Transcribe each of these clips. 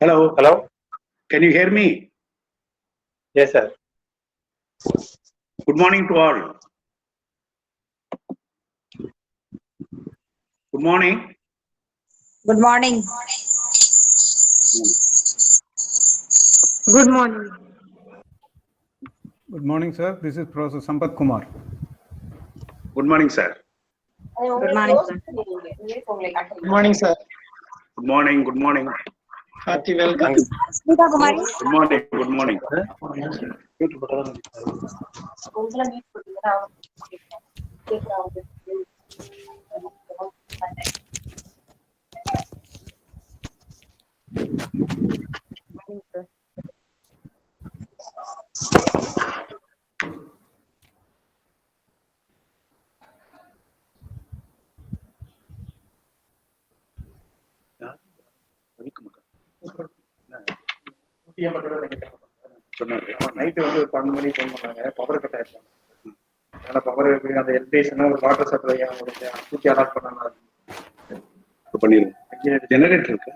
Hello. Hello? Can you hear me? Yes, sir. Good morning to all. Good morning. Good morning. Good morning. Good morning, sir. This is Professor Sampath Kumar. Good morning, sir. Good morning, sir. Good morning, sir. Good morning. Good morning. Hearty welcome. Smita Kumari. Good morning. Good morning. Night வந்து ஒரு 12 மணிக்கு phone பண்ணாங்க, power cut ஆயிருக்காங்க. அதனால power அந்த எல்பிஎஸ்னா ஒரு water supply அவங்களுக்கு தூக்கி அலாட் பண்ணாங்க. பண்ணிடுங்க. ஜெனரேட்டர் இருக்கு.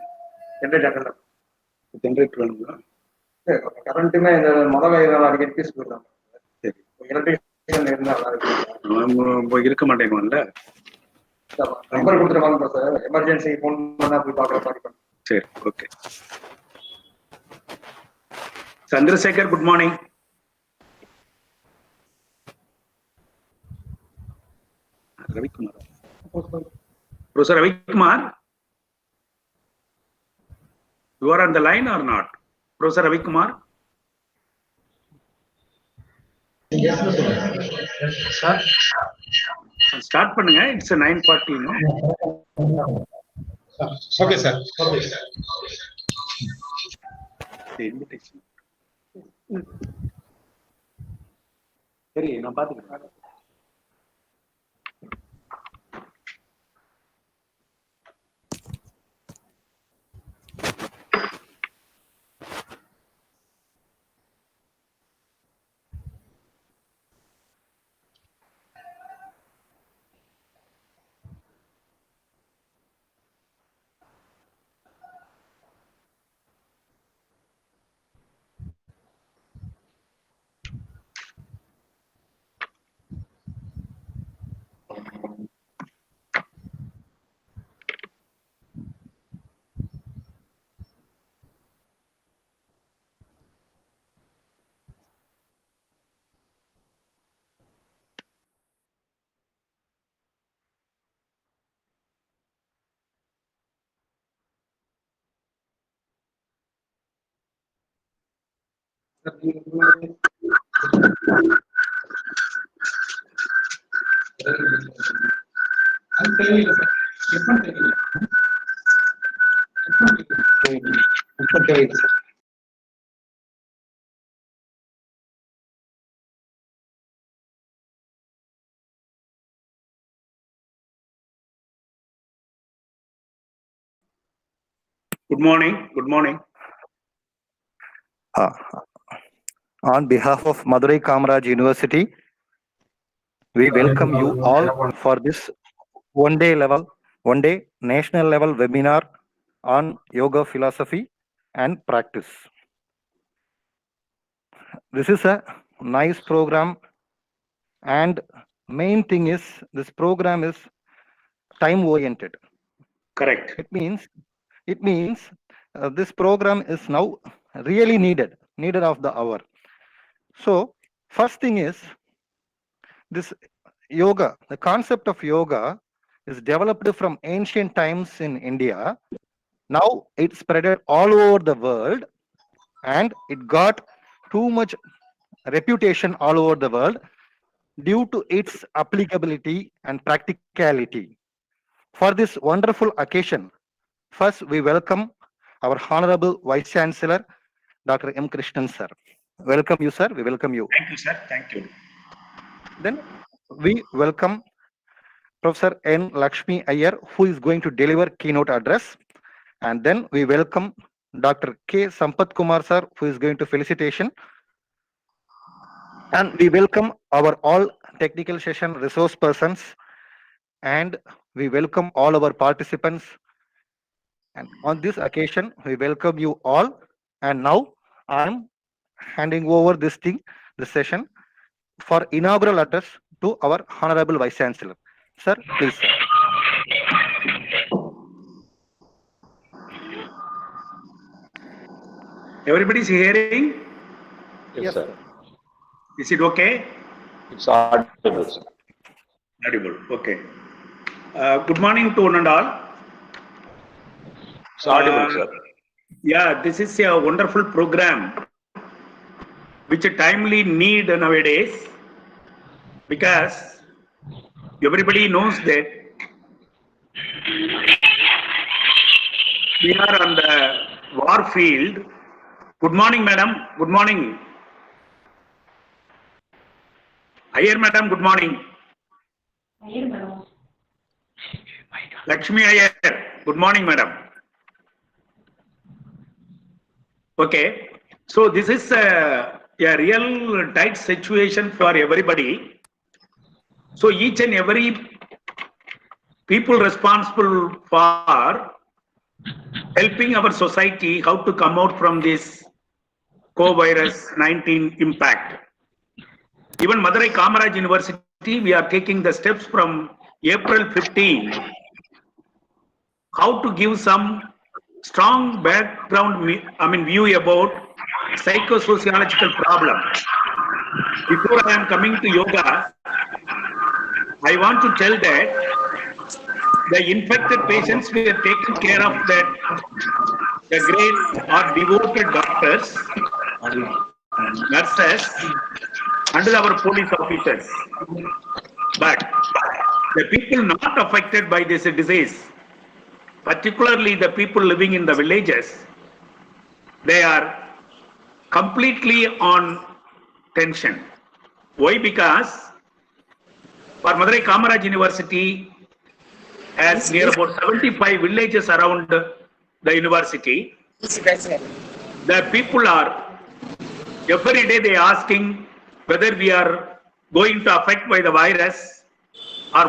ஜென்ரேட்டர் ஜெனரேட்டர் வேணுங்களா? கரண்ட்டுமே இந்த மழை இதெல்லாம் அடிக்கடி பீஸ் போயிடலாம். சரி. எலக்ட்ரிஷியன் இருந்தால் நல்லா இருக்கு. இருக்க மாட்டேங்கும்ல. நம்பர் கொடுத்துருவாங்க சார். எமர்ஜென்சி ஃபோன் பண்ணா போய் பார்க்குற மாதிரி பண்ணுங்க. சரி, okay. Chandrasekhar, good morning. Ravi Kumar. Professor Ravi Kumar, you are on the line or not? Professor Ravi Kumar? Yes, sir. Start பண்ணுங்க. It's a 9:40, no? Okay, sir. The invitation. சரி, நான் பாத்துக்கிறேன். Good morning. Good morning. On behalf of Madurai Kamaraj University, we welcome you all for this one day national level webinar on yoga philosophy and practice. This is a nice program, and main thing is this program is time oriented. Correct. It means this program is now really needed of the hour. So first thing is this yoga, the concept of yoga is developed from ancient times in India. Now it's spread all over the world and it got too much reputation all over the world due to its applicability and practicality. For this wonderful occasion, first we welcome our Honorable Vice Chancellor, Dr. M. Krishnan, sir. Welcome you, sir. We welcome you. Thank you, sir. Thank you. Then we welcome Professor N. Lakshmi Iyer, who is going to deliver keynote address. And then we welcome Dr. K. Sampath Kumar, sir, who is going to felicitation. And we welcome our all technical session resource persons. And we welcome all our participants. And on this occasion, we welcome you all. And now I am handing over this session for inaugural address to our Honorable Vice Chancellor. Sir, please, sir. Everybody's hearing? Yes, sir. Is it okay? It's audible, sir. Audible. Okay. Good morning to one and all. It's audible, sir. Yeah, this is a wonderful program which a timely need nowadays, because everybody knows that we are on the war field. Good morning, madam. Good morning. Iyer, madam. Good morning. Lakshmi Iyer. Good morning, madam. Okay. So this is a real tight situation for everybody. So each and every people responsible for helping our society how to come out from this COVID-19 impact. Even Madurai Kamaraj University, we are taking the steps from April 15, how to give some strong background, view about psychosociological problem. Before I am coming to yoga, I want to tell that the infected patients we are taken care of, that the great or devoted doctors, nurses, and our police officers. But the people not affected by this disease, particularly the people living in the villages, they are completely on tension. Why? Because for Madurai Kamaraj University has near about 75 villages around the university. The people are, every day they are asking whether we are going to affect by the virus, or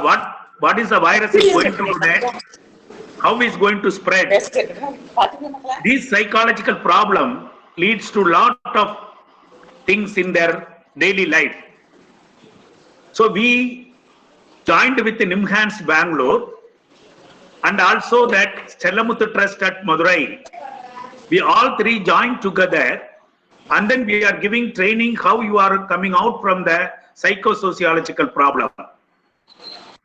what is the virus is going to do that, how is going to spread. This psychological problem leads to lot of things in their daily life. So we joined with the Humanist Bangalore and also that Stellamuthu Trust at Madurai. We all three joined together, and then we are giving training how you are coming out from the psychosociological problem.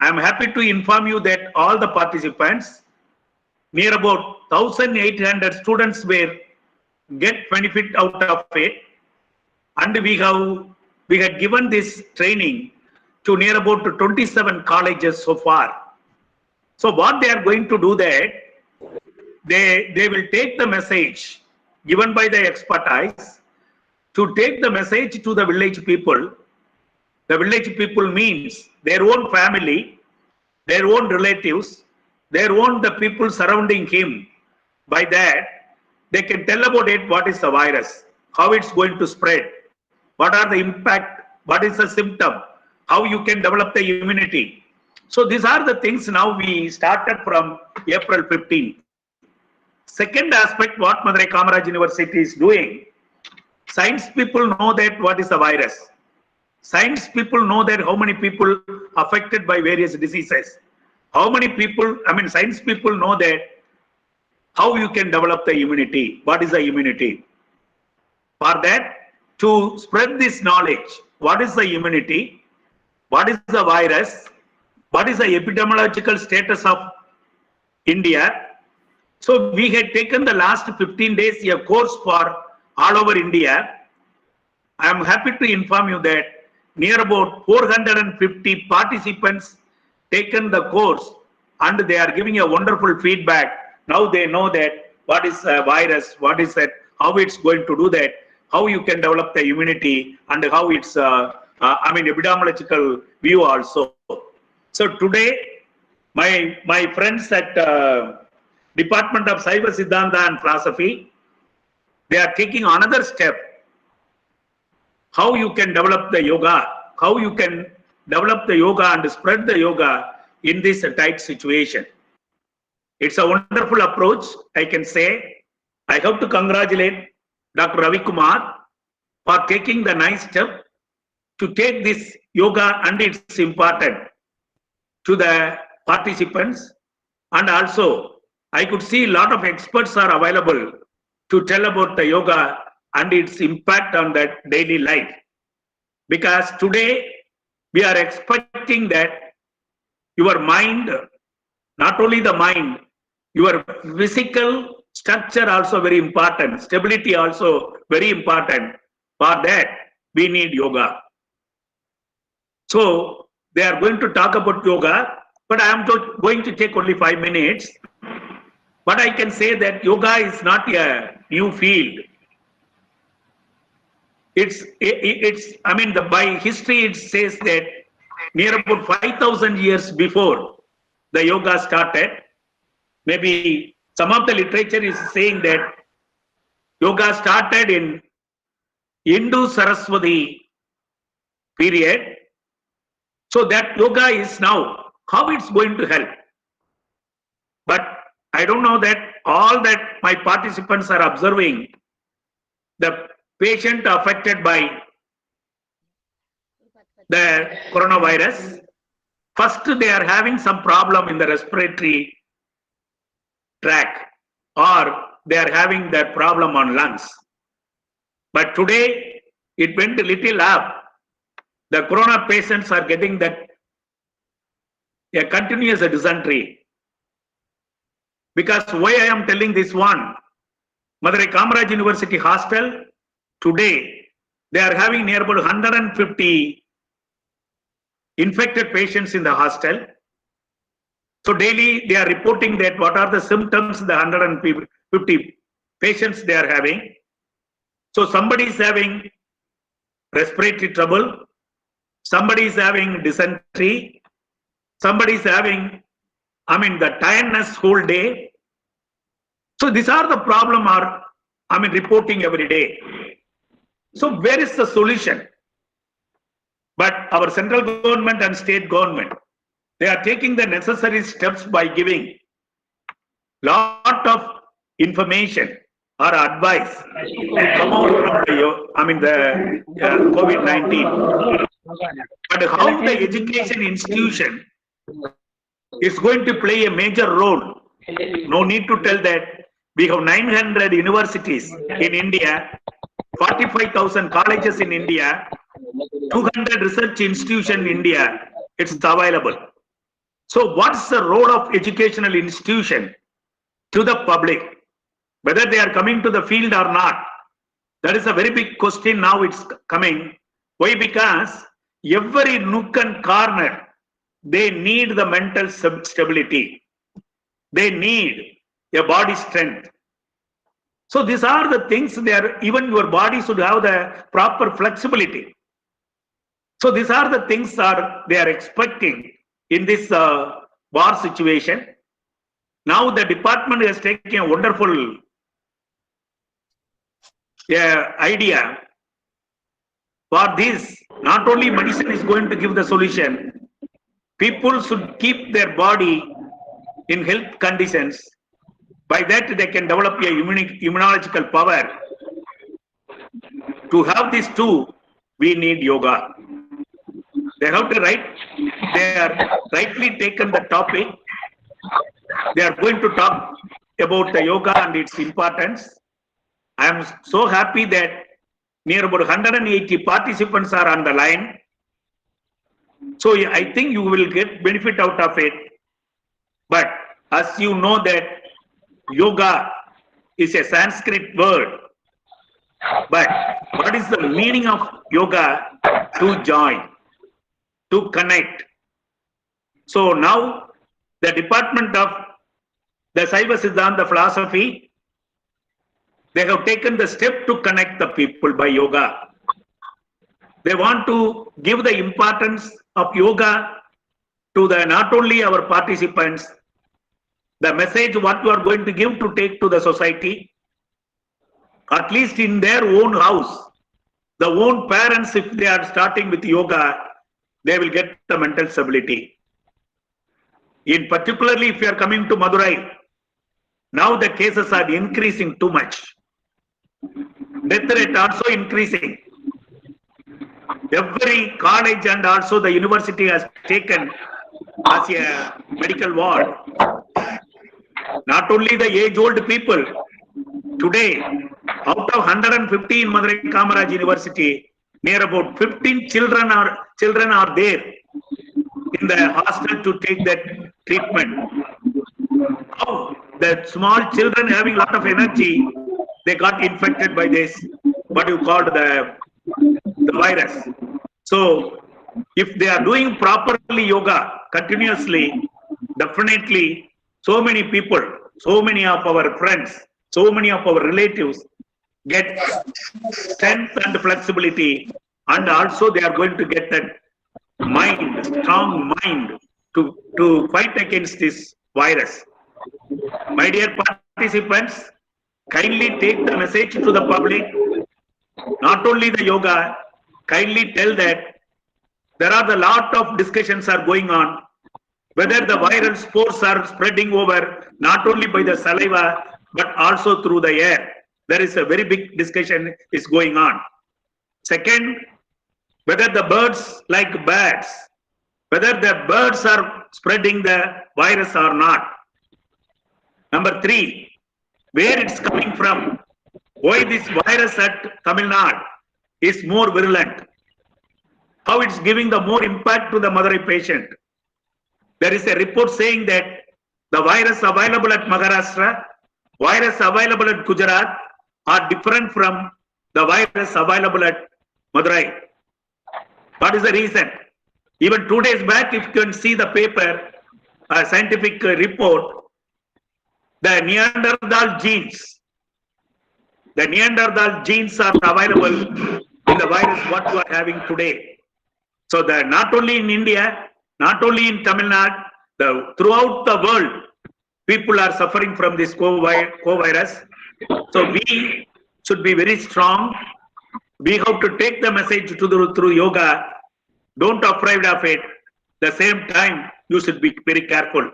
I am happy to inform you that all the participants, near about 1,800 students were get benefit out of it, and we had given this training to near about 27 colleges so far. So what they are going to do that, they will take the message given by the expertise to take the message to the village people. The village people means their own family, their own relatives, their own the people surrounding him. By that, they can tell about it, what is the virus, how it's going to spread, what are the impact, what is the symptom, how you can develop the immunity. So these are the things now we started from April 15th. Second aspect, what Madurai Kamaraj University is doing, science people know that what is the virus. Science people know that how many people affected by various diseases. How many people, science people know that how you can develop the immunity. What is the immunity? For that, to spread this knowledge, what is the immunity? What is the virus? What is the epidemiological status of India? So we had taken the last 15 days a course for all over India. I am happy to inform you that near about 450 participants taken the course, and they are giving a wonderful feedback. Now they know that what is a virus, what is that, how it's going to do that, how you can develop the immunity, and how it's epidemiological view also. So today, my friends at Department of Saiva, Siddhanta and Philosophy, they are taking another step. How you can develop the yoga, how you can develop the yoga and spread the yoga in this tight situation. It's a wonderful approach, I can say. I have to congratulate Dr. Ravi Kumar for taking the nice step to take this yoga and its important to the participants. And also, I could see a lot of experts are available to tell about the yoga and its impact on the daily life. Because today, we are expecting that your mind, not only the mind, your physical structure also very important, stability also very important. For that, we need yoga. So, they are going to talk about yoga, but I am going to take only 5 minutes. But I can say that yoga is not a new field. I mean, by history it says that near about 5,000 years before the yoga started, maybe some of the literature is saying that yoga started in Indo-Saraswati period. So that yoga is now, how it's going to help. But I don't know that all that my participants are observing, the patient affected by the coronavirus, first they are having some problem in the respiratory tract, or they are having that problem on lungs. But today it went a little up. The corona patients are getting that a continuous dysentery. Because why I am telling this one, Madurai Kamaraj University Hostel, today they are having near about 150 infected patients in the hostel. So daily they are reporting that what are the symptoms the 150 patients they are having. So somebody is having respiratory trouble, somebody is having dysentery, somebody is having, the tiredness whole day. So these are the problem are, reporting every day. So where is the solution? But our central government and state government, they are taking the necessary steps by giving lot of information or advice to come out from the COVID-19. But how the education institution is going to play a major role. No need to tell that we have 900 universities in India, 45,000 colleges in India, 200 research institutions in India. It's available. So what's the role of educational institution to the public? Whether they are coming to the field or not, that is a very big question now it's coming. Why? Because every nook and corner, they need the mental stability. They need a body strength. So these are the things even your body should have the proper flexibility. So these are the things they are expecting in this war situation. Now the department has taken a wonderful idea. For this, not only medicine is going to give the solution, people should keep their body in health conditions. By that, they can develop a immunological power. To have these two, we need yoga. They have to they are rightly taken the topic. They are going to talk about the yoga and its importance. I am so happy that near about 180 participants are on the line. So I think you will get benefit out of it. But as you know that yoga is a Sanskrit word. But what is the meaning of yoga? To join, to connect. So now the department of the Saiva Siddhanta philosophy, they have taken the step to connect the people by yoga. They want to give the importance of yoga to not only our participants, the message what you are going to give to take to the society, at least in their own house, the own parents, if they are starting with yoga, they will get the mental stability. In particularly, if you are coming to Madurai, Now the cases are increasing too much. Death rate also increasing. Every college and also the university has taken as a medical ward. Not only the age-old people. Today, out of 150 in Madurai Kamaraj University, near about 15 children are there in the hostel to take that treatment. How the small children having lot of energy, they got infected by this, what you call the virus. So, if they are doing properly yoga continuously, definitely so many people, so many of our friends, so many of our relatives get strength and flexibility, and also they are going to get that mind, strong mind to fight against this virus. My dear participants, kindly take the message to the public, not only the yoga, kindly tell that there are a lot of discussions are going on, whether the viral spores are spreading over not only by the saliva, but also through the air. There is a very big discussion is going on. Second, whether the birds like bats, whether the birds are spreading the virus or not. Number three, where it's coming from, why this virus at Tamil Nadu is more virulent, how it's giving the more impact to the Madurai patient. There is a report saying that the virus available at Maharashtra, virus available at Gujarat are different from the virus available at Madurai. What is the reason? Even 2 days back, if you can see the paper, a scientific report, the Neanderthal genes are available in the virus what you are having today. So that not only in India, not only in Tamil Nadu, throughout the world, people are suffering from this co-virus. So we should be very strong. We have to take the message through yoga. Don't afraid of it. The same time, you should be very careful.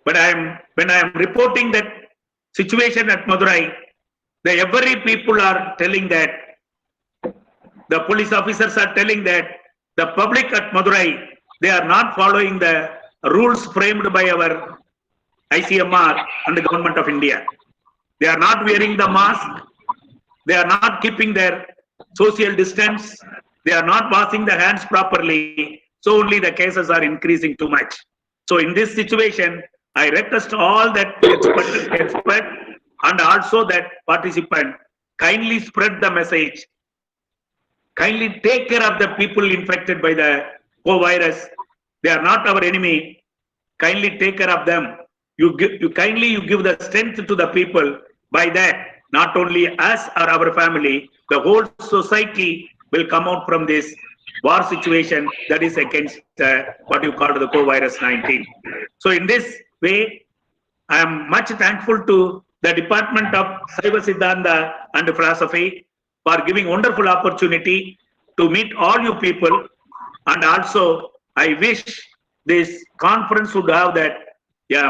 But when I am reporting that situation at Madurai, every people are telling that, the police officers are telling that the public at Madurai, they are not following the rules framed by our ICMR and the government of India. They are not wearing the mask. They are not keeping their social distance. They are not washing their hands properly. So only the cases are increasing too much. So in this situation, I request all that expert and also that participant kindly spread the message. Kindly take care of the people infected by the co-virus. They are not our enemy. Kindly take care of them. You give the strength to the people. By that, not only us or our family, the whole society will come out from this war situation that is against what you call the co-virus-19. So in this way, I am much thankful to the Department of Saiva, Siddhanta and Philosophy for giving wonderful opportunity to meet all you people. And also, I wish this conference would have that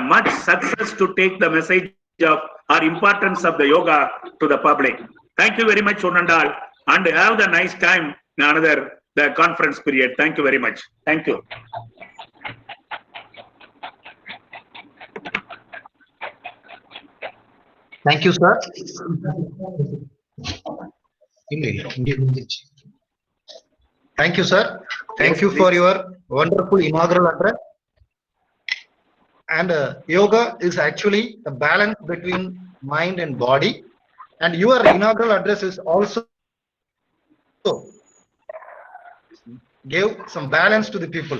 much success to take the message of our importance of the yoga to the public. Thank you very much, one and all, and have the nice time in the conference period. Thank you very much. Thank you. Thank you, sir. Thank you, sir. Thank you for your wonderful inaugural address. And yoga is actually a balance between mind and body. And your inaugural address is also gave some balance to the people.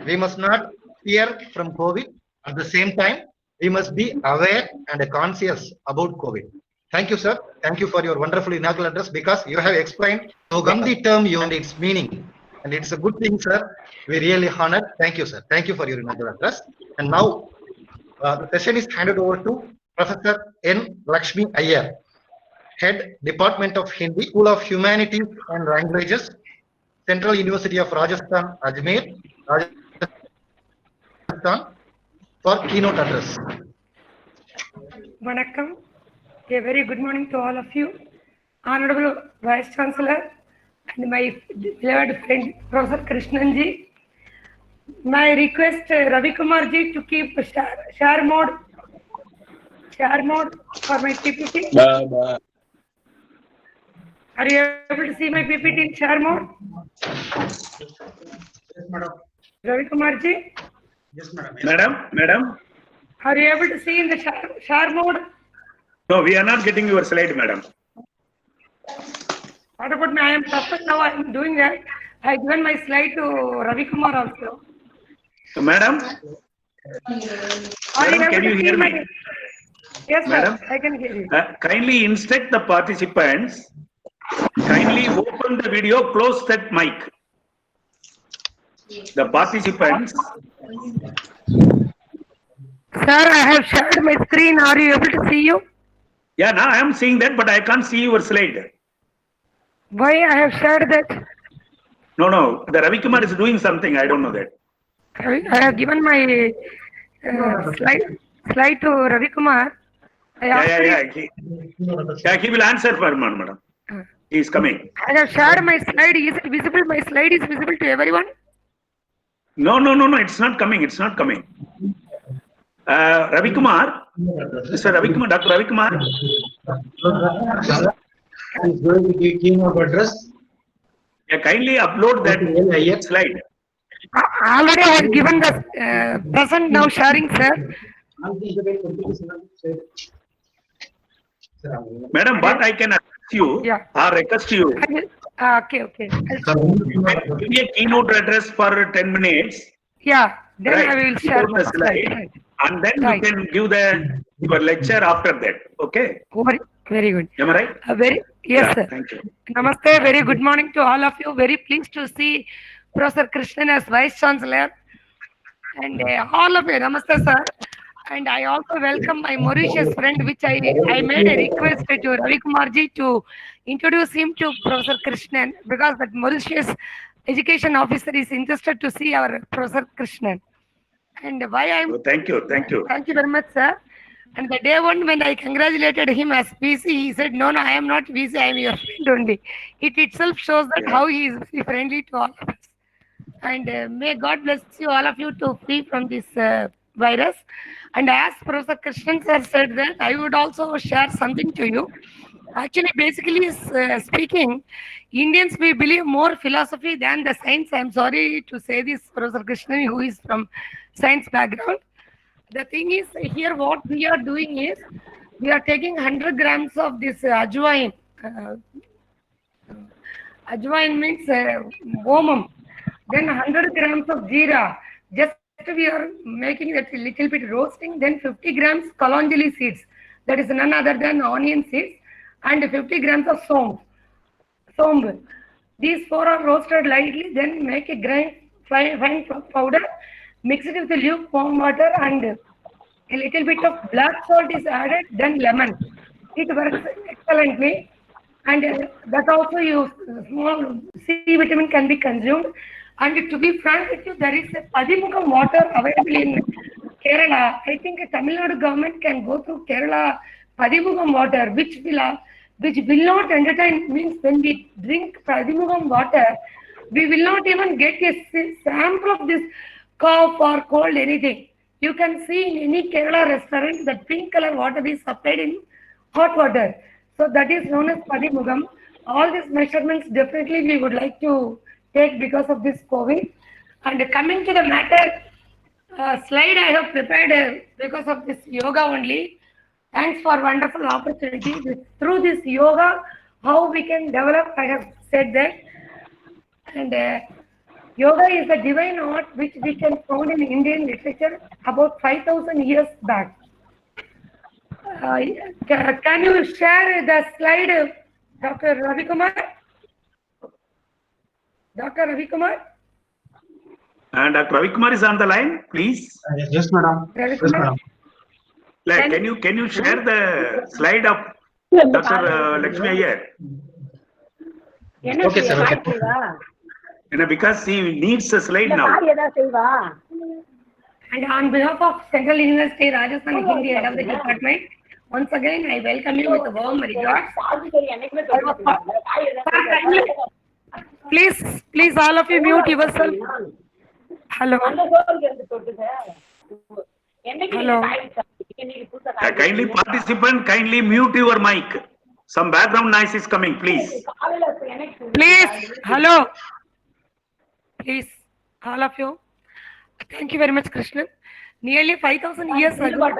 We must not fear from COVID. At the same time, we must be aware and conscious about COVID. Thank you, sir. Thank you for your wonderful inaugural address, because you have explained yoga in the term yoga and its meaning. And it's a good thing, sir. We really honored. Thank you, sir. Thank you for your inaugural address. And now the session is handed over to Professor N. Lakshmi Iyer, Head Department of Hindi, School of Humanities and Languages, Central University of Rajasthan, Ajmer, Rajasthan, for keynote address. Vanakkam. A very good morning to all of you. Honorable Vice Chancellor and my beloved friend Professor Krishnanji. May I request Ravi Kumarji to keep share mode for my PPT. Are you able to see my PPT in share mode? Yes, madam. Ravi Kumarji, Yes, madam. Madam? are you able to see in the share mode? No, we are not getting your slide, madam. What about me? I am perfect now. I am doing that. I have given my slide to Ravi Kumar also. Madam? Are you Madam, able can to you see hear my? me? Yes, Madam? sir. I can hear you. Kindly instruct the participants, kindly open the video, close that mic. The participants, Sir, I have shared my screen. Are you able to see you? yeah, now I am seeing that, but I can't see your slide. Why I have shared that? No, the Ravi Kumar is doing something, I don't know that. I have given my slide to Ravi Kumar. Yeah, he will answer for madam. He is coming. I have shared my slide. Is it visible? My slide is visible to everyone? No, it's not coming, Ravi Kumar, Mr. Ravi Kumar, Dr. Ravi Kumar. Is going to give keynote address. Yeah, kindly upload that slide. Already I have given the present now sharing, sir. Madam, what I can ask you Yeah. or request you, Okay. give me a keynote address for 10 minutes. Yeah, then Right. I will share Without my the slide, slide. and then Right. you can give your lecture after that. Okay? Very good. Am I right? Yes, Yeah, sir. thank you. Namaste. Very good morning to all of you. Very pleased to see Professor Krishnan as Vice Chancellor. And all of you, Namaste, sir. And I also welcome my Mauritius friend, which I made a request to Ravi Kumarji to introduce him to Professor Krishnan, because that Mauritius education officer is interested to see our Professor Krishnan. And why I'm Thank you. Thank you very much, sir. And the day one when I congratulated him as VC, he said, no, I am not VC, I am your friend only. It itself shows that how he is friendly to all of us. And may God bless you, all of you, to free from this virus. And as Professor Krishnan sir said that, I would also share something to you. Actually, basically speaking, Indians, we believe more philosophy than the science. I'm sorry to say this, Professor Krishnan, who is from science background. The thing is, here what we are doing is, we are taking 100 grams of this ajwain. Ajwain means omum. Then 100 grams of jeera. Just we are making that a little bit roasting. Then 50 grams kalanjali seeds. That is none other than onion seeds. And 50 grams of somb. These four are roasted lightly. Then make a fine powder. Mix it with the lukewarm water, and a little bit of black salt is added. Then lemon. It works excellently. And that also small C vitamin can be consumed. And to be frank with you, there is a Padimukam water available in Kerala. I think Tamil Nadu government can go through Kerala Padimukam water, which will not entertain. Means when we drink Padimukam water, we will not even get a sample of this cough or cold, anything. You can see in any Kerala restaurant that pink color water is supplied in hot water. So that is known as Padimugam. All these measurements definitely we would like to take because of this COVID. And coming to the matter, slide I have prepared because of this yoga only. Thanks for wonderful opportunity. Through this yoga, how we can develop, I have said that. And yoga is a divine art which we can find in Indian literature about 5,000 years back. Can you share the slide, Dr. Ravi Kumar? Dr. Ravi Kumar? And Dr. Ravi Kumar is on the line, please. Yes, madam. Ravi Yes, Kumar? madam. Like, can you share the slide of Dr. Lakshmi here? Okay, sir. Okay. Because he needs a slide now. And on behalf of Central University, Rajasthan Hindi Head of the Department, once again, I welcome you with warm regards. Please, all of you mute yourself. Hello. Hello. Kindly participant, kindly mute your mic. Some background noise is coming, please. Please, hello. Please, all of you. Thank you very much, Krishnan. Nearly 5,000 years ago.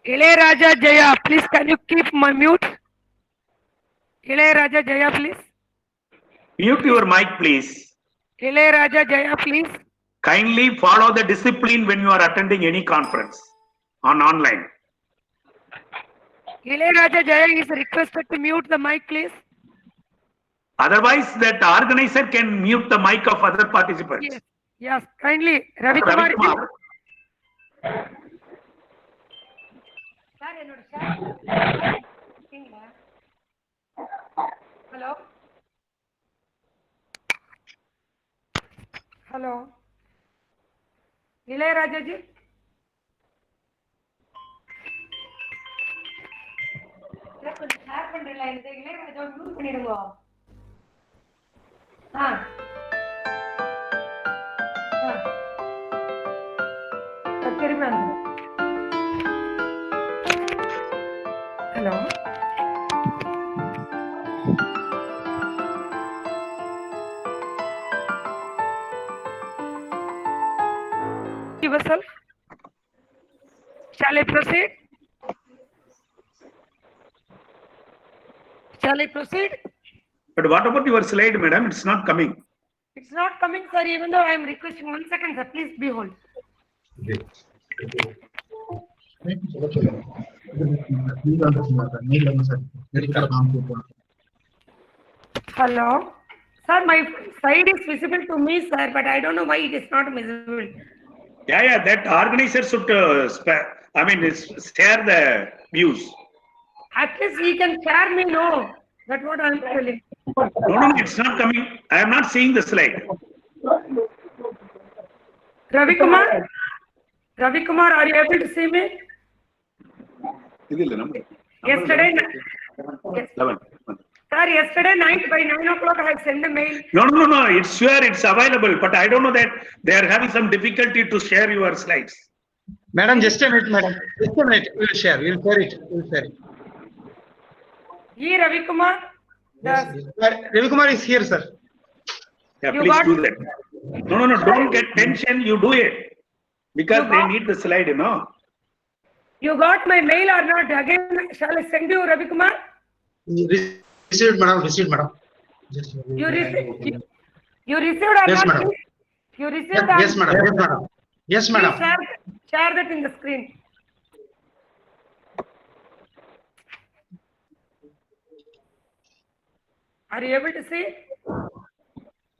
Raja Jaya, please can you keep my mute? Raja Jaya, please. Mute your mic, please. Raja Jaya, please. Kindly follow the discipline when you are attending any conference on online. Raja Jaya is requested to mute the mic, please. Otherwise, that organizer can mute the mic of other participants. Yes, yes, kindly. Ravi Kumar. Hello. Hello. Raja ji. Share பண்றீங்களா இந்த Ilaiyaraaja mute பண்ணிடுங்க. திரும்ப hello. Yourself. Shall I proceed? Shall I proceed? But what about your slide, madam? It's not coming. It's not coming, sir, even though I am requesting 1 second, sir. Please be hold. Hello. Sir, my slide is visible to me, sir, but I don't know why it is not visible. Yeah, that organizer should, share the views. At least he can share me, no. That's what I am telling. No, it's not coming. I am not seeing the slide. Ravi Kumar, are you able to see me? Yesterday, yes. 11. Sir, yesterday night by 9 o'clock I had sent a mail. No. It's sure it's available, but I don't know that they are having some difficulty to share your slides. Madam, just a minute, madam. Just a minute. We'll share it. Ravi Kumar. Yes. Ravi Kumar is here, sir. Yeah, You please got- do that. No, don't get tension. You do it. Because they need the slide, you know. You got my mail or not? Again, shall I send you, Ravi Kumar? Received, madam. Just You received or Yes, not? madam. You received or Yes, madam. Yes, madam. Please share that in the screen. Are you able to see?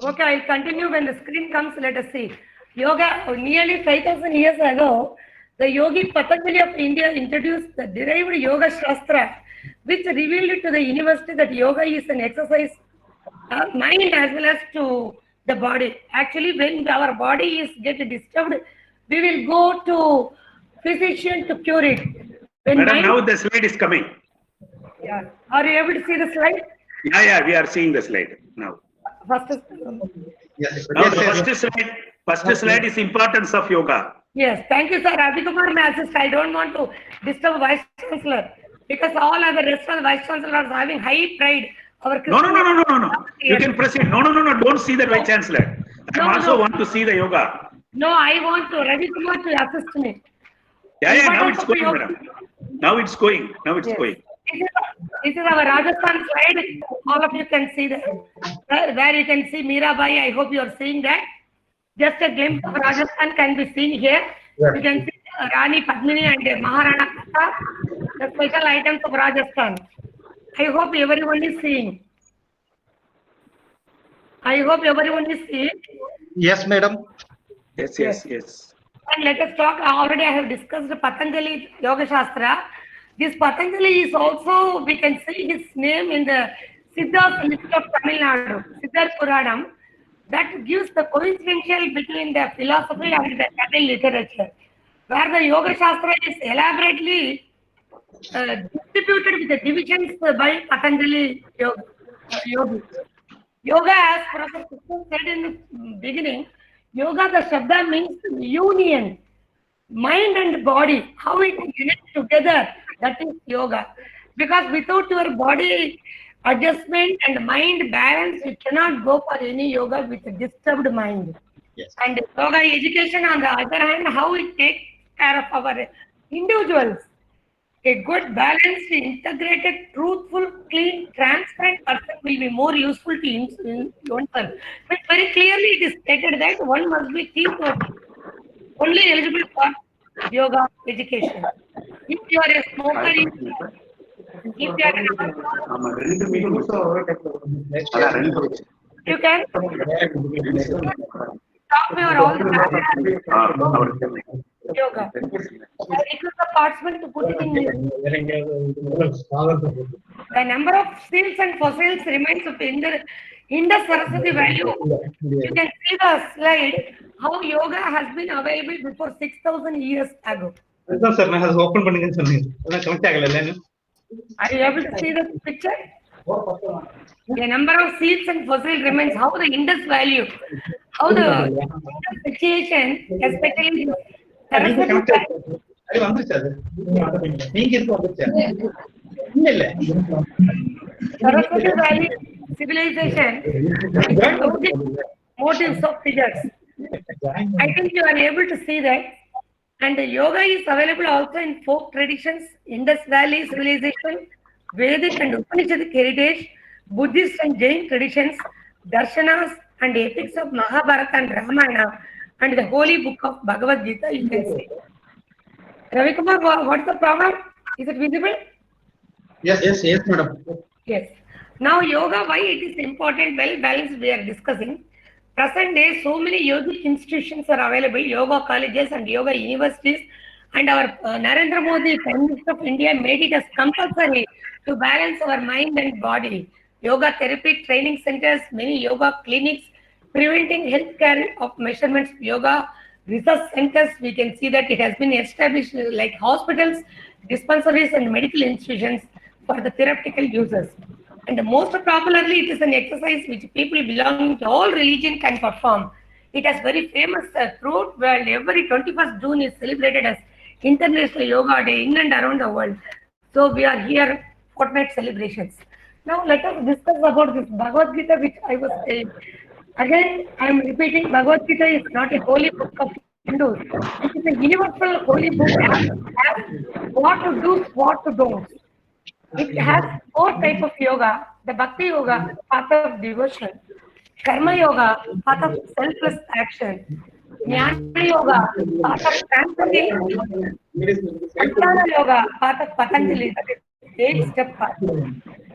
Okay, I'll continue when the screen comes. Let us see. Yoga, nearly 5,000 years ago, the yogi Patanjali of India introduced the derived Yoga Shastra, which revealed to the university that yoga is an exercise of mind as well as to the body. Actually, when our body is get disturbed, we will go to physician to cure it. When Madam, mind- now the slide is coming. Yeah. Are you able to see the slide? Yeah, we are seeing the slide now. First, Yes. Now the first slide is importance of yoga. yes, thank you, sir. Ravi Kumar may assist. I don't want to disturb Vice Chancellor because all other rest of the Vice Chancellor are having high pride. Our No. You can proceed. No. Don't see the Vice Chancellor. I No. also want to see the yoga. No, I want to Ravi Kumar to assist me. Yeah, now Importance it's of going, yoga. madam. Now it's going. Yes. This is our Rajasthan slide. All of you can see that. Where you can see Mirabai. I hope you are seeing that. Just a glimpse of Rajasthan can be seen here. You can see Rani Padmini and Maharana Pratap, the special items of Rajasthan. I hope everyone is seeing. Yes, madam. Yes. And let us talk. Already I have discussed Patanjali Yoga Shastra. This Patanjali is also, we can see his name in the Siddha's list of Tamil Nadu, Siddhar Puranam, that gives the coincidential between the philosophy and the Tamil literature, where the Yoga Shastra is elaborately distributed with the divisions by Patanjali Yogi. Yoga, as Professor Krishnan said in the beginning, Yoga, the Shabda means union, mind and body, how it unites together, that is Yoga. Because without your body adjustment and mind balance, you cannot go for any yoga with a disturbed mind. Yes. And yoga education, on the other hand, how it takes care of our individuals. A good, balanced, integrated, truthful, clean, transparent person will be more useful to oneself. But very clearly it is stated that one must be only eligible for yoga education. If you are a smoker, if you are an alcoholic, you can stop your all yoga. I request the participant to put it in mute. The number of seals and fossils remains of Indus Saraswati value. You can see the slide how yoga has been available before 6,000 years ago. sir, I have opened பண்ணுங்கன்னு சொன்னீங்க. அதான் connect ஆகல இல்லன்னு. Are you able to see the picture? The number of seals and fossils remains, how the Indus value, how the Indus situation, especially Saraswati. அது வந்துருச்சு அது. நீங்க இருக்கு வந்துருச்சு. இல்ல. Saraswati Valley civilization, motives of figures. I think you are able to see that. And yoga is available also in folk traditions, Indus Valley civilization, Vedic and Upanishadic heritage, Buddhist and Jain traditions, darshanas and epics of Mahabharata and Ramayana, and the holy book of Bhagavad Gita, you can see. Ravi Kumar, what's the problem? Is it visible? Yes, madam. Yes. Now yoga, why it is important, well balanced, we are discussing. Present day, so many yogic institutions are available, yoga colleges and yoga universities, and our Narendra Modi, Prime Minister of India, made it as compulsory to balance our mind and body. Yoga therapy training centers, many yoga clinics, preventing healthcare of measurements, yoga research centers, we can see that it has been established like hospitals, dispensaries and medical institutions for the theoretical users. And most popularly, it is an exercise which people belonging to all religion can perform. It has very famous throughout world. Every 21st June is celebrated as International Yoga Day in and around the world. So we are here fortnight celebrations. Now let us discuss about this Bhagavad Gita, which I was saying. Again, I am repeating, Bhagavad Gita is not a holy book of Hindus. It is a universal holy book that has what to do, what to don't. It has 4 types of yoga: the Bhakti Yoga, path of devotion; Karma Yoga, path of selfless action; Jnana Yoga, path of transcending; Sankhya Yoga, path of Patanjali, that is 8-step path.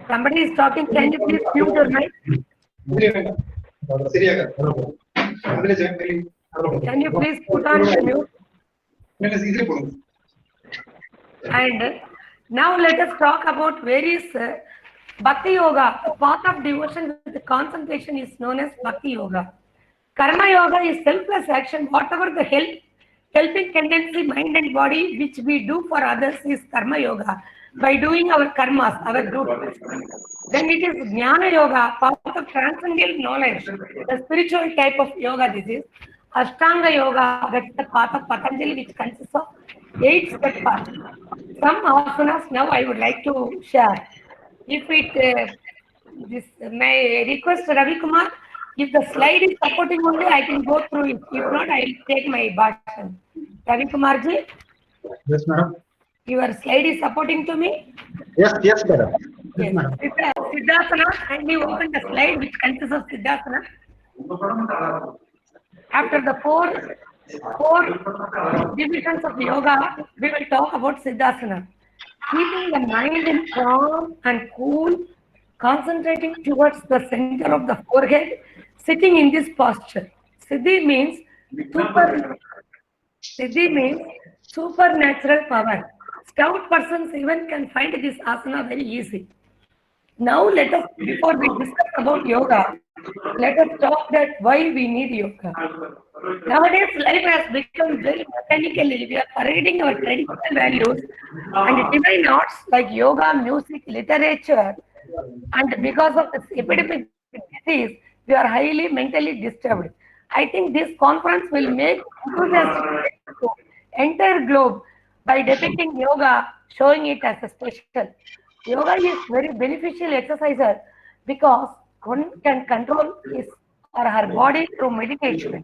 Somebody is talking, can you please mute your mic? Can you please put on mute? And now let us talk about various Bhakti Yoga. The path of devotion with concentration is known as Bhakti Yoga. Karma Yoga is selfless action. Whatever the helping tendency, mind and body, which we do for others, is Karma Yoga. By doing our karmas, our duties. Then it is Jnana Yoga, path of transcendental knowledge, the spiritual type of yoga. This is Ashtanga Yoga, that's the path of Patanjali, which consists of 8-step path. Some asanas now I would like to share. If it, my request, Ravi Kumar, if the slide is supporting only, I can go through it. If not, I will take my bhasan. Ravi Kumar ji? Yes, madam. Your slide is supporting to me? Yes, madam. Yes. Siddhasana, kindly open the slide which consists of Siddhasana. After the four divisions of yoga, we will talk about Siddhasana. Keeping the mind in calm and cool, concentrating towards the center of the forehead, sitting in this posture. Siddhi means supernatural power. Stout persons even can find this asana very easy. Now let us, before we discuss about yoga, let us talk that why we need yoga. Nowadays, life has become very mechanically. We are forgetting our traditional values and divine arts like yoga, music, literature, and because of this epidemic disease, we are highly mentally disturbed. I think this conference will make enthusiastic to entire globe by depicting yoga, showing it as a special. Yoga is very beneficial exercise because one can control his or her body through meditation.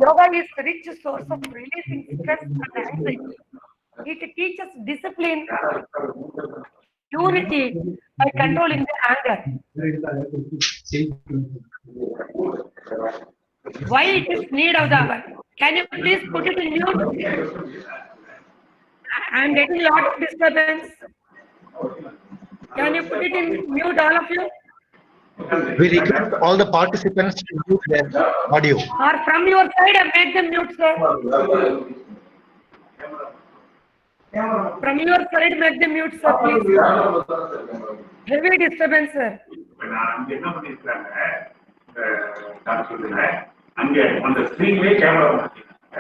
Yoga is a rich source of releasing stress and anxiety. It teaches discipline, unity by controlling the anger. Why it is need of the hour? Can you please put it in mute? I am getting a lot of disturbance. Can you put it in mute, all of you? We request all the participants to mute their audio. Or from your side, make them mute, sir. From your side, make them mute, sir, please. Heavy disturbance, sir. அங்க என்ன பண்ணிருக்காங்க காமிச்சதுல அங்க அந்த ஸ்கிரீன்லயே camera மாட்டிருக்காங்க.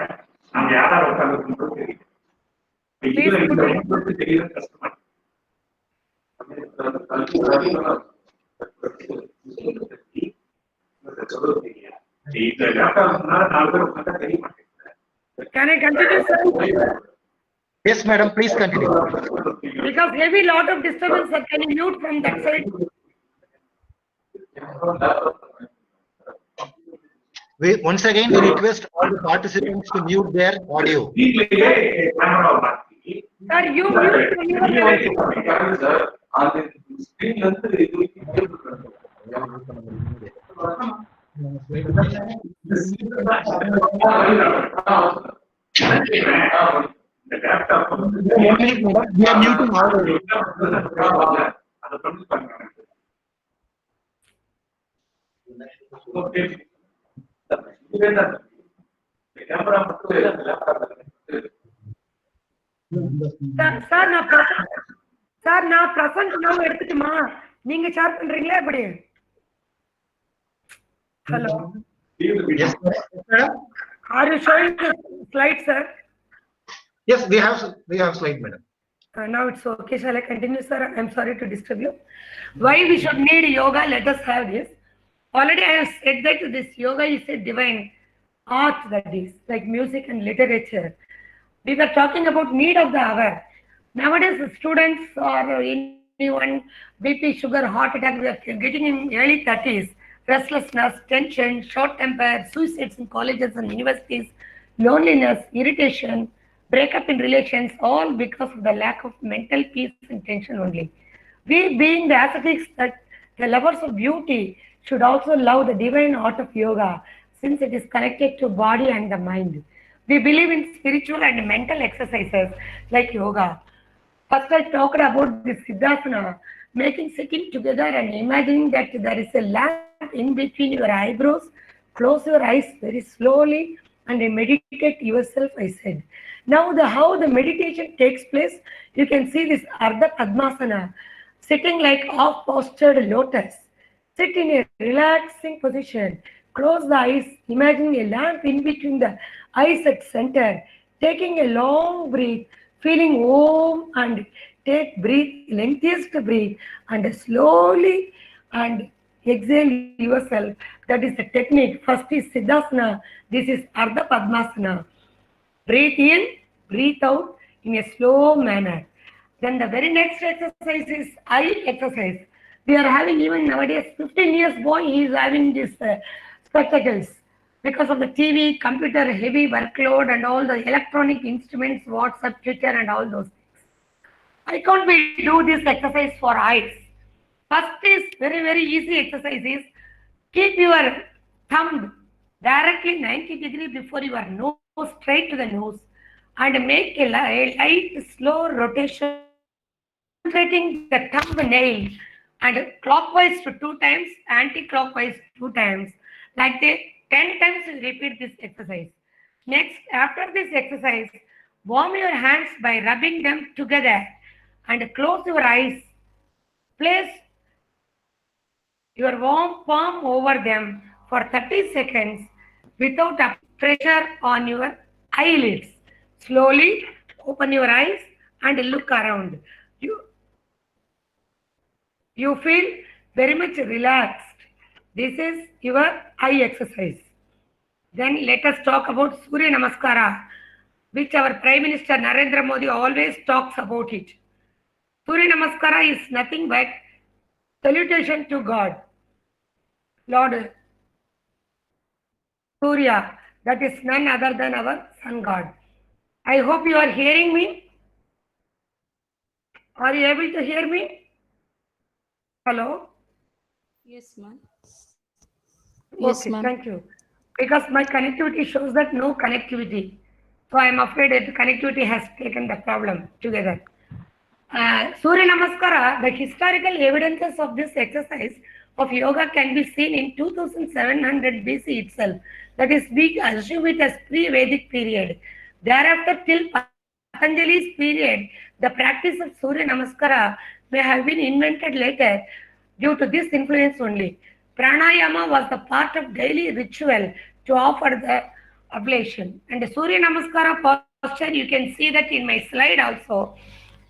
அங்க யாரா உட்கார்ந்து தெரியும். இதுல இந்த உங்களுக்கு தெரியல கஷ்டமா. இந்த லேப்டாப்னால 4 பேர் உட்கார்ந்தா தெரிய மாட்டேங்குது. Can I continue, sir? Yes, madam, please continue. Because heavy lot of disturbance, sir. Can you mute from that side? Once again, we request all the participants to mute their audio. வீட்லயே camera மாட்டி Sir, you mute from your side. Sir அந்த ஸ்கிரீன்ல இருந்து இது இந்த laptop We are muting all the அதை பண்ணி பாருங்க. கேமரா மட்டும் சார் நான் பிரசன்ட் நான் எடுத்துட்டுமா? நீங்க ஷேர் பண்றீங்களா எப்படி? Hello, Yes, madam. Are you showing the slide, sir? Yes, we have slide, madam. Now it's okay. Shall I continue, sir? I'm sorry to disturb you. Why we should need yoga? Let us have this. Already I have said that this yoga is a divine art, that is like music and literature. We were talking about need of the hour. Nowadays, students or anyone, BP, sugar, heart attack, we are getting in early 30s. Restlessness, tension, short temper, suicides in colleges and universities, loneliness, irritation, breakup in relations, all because of the lack of mental peace and tension only. We, being the ascetics, that the lovers of beauty, should also love the divine art of yoga, since it is connected to body and the mind. We believe in spiritual and mental exercises like yoga. First, I talked about this Siddhanta, making sitting together and imagining that there is a lamp in between your eyebrows. Close your eyes very slowly and meditate yourself, I said. Now, how the meditation takes place, you can see this Ardha Padmasana, sitting like half-postured lotus. Sit in a relaxing position. Close the eyes, imagining a lamp in between the eyes at center, taking a long breath, feeling Om, and take lengthiest breath, and slowly and exhale yourself. That is the technique. First is Siddhasana. This is Ardha Padmasana. Breathe in, breathe out in a slow manner. Then the very next exercise is eye exercise. We are having even nowadays 15 years boy, he is having this spectacles because of the TV, computer, heavy workload and all the electronic instruments, WhatsApp, Twitter and all those things. Why can't we do this exercise for eyes? First is very easy exercise is keep your thumb directly 90 degrees before your nose, straight to the nose, and make a light slow rotation, concentrating the thumbnail and clockwise to 2 times, anti-clockwise 2 times. Like that, 10 times you repeat this exercise. Next, after this exercise, warm your hands by rubbing them together and close your eyes. Place your warm palm over them for 30 seconds without a pressure on your eyelids. Slowly open your eyes and look around. You feel very much relaxed. This is your eye exercise. Then let us talk about Surya Namaskara, which our Prime Minister Narendra Modi always talks about it. Surya Namaskara is nothing but salutation to God, Lord Surya, that is none other than our sun God. I hope you are hearing me. Are you able to hear me? Hello? Yes, ma'am. Okay, thank you. Because my connectivity shows that no connectivity. So I am afraid that the connectivity has taken the problem together. Surya Namaskara, the historical evidences of this exercise of yoga can be seen in 2700 BC itself. That is, we assume it as pre-Vedic period. Thereafter, till Patanjali's period, the practice of Surya Namaskara may have been invented later due to this influence only. Pranayama was the part of daily ritual to offer the oblation. And the Surya Namaskara posture, you can see that in my slide also.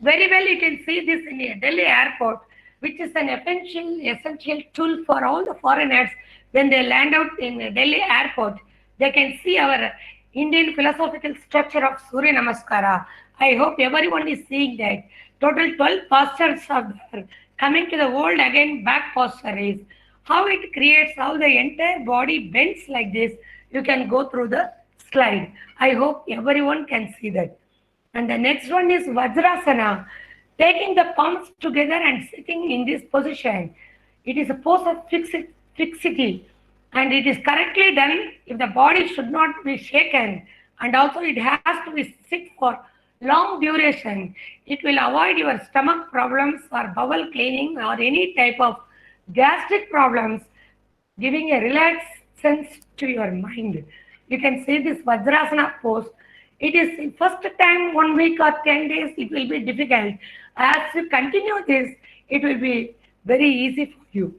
Very well, you can see this in a Delhi airport, which is an essential tool for all the foreigners when they land out in Delhi airport. They can see our Indian philosophical structure of Surya Namaskara. I hope everyone is seeing that. Total 12 postures are there. Coming to the world again, back posture is how it creates, how the entire body bends like this. You can go through the slide. I hope everyone can see that. And the next one is Vajrasana, taking the palms together and sitting in this position. It is a pose of fixity, and it is correctly done if the body should not be shaken, and also it has to be sit for long duration. It will avoid your stomach problems or bowel cleaning or any type of gastric problems, giving a relaxed sense to your mind. You can see this Vajrasana pose. It is first time 1 week or 10 days, it will be difficult. As you continue this, it will be very easy for you.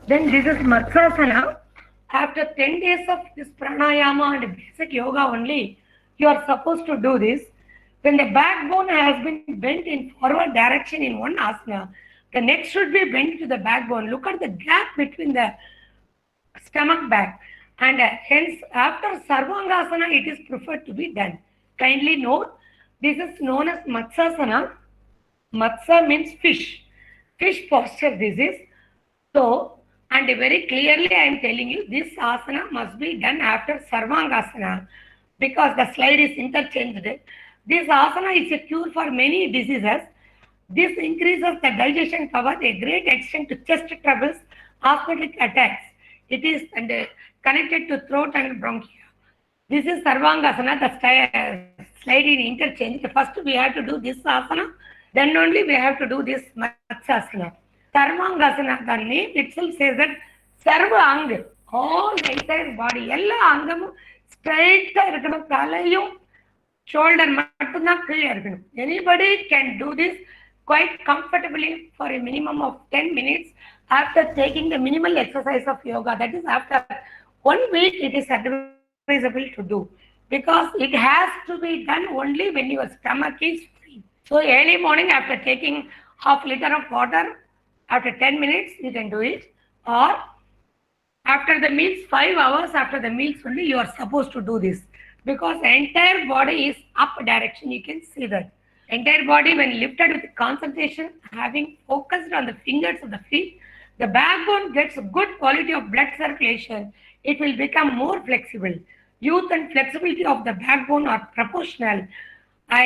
Then this is Matsasana. After 10 days of this pranayama and basic yoga only, you are supposed to do this. When the backbone has been bent in forward direction in one asana, the neck should be bent to the backbone. Look at the gap between the stomach back. And hence, after Sarvangasana, it is preferred to be done. Kindly note, this is known as Matsasana. Matsa means fish. Fish posture this is. So, and very clearly I am telling you, this asana must be done after Sarvangasana because the slide is interchanged. This asana is a cure for many diseases. This increases the digestion power a great extent to chest troubles, asthmatic attacks. It is connected to throat and bronchia. This is Sarvangasana, the slide in interchange. First we have to do this asana, then only we have to do this Matsasana. Sarvangasana, the name itself says that Sarva Ang, all the entire body, ella angamu straight irukkanum, kalayum shoulder mattumதான் கீழே இருக்கணும். Anybody can do this quite comfortably for a minimum of 10 minutes after taking the minimal exercise of yoga. That is, after 1 week, it is advisable to do because it has to be done only when your stomach is free. So early morning, after taking half liter of water, after 10 minutes, you can do it. Or after the meals, 5 hours after the meals only, you are supposed to do this. Because the entire body is up direction, you can see that. Entire body when lifted with concentration, having focused on the fingers of the feet, the backbone gets good quality of blood circulation. It will become more flexible. Youth and flexibility of the backbone are proportional. I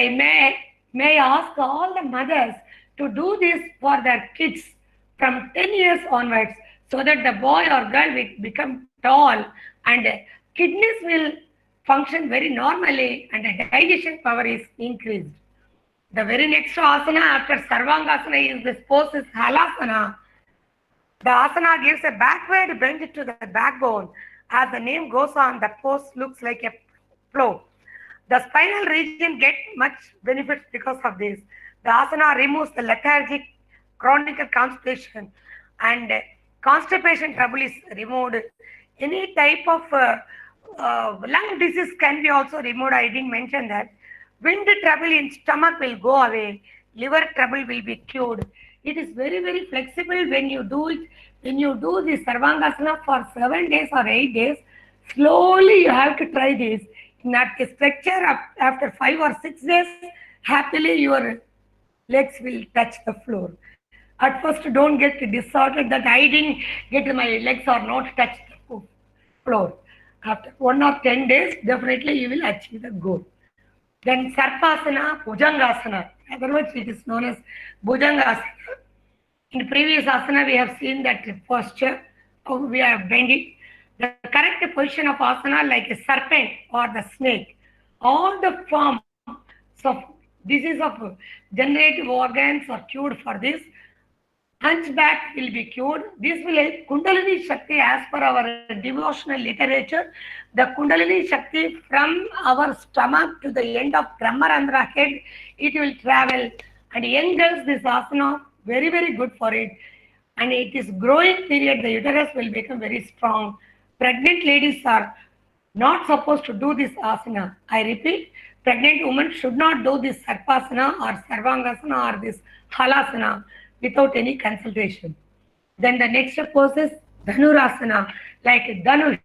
may ask all the mothers to do this for their kids from 10 years onwards so that the boy or girl will become tall and kidneys will function very normally and the digestion power is increased. The very next asana after Sarvangasana is this pose is Halasana. The asana gives a backward bend to the backbone. As the name goes on, the pose looks like a flow. The spinal region gets much benefits because of this. The asana removes the lethargic, chronic constipation and constipation trouble is removed. Any type of lung disease can be also removed. I didn't mention that. Wind trouble in stomach will go away. Liver trouble will be cured. It is very, very flexible when you do it. When you do this Sarvangasana for 7 days or 8 days, slowly you have to try this. Not a structure after 5 or 6 days, happily your legs will touch the floor. At first, don't get disordered that I didn't get my legs or not touch the floor. After 1 or 10 days, definitely you will achieve the goal. Then Sarpasana, Bhujangasana. Otherwise, it is known as Bhujangasana. In previous asana, we have seen that posture. We have bent it. The correct position of asana, like a serpent or the snake. All the forms of disease of generative organs are cured for this. Hunchback will be cured. This will help Kundalini Shakti as per our devotional literature. The Kundalini Shakti from our stomach to the end of Brahmarandra head, it will travel. And young girls, this asana, very, very good for it. And it is growing period, the uterus will become very strong. Pregnant ladies are not supposed to do this asana. I repeat, pregnant women should not do this Sarpasana or Sarvangasana or this Halasana without any consultation. Then the next pose is Dhanurasana, like Dhanush,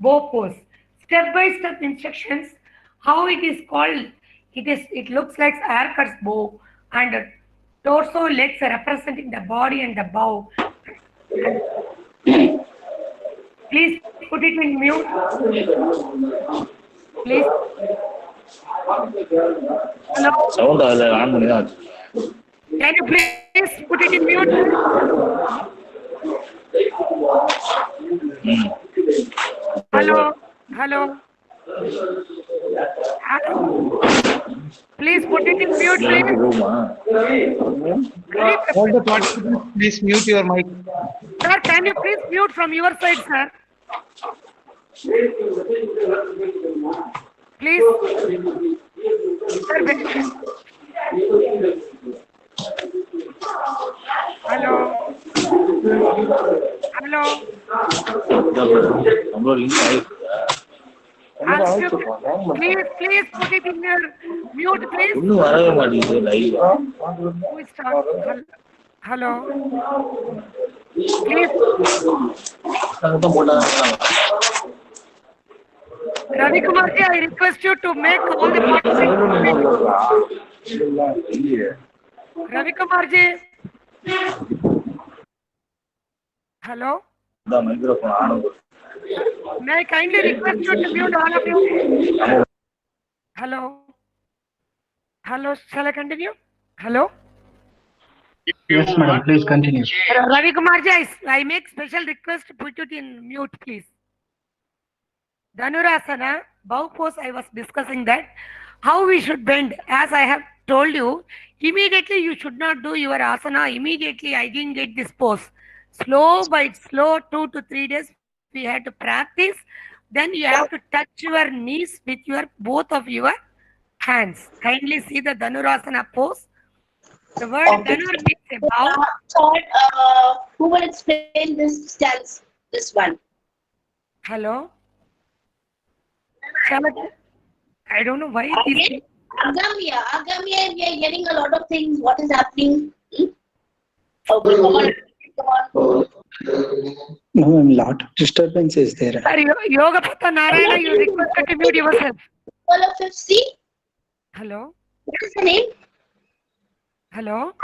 bow pose. Step-by-step instructions, how it is called. It looks like Archer's bow, and torso, legs are representing the body and the bow. Please put it in mute. Please. Hello. Sound Can you please put it in mute? Hello. Hello. Please put it in mute, please. All the participants, please mute your mic. Sir, can you please mute from your side, sir? Please. Sir, hello. Hello. Please put it in your mute, please. Who is talking? Hello. Please. Ravi Kumarji, I request you to make all the participants. Ravi Kumarji. Hello. May I kindly request you to mute all of you? Hello. Hello. Shall I continue? Hello. Yes, madam. Please continue. Ravi Kumarji, I make special request to put it in mute, please. Dhanurasana, bow pose, I was discussing that. How we should bend. As I have told you, immediately you should not do your asana. Immediately I didn't get this pose. Slow by slow, 2 to 3 days, we have to practice. Then you have to touch your knees with your both of your hands. Kindly see the Dhanurasana pose. The word Dhanur means a bow. Who will explain this stance? This one. Hello. I don't know why it is. Agamya, we are getting a lot of things. What is happening? Okay, come on. No, a lot of disturbance is there. Sir, Yoga Pata Narayana, you requested to mute yourself. All of you see? Hello. What is the name? Hello.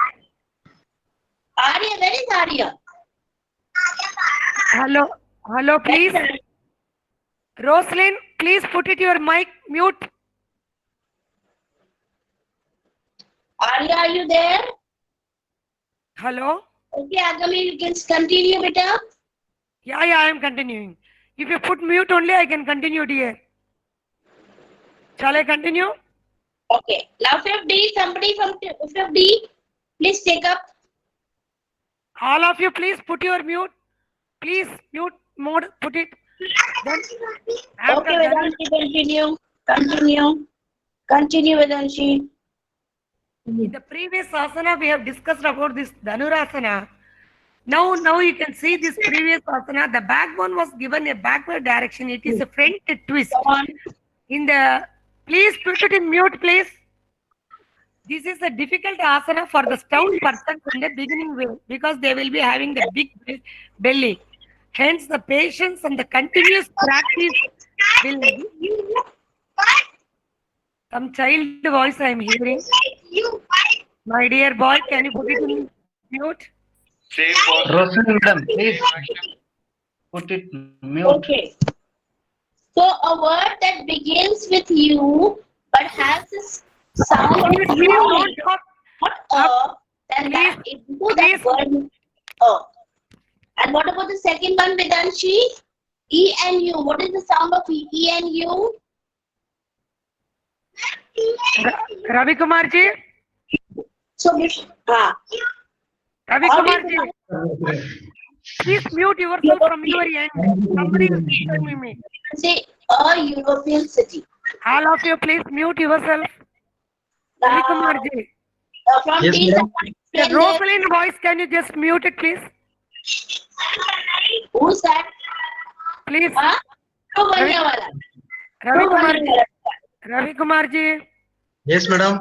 Arya, where is Arya? Hello. Hello, please. Roslyn, please put it your mic mute. Arya, are you there? Hello. Okay, Agami, you can continue, beta. Yeah, I am continuing. If you put mute only, I can continue, dear. Shall I continue? Okay. Now, 5D, somebody from 5D, please take up. All of you, please put your mute. Please mute mode, put it. Then, okay, Vedanshi, continue. Continue, Vedanshi. In the previous asana, we have discussed about this Dhanurasana. Now you can see this previous asana. The backbone was given a backward direction. It is a front twist. In the, please put it in mute, please. This is a difficult asana for the stout person in the beginning way because they will be having the big belly. Hence, the patience and the continuous practice will. Some child voice I am hearing. My dear boy, can you put it in mute? Rosen, madam, please put it mute. Okay. So a word that begins with U but has this sound of Please, please don't talk. not then that into that word And what about the second one, Vedanshi? E and U. What is the sound of E and U? Ravi Kumar ji. So, Ravi Kumar ji. Please mute yourself from your end. Somebody is disturbing me. Say a European city. All of you, please mute yourself. Ravi Kumar ji. From Yes, these, madam. The Rosalind voice, can you just mute it, please? who's that? Please. Huh? Ravi Kumar ji. Ravi Kumar ji. Yes, madam.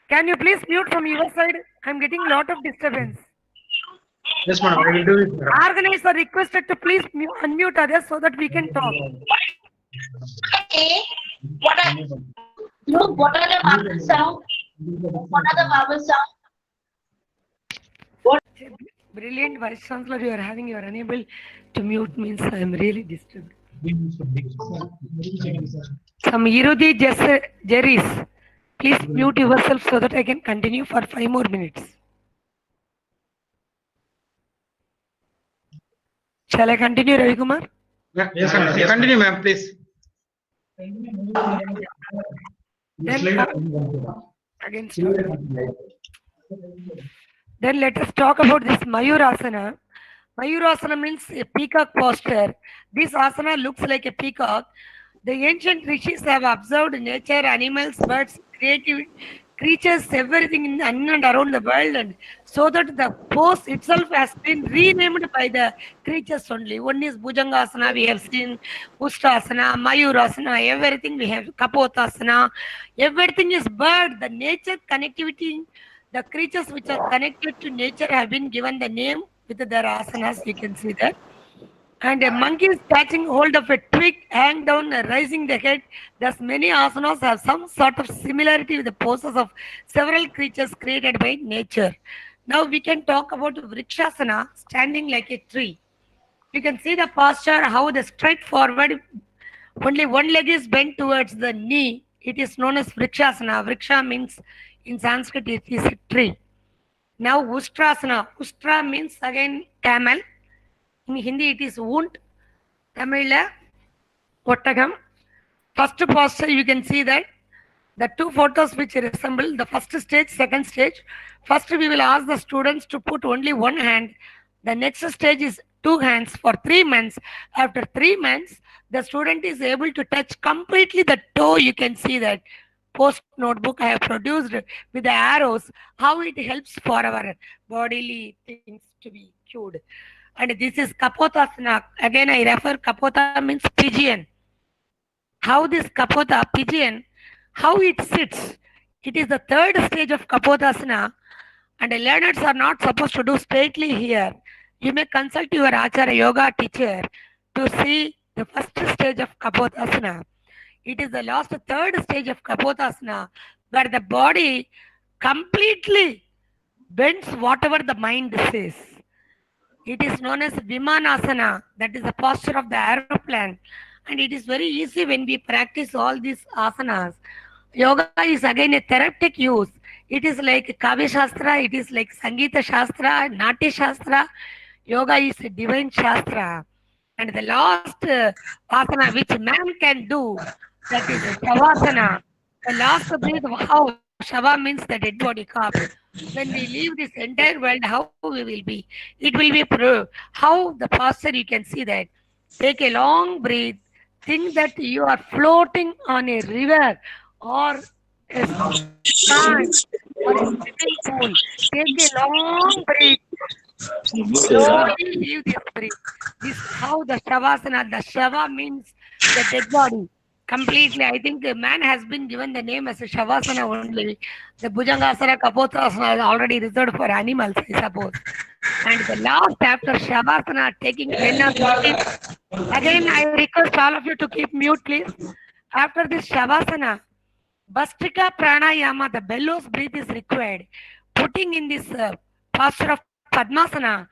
Can you please mute from your side? I'm getting a lot of disturbance. Yes, madam. I will do it, madam. Organizers are requested to please unmute others so that we can talk. Okay. What are the vowel sound? What are the vowel sound? Brilliant Vice Chancellor you are having. You are unable to mute means I am really disturbed. Some Irudi Jerry's. Please mute yourself so that I can continue for 5 more minutes. Shall I continue, Ravi Kumar? Yeah, yes, madam. Continue, ma'am, please. Again start. Then let us talk about this Mayurasana. Mayurasana means a peacock posture. This asana looks like a peacock. The ancient rishis have observed nature, animals, birds, creative creatures, everything in and around the world, and so that the pose itself has been renamed by the creatures only. One is Bhujangasana, we have seen Ustrasana, Mayurasana, everything we have Kapotasana. Everything is bird. The nature connectivity, the creatures which are connected to nature have been given the name with their asanas. You can see that. And a monkey is catching hold of a twig, hang down, raising the head. Thus, many asanas have some sort of similarity with the poses of several creatures created by nature. Now we can talk about Vrikshasana, standing like a tree. You can see the posture, how the straight forward, only one leg is bent towards the knee. It is known as Vrikshasana. Vriksha means in Sanskrit it is a tree. Now Ustrasana. Ustra means again camel. In Hindi, it is Wound. Tamil, Ottagam. First posture, you can see that the two photos which resemble the first stage, second stage. First, we will ask the students to put only one hand. The next stage is 2 hands for 3 months. After 3 months, the student is able to touch completely the toe. You can see that post notebook I have produced with the arrows, how it helps for our bodily things to be cured. And this is Kapotasana. Again, I refer Kapota means pigeon. How this Kapota pigeon, how it sits. It is the third stage of Kapotasana, and the learners are not supposed to do straightly here. You may consult your Acharya yoga teacher to see the first stage of Kapotasana. It is the last third stage of Kapotasana, where the body completely bends whatever the mind says. It is known as Vimanasana, that is the posture of the aeroplane. And it is very easy when we practice all these asanas. Yoga is again a therapeutic use. It is like Kavya Shastra, it is like Sangeeta Shastra, Natya Shastra. Yoga is a divine Shastra. And the last asana which man can do, that is Shavasana. The last breath of how Shava means the dead body corpse. When we leave this entire world, how we will be? It will be how the posture you can see that. Take a long breath. Think that you are floating on a river or a pond or a swimming pool. Take a long breath. Slowly leave this breath. This is how the Shavasana, the Shava means the dead body. Completely, I think a man has been given the name as a Shavasana only. The Bhujangasana, Kapotasana is already reserved for animals, I suppose. And the last after Shavasana, taking 10 or 15. Again, I request all of you to keep mute, please. After this Shavasana, Bastrika Pranayama, the bellows breath is required. Putting in this posture of Padmasana,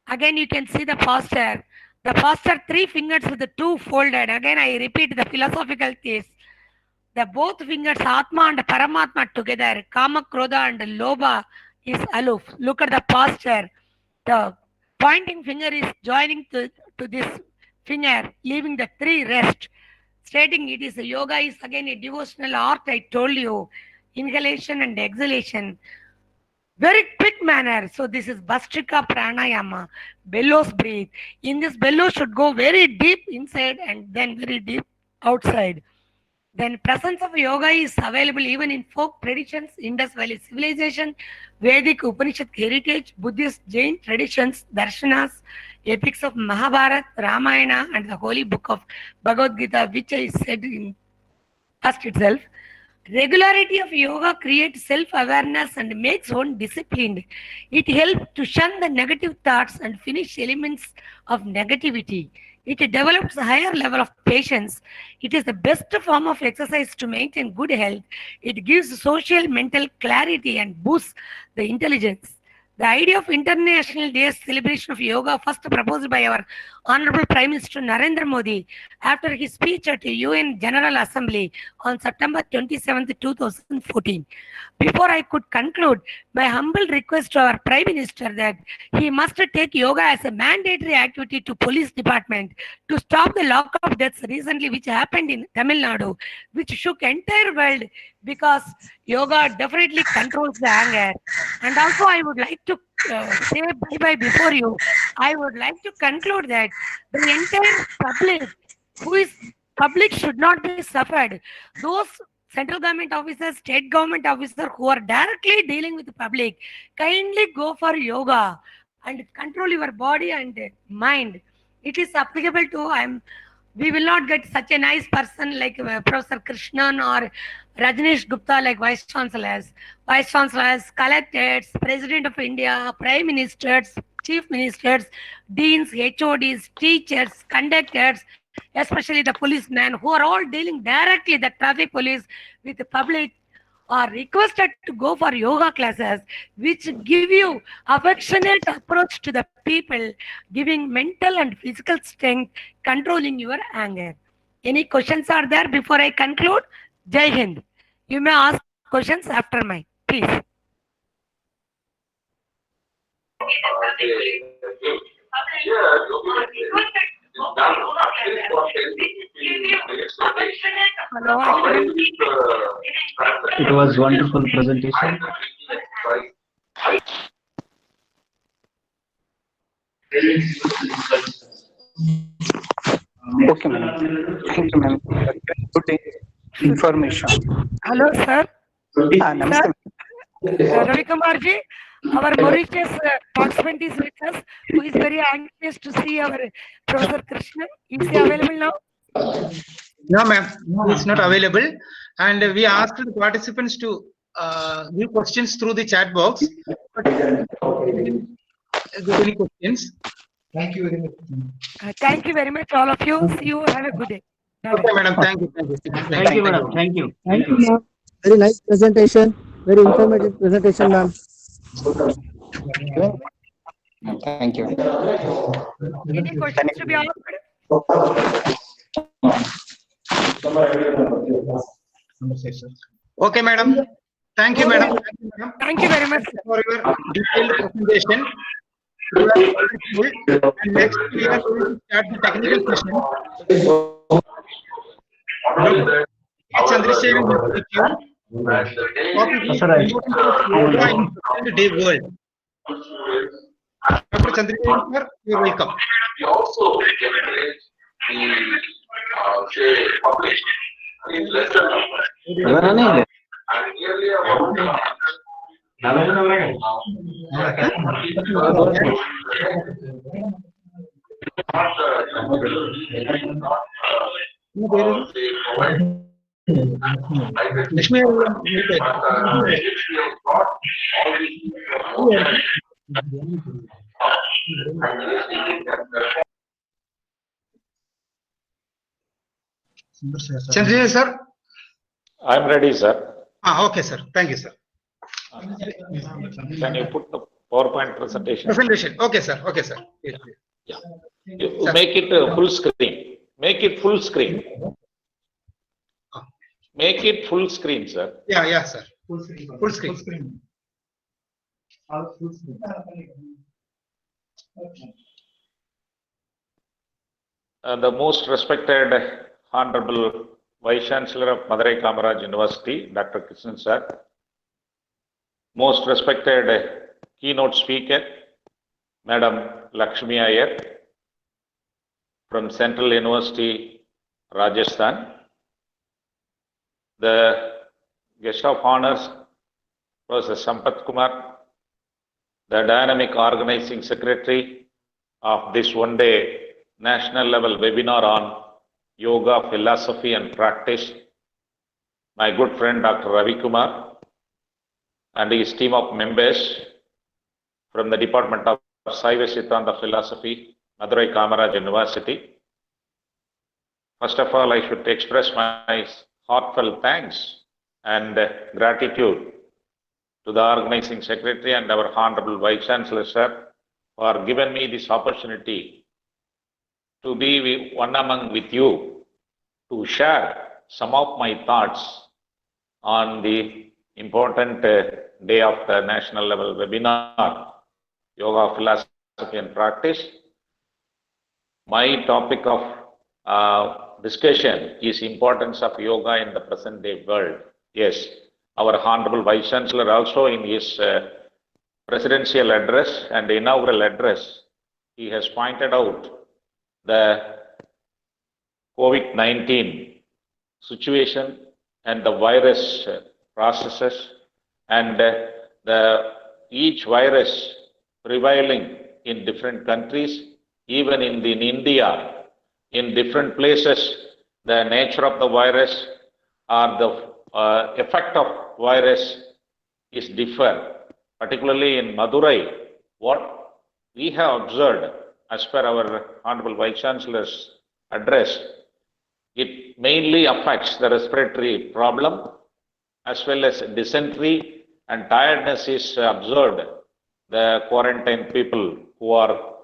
again you can see the posture. The posture, 3 fingers with the 2 folded. Again, I repeat the philosophical case. The both fingers, Atma and Paramatma together. Kama, Krodha and Lobha is aloof. Look at the posture. The pointing finger is joining to this finger, leaving the 3 rest. Stating it is a yoga is again a devotional art, I told you. Inhalation and exhalation. Very quick manner. So this is Bastrika Pranayama. Bellows breathe. In this bellows should go very deep inside and then very deep outside. Then presence of yoga is available even in folk traditions, Indus Valley civilization, Vedic Upanishad heritage, Buddhist Jain traditions, darshanas, epics of Mahabharata, Ramayana, and the holy book of Bhagavad Gita, which I said in past itself. Regularity of yoga creates self-awareness and makes one disciplined. It helps to shun the negative thoughts and finish elements of negativity. It develops a higher level of patience. It is the best form of exercise to maintain good health. It gives social mental clarity and boosts the intelligence. The idea of International Day celebration of yoga, first proposed by our Honorable Prime Minister Narendra Modi after his speech at the UN General Assembly on September 27, 2014. Before I could conclude, my humble request to our Prime Minister that he must take yoga as a mandatory activity to police department to stop the lockup deaths recently which happened in Tamil Nadu, which shook entire world because yoga definitely controls the anger. And also I would like to say bye-bye before you. I would like to conclude that the entire public should not be suffered. Those central government officers, state government officers who are directly dealing with the public, kindly go for yoga and control your body and mind. It is applicable to we will not get such a nice person like Professor Krishnan or Rajneesh Gupta like vice chancellors, collectors, President of India, prime ministers, chief ministers, deans, HODs, teachers, conductors, especially the policemen who are all dealing directly, the traffic police, with the public, are requested to go for yoga classes which give you affectionate approach to the people, giving mental and physical strength, controlling your anger. Any questions are there before I conclude? Jai Hind. You may ask questions after mine, please. It was wonderful presentation. Okay, ma'am. Thank you, ma'am. Good information. Hello, sir. Namaste. Ravi Kamarji, our Mauritius participant is with us, who is very anxious to see our Professor Krishnan. Is he available now? No, ma'am. No, it's not available. And we asked the participants to give questions through the chat box. But any questions? Thank you very much. Thank you very much, all of you. See you. Have a good day. Okay, madam. Thank you. Thank you, madam. Thank you. Thank you, ma'am. Very nice presentation. Very informative presentation, ma'am. Thank you. Any questions to be asked? Okay, madam. Thank you, madam. Thank you very much for your detailed presentation. You are helpful. And next, we are going to start the technical session. Dr. Chandrasekharan will speak you. Topic is yoga in present day world. Dr. Chandrasekharan, sir, you are welcome. We also generate the published in lesser number. And nearly about Chandra sir. I'm ready, sir. Okay, sir. Thank you, sir. Can you put the PowerPoint presentation? Presentation. Okay, sir. Okay, sir. Yeah. You make it full screen. Make it full screen. Make it full screen, sir. Yeah, sir. Full screen. Full screen. Full screen. The most respected Honorable Vice Chancellor of Madurai Kamaraj University, Dr. Krishnan sir. Most respected keynote speaker, Madam Lakshmi Iyer from Central University, Rajasthan. The guest of honors, Professor Sampath Kumar, the dynamic organizing secretary of this one-day national level webinar on yoga, philosophy and practice, my good friend Dr. Ravi Kumar and his team of members from the Department of Saiva Siddhanta Philosophy, Madurai Kamaraj University. First of all, I should express my heartfelt thanks and gratitude to the organizing secretary and our Honorable Vice Chancellor sir for giving me this opportunity to be one among with you to share some of my thoughts on the important day of the national level webinar, Yoga, Philosophy and Practice. My topic of discussion is importance of yoga in the present day world. Yes, our Honorable Vice Chancellor also in his presidential address and inaugural address, he has pointed out the COVID-19 situation and the virus processes and each virus prevailing in different countries, even in India, in different places, the nature of the virus or the effect of virus is different. Particularly in Madurai, what we have observed as per our Honorable Vice Chancellor's address, it mainly affects the respiratory problem as well as dysentery and tiredness is observed. The quarantine people who are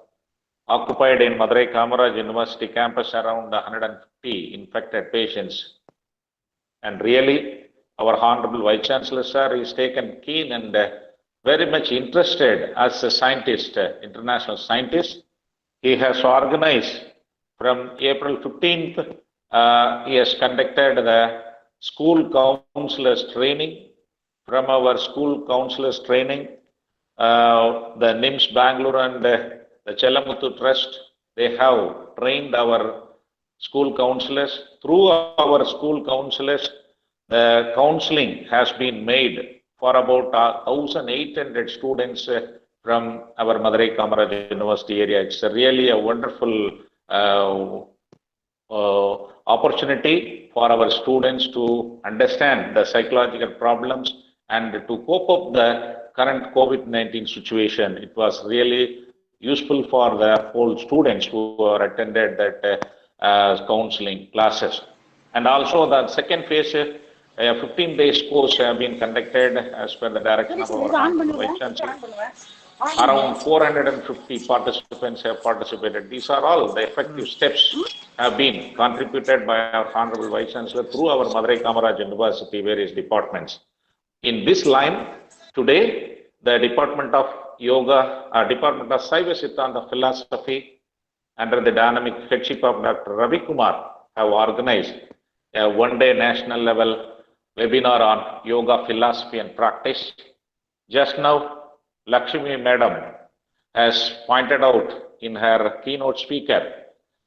occupied in Madurai Kamaraj University campus, around 150 infected patients. And really, our Honorable Vice Chancellor sir is taken keen and very much interested as a scientist, international scientist. He has organized from April 15th, he has conducted the school counselors training. From our school counselors training, the NIMS Bangalore and the Chelamuthu Trust, they have trained our school counselors. Through our school counselors, the counseling has been made for about 1,800 students from our Madurai Kamaraj University area. It's really a wonderful opportunity for our students to understand the psychological problems and to cope up the current COVID-19 situation. It was really useful for the whole students who are attended that counseling classes. And also the second phase, a 15 days course have been conducted as per the direction of our Vice Chancellor. Around 450 participants have participated. These are all the effective steps have been contributed by our Honorable Vice Chancellor through our Madurai Kamaraj University various departments. In this line, today, the Department of Yoga, Department of Saiva Siddhanta Philosophy, under the dynamic headship of Dr. Ravi Kumar, have organized a one-day national level webinar on yoga, philosophy and practice. Just now, Lakshmi Madam has pointed out in her keynote speaker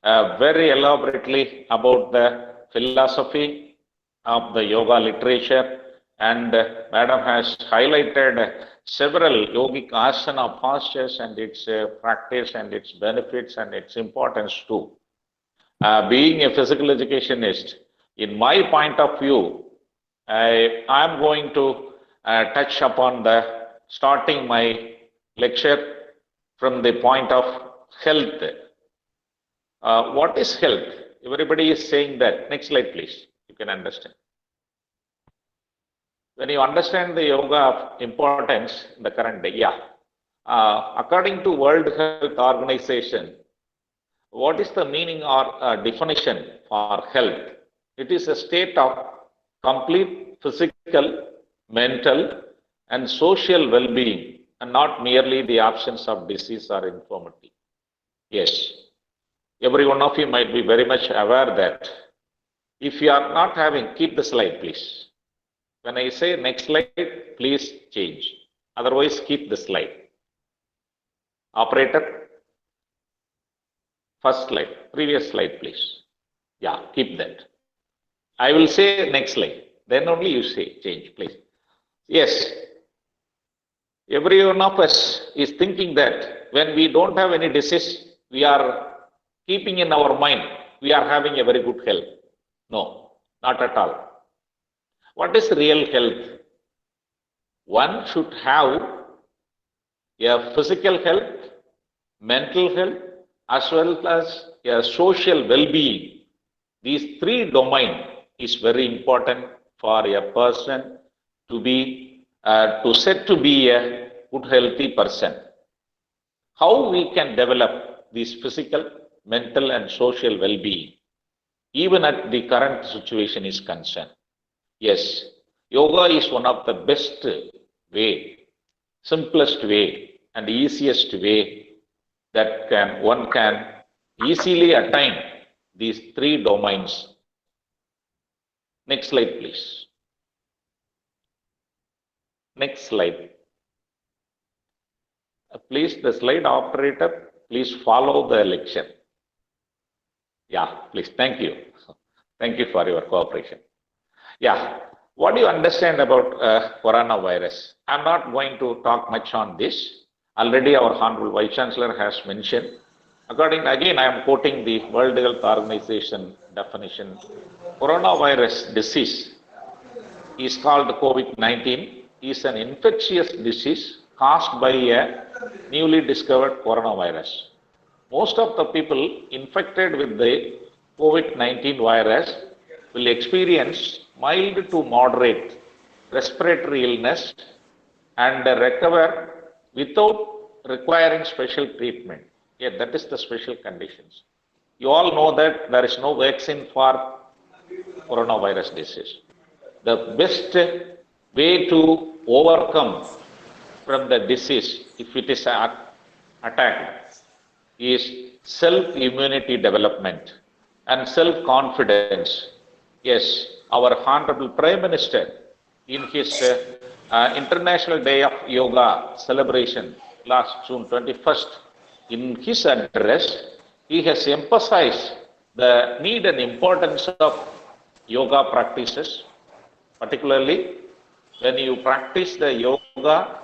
very elaborately about the philosophy of the yoga literature And Madam has highlighted several yogic asana postures and its practice and its benefits and its importance too. Being a physical educationist, in my point of view, I am going to touch upon the starting my lecture from the point of health. What is health? Everybody is saying that. Next slide, please. You can understand. When you understand the yoga of importance in the current day, according to World Health Organization, what is the meaning or definition for health? It is a state of complete physical, mental, and social well-being, and not merely the absence of disease or infirmity. Yes, every one of you might be very much aware that if you are not having, keep the slide, please. When I say next slide, please change. Otherwise, keep the slide. Operator, first slide, previous slide, please. Yeah, keep that. I will say next slide. Then only you say change, please. Yes. Every one of us is thinking that when we don't have any disease, we are keeping in our mind, we are having a very good health. No, not at all. What is real health? One should have a physical health, mental health, as well as a social well-being. These three domains is very important for a person to be to be a good healthy person. How we can develop this physical, mental, and social well-being, even at the current situation is concerned. Yes, yoga is one of the best way, simplest way, and easiest way that one can easily attain these three domains. Next slide, please. Next slide. Please, the slide operator, please follow the lecture. Yeah, please. Thank you. Thank you for your cooperation. Yeah, what do you understand about coronavirus? I'm not going to talk much on this. Already our Honorable Vice Chancellor has mentioned. Again, I am quoting the World Health Organization definition. Coronavirus disease is called COVID-19, is an infectious disease caused by a newly discovered coronavirus. Most of the people infected with the COVID-19 virus will experience mild to moderate respiratory illness and recover without requiring special treatment. Yeah, that is the special conditions. You all know that there is no vaccine for coronavirus disease. The best way to overcome from the disease, if it is attacked, is self-immunity development and self-confidence. Yes, our Honorable Prime Minister, in his International Day of Yoga celebration last June 21st, in his address, he has emphasized the need and importance of yoga practices, particularly when you practice the yoga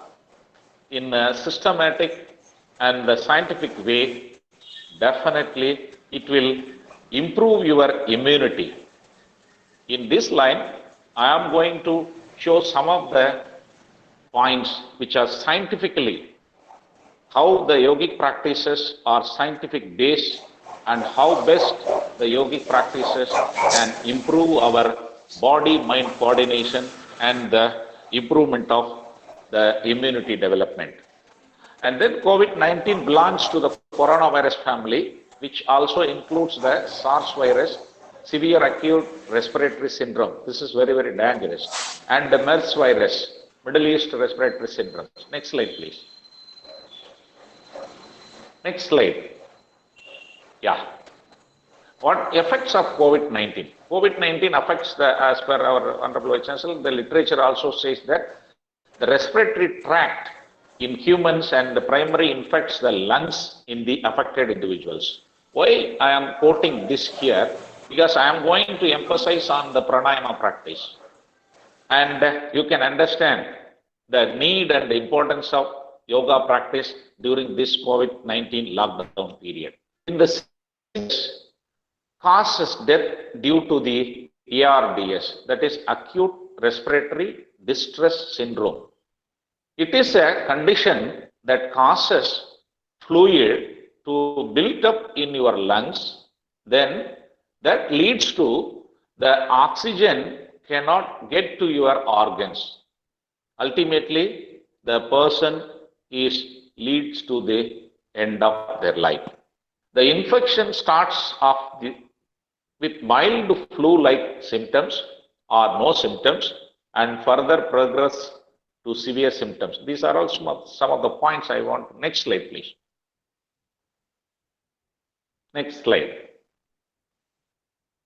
in a systematic and the scientific way, definitely it will improve your immunity. In this line, I am going to show some of the points which are scientifically, how the yogic practices are scientific based and how best the yogic practices can improve our body-mind coordination and the improvement of the immunity development. And then COVID-19 belongs to the coronavirus family, which also includes the SARS virus, severe acute respiratory syndrome. This is very, very dangerous. And the MERS virus, Middle East respiratory syndrome. Next slide, please. Next slide. Yeah. What effects of COVID-19? COVID-19 affects as per our Honorable Vice Chancellor, the literature also says that the respiratory tract in humans and the primary infects the lungs in the affected individuals. Why I am quoting this here? Because I am going to emphasize on the pranayama practice. And you can understand the need and the importance of yoga practice during this COVID-19 lockdown period. In the causes death due to the ARDS, that is acute respiratory distress syndrome. It is a condition that causes fluid to build up in your lungs, then that leads to the oxygen cannot get to your organs. Ultimately, the person leads to the end of their life. The infection starts off with mild flu-like symptoms or no symptoms and further progress to severe symptoms. These are also some of the points I want. Next slide, please. Next slide.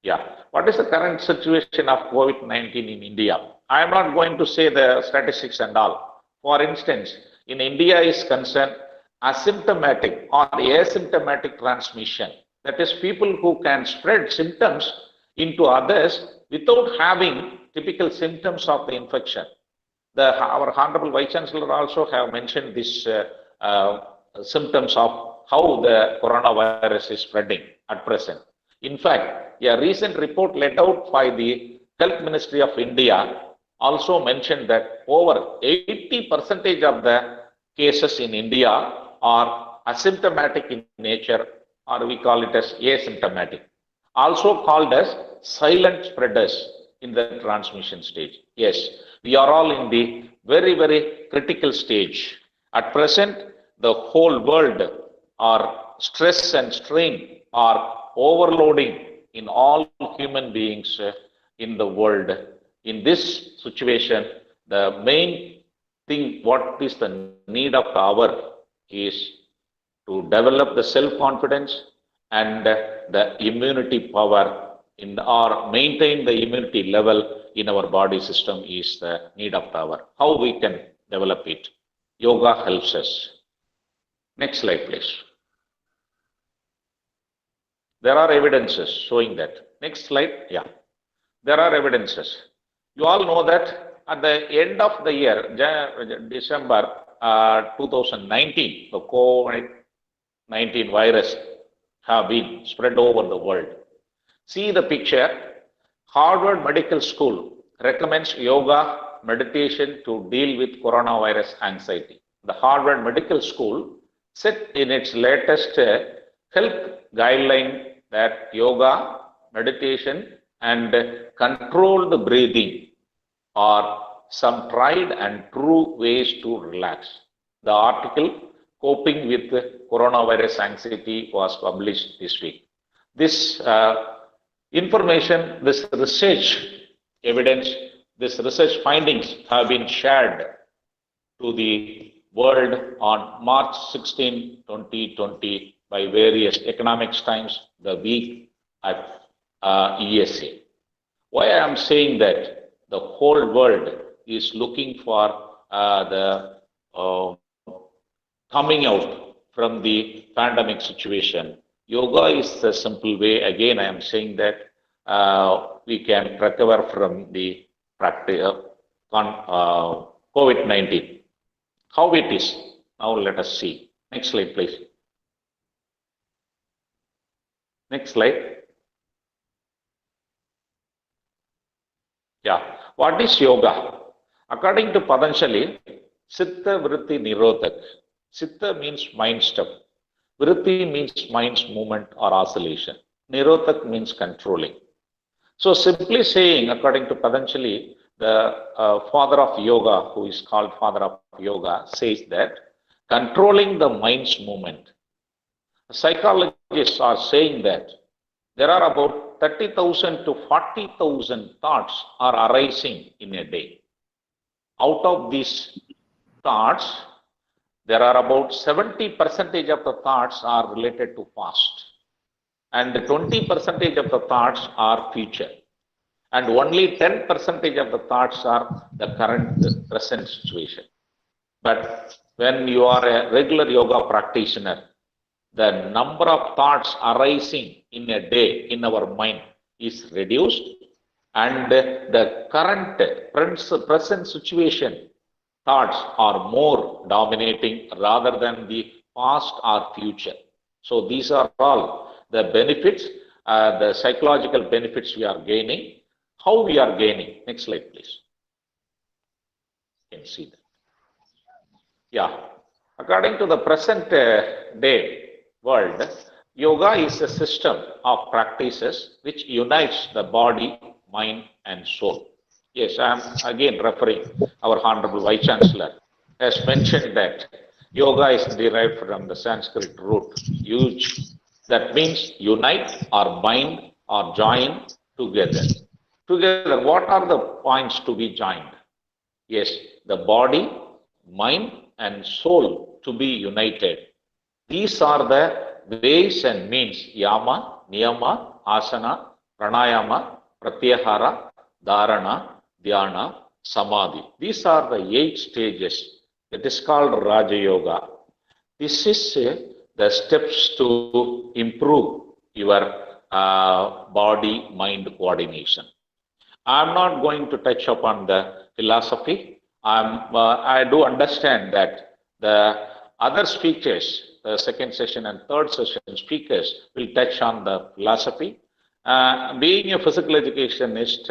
Yeah. What is the current situation of COVID-19 in India? I am not going to say the statistics and all. For instance, in India is concerned, asymptomatic or asymptomatic transmission. That is, people who can spread symptoms into others without having typical symptoms of the infection. Our Honorable Vice Chancellor also have mentioned this symptoms of how the coronavirus is spreading at present. In fact, a recent report let out by the Health Ministry of India also mentioned that over 80% of the cases in India are asymptomatic in nature, or we call it as asymptomatic, also called as silent spreaders in the transmission stage. Yes, we are all in the very, very critical stage. At present, the whole world are stress and strain are overloading in all human beings in the world. In this situation, the main thing, what is the need of the hour is to develop the self-confidence and the immunity power or maintain the immunity level in our body system is the need of the hour. How we can develop it? Yoga helps us. Next slide, please. There are evidences showing that. Next slide. Yeah. There are evidences. You all know that at the end of the year, December 2019, the COVID-19 virus have been spread over the world. See the picture. Harvard Medical School recommends yoga meditation to deal with coronavirus anxiety. The Harvard Medical School said in its latest health guideline that yoga, meditation, and controlled breathing are some tried and true ways to relax. The article, Coping with Coronavirus Anxiety, was published this week. This information, this research evidence, this research findings have been shared to the world on March 16, 2020 by various Economics Times, the week at ESA. Why I am saying that the whole world is looking for the coming out from the pandemic situation. Yoga is the simple way. Again, I am saying that we can recover from the COVID-19. How it is? Now let us see. Next slide, please. Next slide. Yeah. What is yoga? According to Patanjali, Siddha Vritti Nirodhak. Siddha means mind stuff. Vritti means mind's movement or oscillation. Nirodhak means controlling. So simply saying, according to Patanjali, the father of yoga, who is called father of yoga, says that controlling the mind's movement. Psychologists are saying that there are about 30,000 to 40,000 thoughts are arising in a day. Out of these thoughts, there are about 70% of the thoughts are related to past, and 20% of the thoughts are future, and only 10% of the thoughts are the current present situation. But when you are a regular yoga practitioner, the number of thoughts arising in a day in our mind is reduced, and the current present situation thoughts are more dominating rather than the past or future. So these are all the benefits, the psychological benefits we are gaining. How we are gaining? Next slide, please. You can see that. Yeah. According to the present day world, yoga is a system of practices which unites the body, mind, and soul. Yes, I am again referring our Honorable Vice Chancellor has mentioned that yoga is derived from the Sanskrit root yuj. That means unite or bind or join together. Together, what are the points to be joined? Yes, the body, mind, and soul to be united. These are the ways and means: yama, niyama, asana, pranayama, pratyahara, dharana, dhyana, samadhi. These are the 8 stages. It is called Raja Yoga. This is the steps to improve your body mind coordination. I'm not going to touch upon the philosophy. I do understand that the other speakers, the second session and third session speakers, will touch on the philosophy. Being a physical educationist,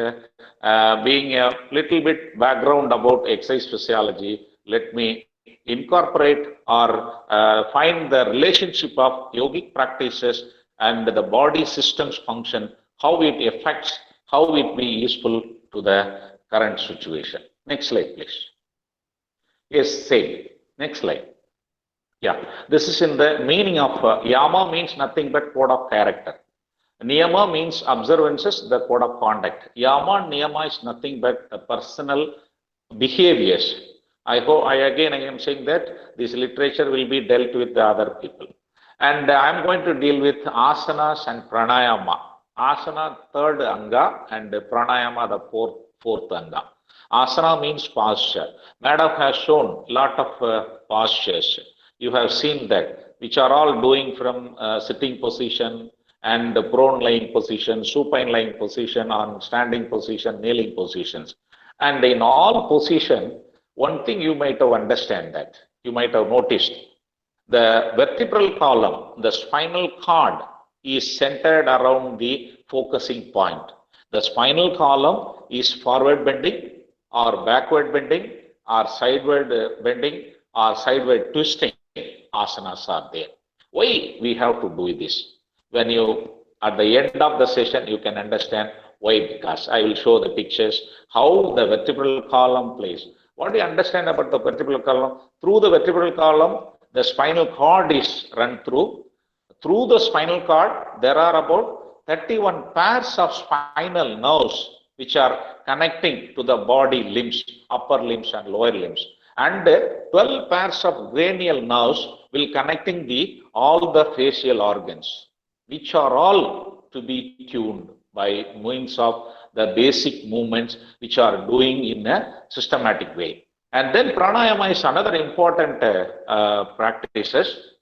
being a little bit background about exercise physiology, let me incorporate or find the relationship of yogic practices and the body systems function, how it affects, how it be useful to the current situation. Next slide, please. Yes, same. Next slide. Yeah, this is in the meaning of yama means nothing but code of character. Niyama means observances, the code of conduct. Yama and niyama is nothing but personal behaviors. I am saying that this literature will be dealt with the other people. And I'm going to deal with asanas and pranayama. Asana, third anga, and pranayama, the fourth anga. Asana means posture. Madam has shown a lot of postures. You have seen that, which are all doing from sitting position and prone lying position, supine lying position, on standing position, kneeling positions. And in all position, one thing you might have understand that, you might have noticed, the vertebral column, the spinal cord is centered around the focusing point. The spinal column is forward bending or backward bending or sideward bending or sideward twisting. Asanas are there. Why we have to do this? When you, at the end of the session, you can understand why, because I will show the pictures, how the vertebral column plays. What do you understand about the vertebral column? Through the vertebral column, the spinal cord is run through. Through the spinal cord, there are about 31 pairs of spinal nerves which are connecting to the body limbs, upper limbs and lower limbs. And 12 pairs of cranial nerves will connecting all the facial organs, which are all to be tuned by means of the basic movements which are doing in a systematic way. And then pranayama is another important practices.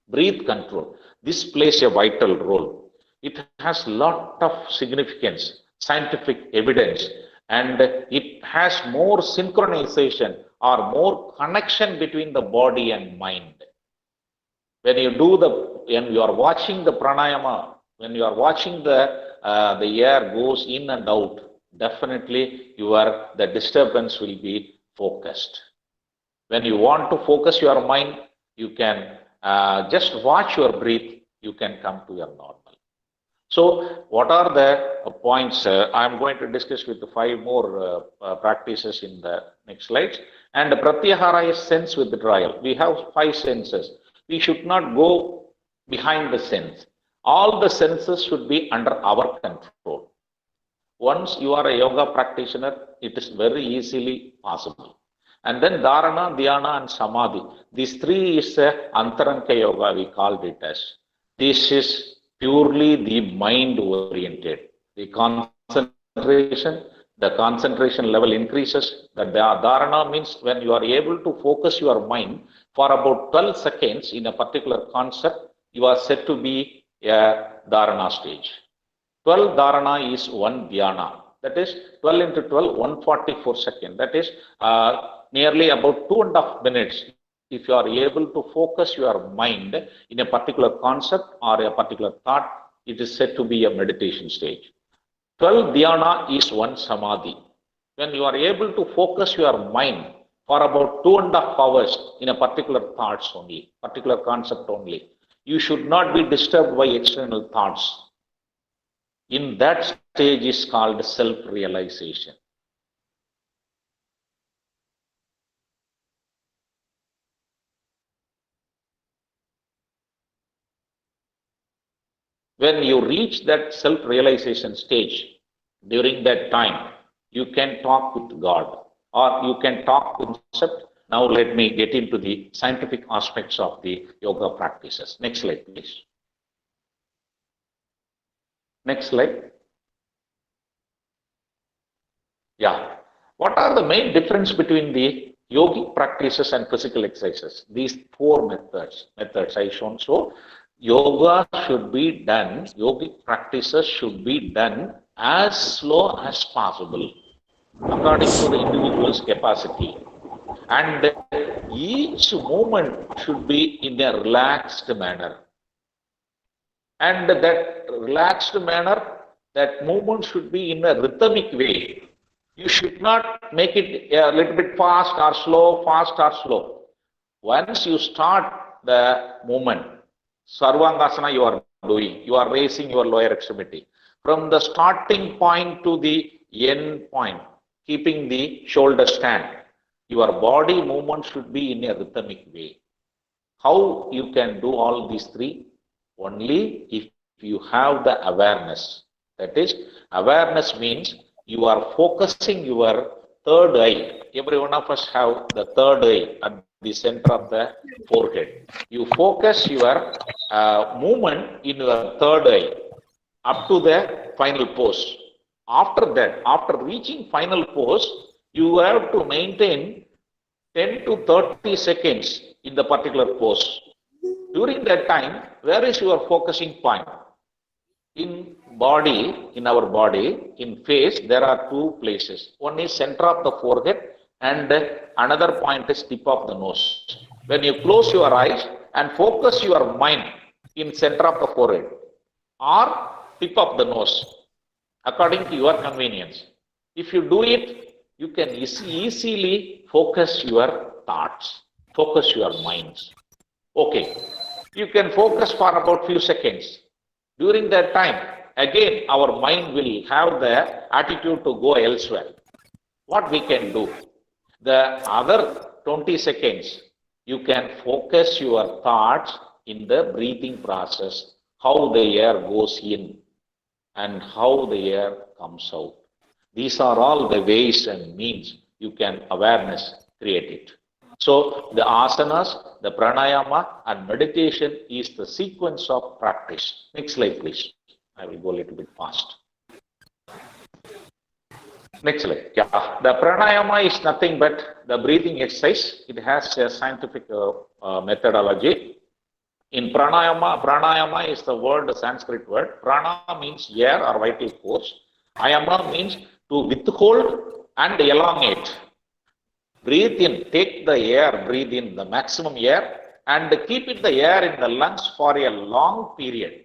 Breath control. This plays a vital role. It has a lot of significance, scientific evidence, and it has more synchronization or more connection between the body and mind. When you are watching the pranayama, when you are watching the air goes in and out, definitely the disturbance will be focused. When you want to focus your mind, you can just watch your breath, you can come to your normal. So what are the points? I'm going to discuss with 5 more practices in the next slides. And pratyahara is sense withdrawal. We have 5 senses. We should not go behind the sense. All the senses should be under our control. Once you are a yoga practitioner, it is very easily possible. And then dharana, dhyana, and samadhi. These 3 is antaranka yoga, we called it as. This is purely the mind oriented. The concentration level increases. The dharana means when you are able to focus your mind for about 12 seconds in a particular concept, you are said to be a dharana stage. 12 dharana is 1 dhyana. That is 12 into 12, 144 seconds. That is nearly about 2.5 minutes. If you are able to focus your mind in a particular concept or a particular thought, it is said to be a meditation stage. 12 dhyana is one samadhi. When you are able to focus your mind for about 2.5 hours in a particular thoughts only, particular concept only, you should not be disturbed by external thoughts. In that stage is called self-realization. When you reach that self-realization stage, during that time, you can talk with God or you can talk with concept. Now let me get into the scientific aspects of the yoga practices. Next slide, please. Next slide. Yeah. What are the main difference between the yogic practices and physical exercises? These four methods I shown. So yoga should be done, yogic practices should be done as slow as possible according to the individual's capacity. And each movement should be in a relaxed manner. And that relaxed manner, that movement should be in a rhythmic way. You should not make it a little bit fast or slow, fast or slow. Once you start the movement, Sarvangasana you are doing, you are raising your lower extremity. From the starting point to the end point, keeping the shoulder stand, your body movement should be in a rhythmic way. How you can do all these three? Only if you have the awareness. That is, awareness means you are focusing your third eye. Every one of us have the third eye at the center of the forehead. You focus your movement in your third eye up to the final pose. After that, after reaching final pose, you have to maintain 10 to 30 seconds in the particular pose. During that time, where is your focusing point? In body, in our body, in face, there are two places. One is center of the forehead and another point is tip of the nose. When you close your eyes and focus your mind in center of the forehead or tip of the nose, according to your convenience. If you do it, you can easily focus your thoughts, focus your minds. Okay, you can focus for about few seconds. During that time, again, our mind will have the attitude to go elsewhere. What we can do? The other 20 seconds, you can focus your thoughts in the breathing process, how the air goes in and how the air comes out. These are all the ways and means you can awareness create it. So the asanas, the pranayama and meditation is the sequence of practice. Next slide, please. I will go a little bit fast. Next slide. Yeah, the pranayama is nothing but the breathing exercise. It has a scientific methodology. In pranayama is the word, the Sanskrit word. Prana means air or vital force. Ayama means to withhold and elongate. Breathe in, take the air, breathe in the maximum air and keep it the air in the lungs for a long period.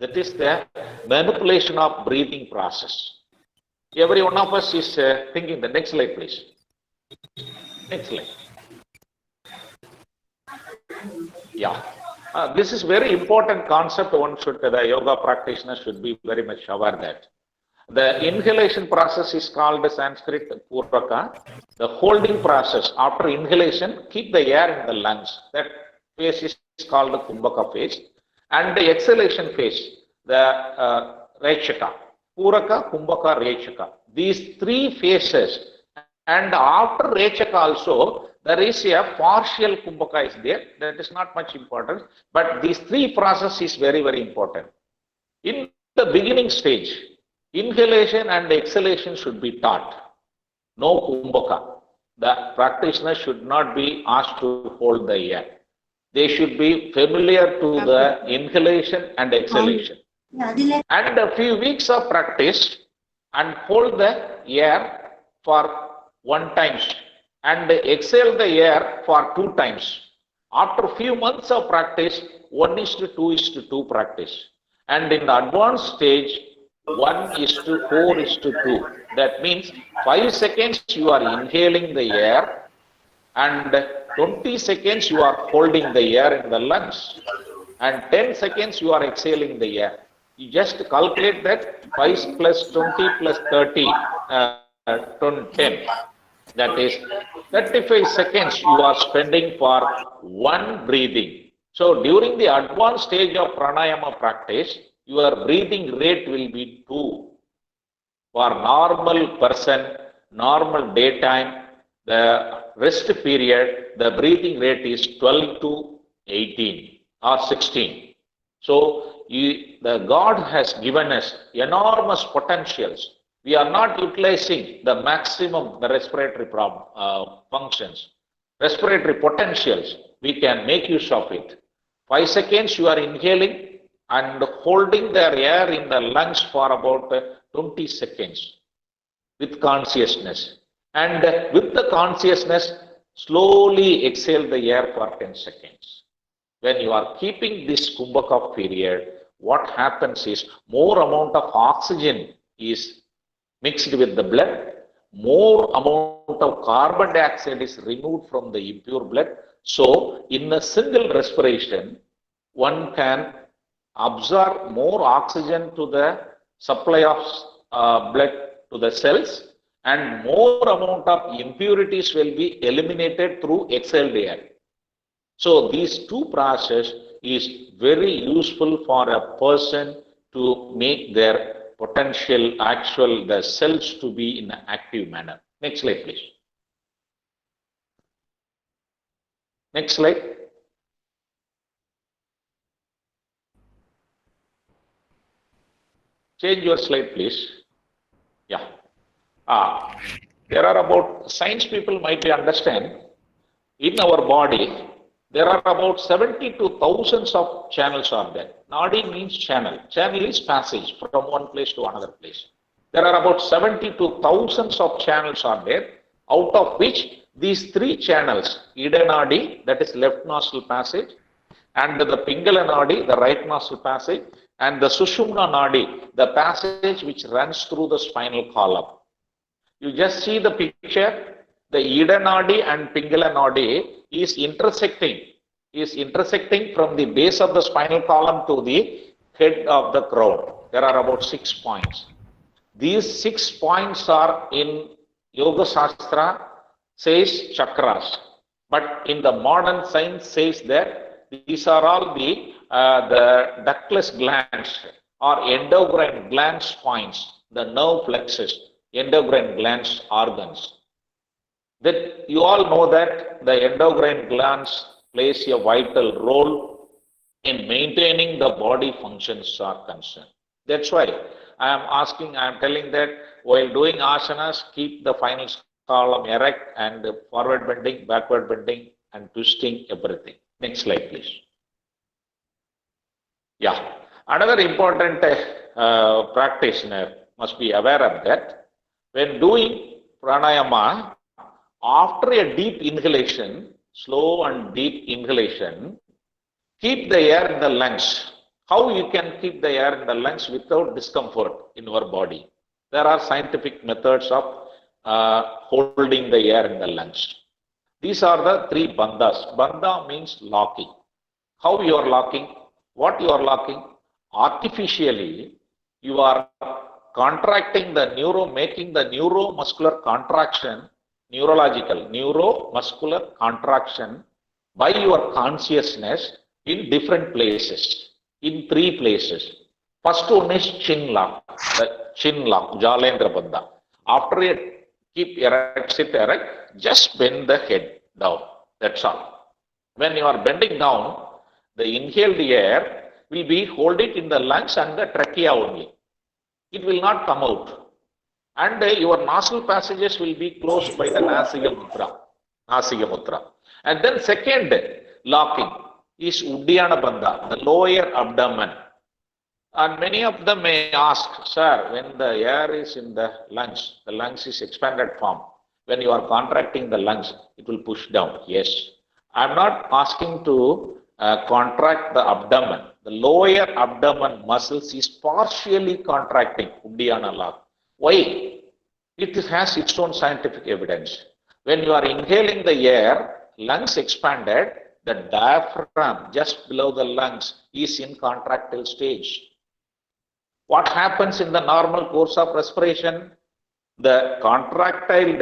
That is the manipulation of breathing process. Every one of us is thinking. The next slide, please. Next slide. Yeah. This is very important concept. The yoga practitioner should be very much aware that. The inhalation process is called Sanskrit Purvaka. The holding process after inhalation, keep the air in the lungs. That phase is called the Kumbhaka phase. And the exhalation phase, the Rechaka. Puraka, Kumbhaka, Rechaka. These three phases. And after Rechaka also, there is a partial Kumbhaka is there. That is not much important. But these three processes is very, very important. In the beginning stage, inhalation and exhalation should be taught. No Kumbhaka. The practitioner should not be asked to hold the air. They should be familiar to the inhalation and exhalation. And a few weeks of practice, and hold the air for 1 time and exhale the air for 2 times. After a few months of practice, 1:2:2 practice. And in the advanced stage, 1:4:2. That means 5 seconds you are inhaling the air and 20 seconds you are holding the air in the lungs and 10 seconds you are exhaling the air. You just calculate that 5 plus 20 plus 30, 10. That is 35 seconds you are spending for one breathing. So during the advanced stage of pranayama practice, your breathing rate will be 2. For normal person, normal daytime, the rest period, the breathing rate is 12 to 18 or 16. So the God has given us enormous potentials. We are not utilizing the maximum the respiratory functions, respiratory potentials. We can make use of it. 5 seconds you are inhaling and holding the air in the lungs for about 20 seconds with consciousness. And with the consciousness, slowly exhale the air for 10 seconds. When you are keeping this Kumbhaka period, what happens is more amount of oxygen is mixed with the blood, more amount of carbon dioxide is removed from the impure blood. So in a single respiration, one can absorb more oxygen to the supply of blood to the cells, and more amount of impurities will be eliminated through exhaled air. So these two processes is very useful for a person to make their potential the cells to be in an active manner. Next slide, please. Next slide. Change your slide, please. Yeah. There are about, science people might understand, in our body, there are about 70 to thousands of channels are there. Nadi means channel. Channel is passage from one place to another place. There are about 70 to thousands of channels are there, out of which these 3 channels, Ida Nadi, that is left nostril passage, and the Pingala Nadi, the right nostril passage, and the Sushumna Nadi, the passage which runs through the spinal column. You just see the picture, the Ida Nadi and Pingala Nadi is intersecting from the base of the spinal column to the head of the crown. There are about 6 points. These 6 points are in Yoga Shastra says chakras, but in the modern science says that these are all the ductless glands or endocrine glands points, the nerve plexus, endocrine glands organs. That you all know that the endocrine glands plays a vital role in maintaining the body functions are concerned. That's why I am telling that while doing asanas, keep the final column erect and forward bending, backward bending, and twisting everything. Next slide, please. Yeah, another important practitioner must be aware of that. When doing pranayama, after a deep inhalation, slow and deep inhalation, keep the air in the lungs. How you can keep the air in the lungs without discomfort in your body? There are scientific methods of holding the air in the lungs. These are the 3 bandhas. Bandha means locking. How you are locking? What you are locking? Artificially, you are contracting the making the neuromuscular contraction, neurological, neuromuscular contraction by your consciousness in different places, in 3 places. First one is chin lock, the chin lock, Jalendra Bandha. After it, keep erect, sit erect, just bend the head down. That's all. When you are bending down, the inhaled air will be hold it in the lungs and the trachea only. It will not come out. And your nostril passages will be closed by the Nasiga Mudra. And then second locking is Uddiyana Bandha, the lower abdomen. And many of them may ask, sir, when the air is in the lungs is expanded form. When you are contracting the lungs, it will push down. Yes. I'm not asking to contract the abdomen. The lower abdomen muscles is partially contracting. Why? It has its own scientific evidence. When you are inhaling the air, lungs expanded, the diaphragm just below the lungs is in contractile stage. What happens in the normal course of respiration? The contractile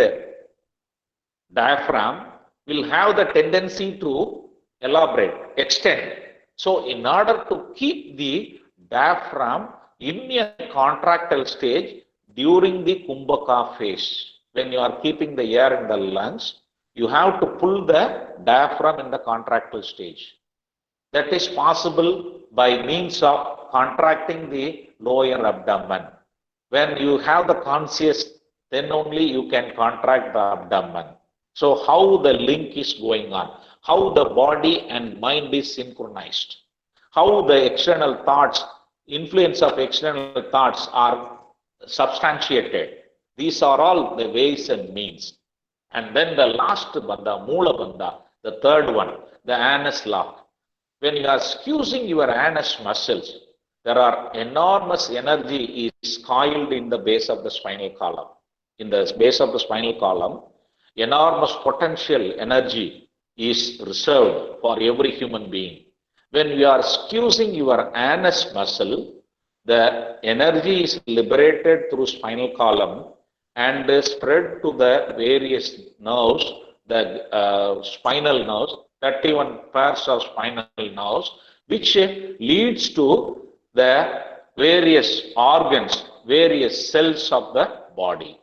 diaphragm will have the tendency to elaborate, extend. So in order to keep the diaphragm in a contractile stage during the Kumbhaka phase, when you are keeping the air in the lungs, you have to pull the diaphragm in the contractile stage. That is possible by means of contracting the lower abdomen. When you have the conscious, then only you can contract the abdomen. So how the link is going on, how the body and mind is synchronized, how the external thoughts, influence of external thoughts are substantiated. These are all the ways and means. And then the last bandha, Moola bandha, the third one, the anus lock. When you are squeezing your anus muscles, there are enormous energy is coiled in the base of the spinal column. In the base of the spinal column, enormous potential energy is reserved for every human being. When you are squeezing your anus muscle, the energy is liberated through spinal column and spread to the various nerves, the spinal nerves, 31 pairs of spinal nerves, which leads to the various organs, various cells of the body,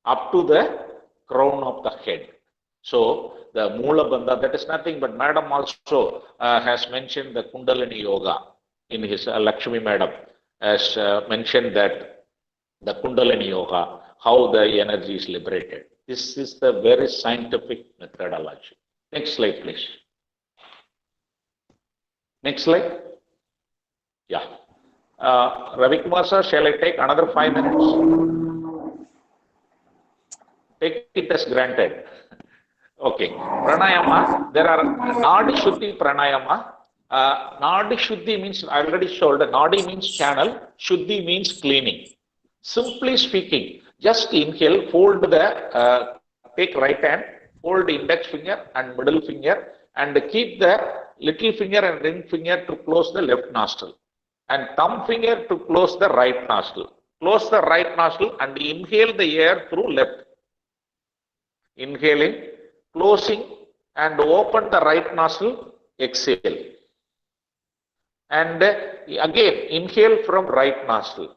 up to the crown of the head. So the Moola Bandha, that is nothing but Madam also has mentioned the Kundalini Yoga in his Lakshmi Madam has mentioned that the Kundalini Yoga, how the energy is liberated. This is the very scientific methodology. Next slide, please. Next slide. Yeah. Ravi Kumar sir, shall I take another 5 minutes? Take it as granted. Okay. Pranayama, there are Nadi Shuddhi Pranayama. Nadi Shuddhi means, I already showed, Nadi means channel, Shuddhi means cleaning. Simply speaking, just inhale, fold the, take right hand, fold index finger and middle finger and keep the little finger and ring finger to close the left nostril and thumb finger to close the right nostril. Close the right nostril and inhale the air through left. Inhaling, closing and open the right nostril, exhale. And again, inhale from right nostril.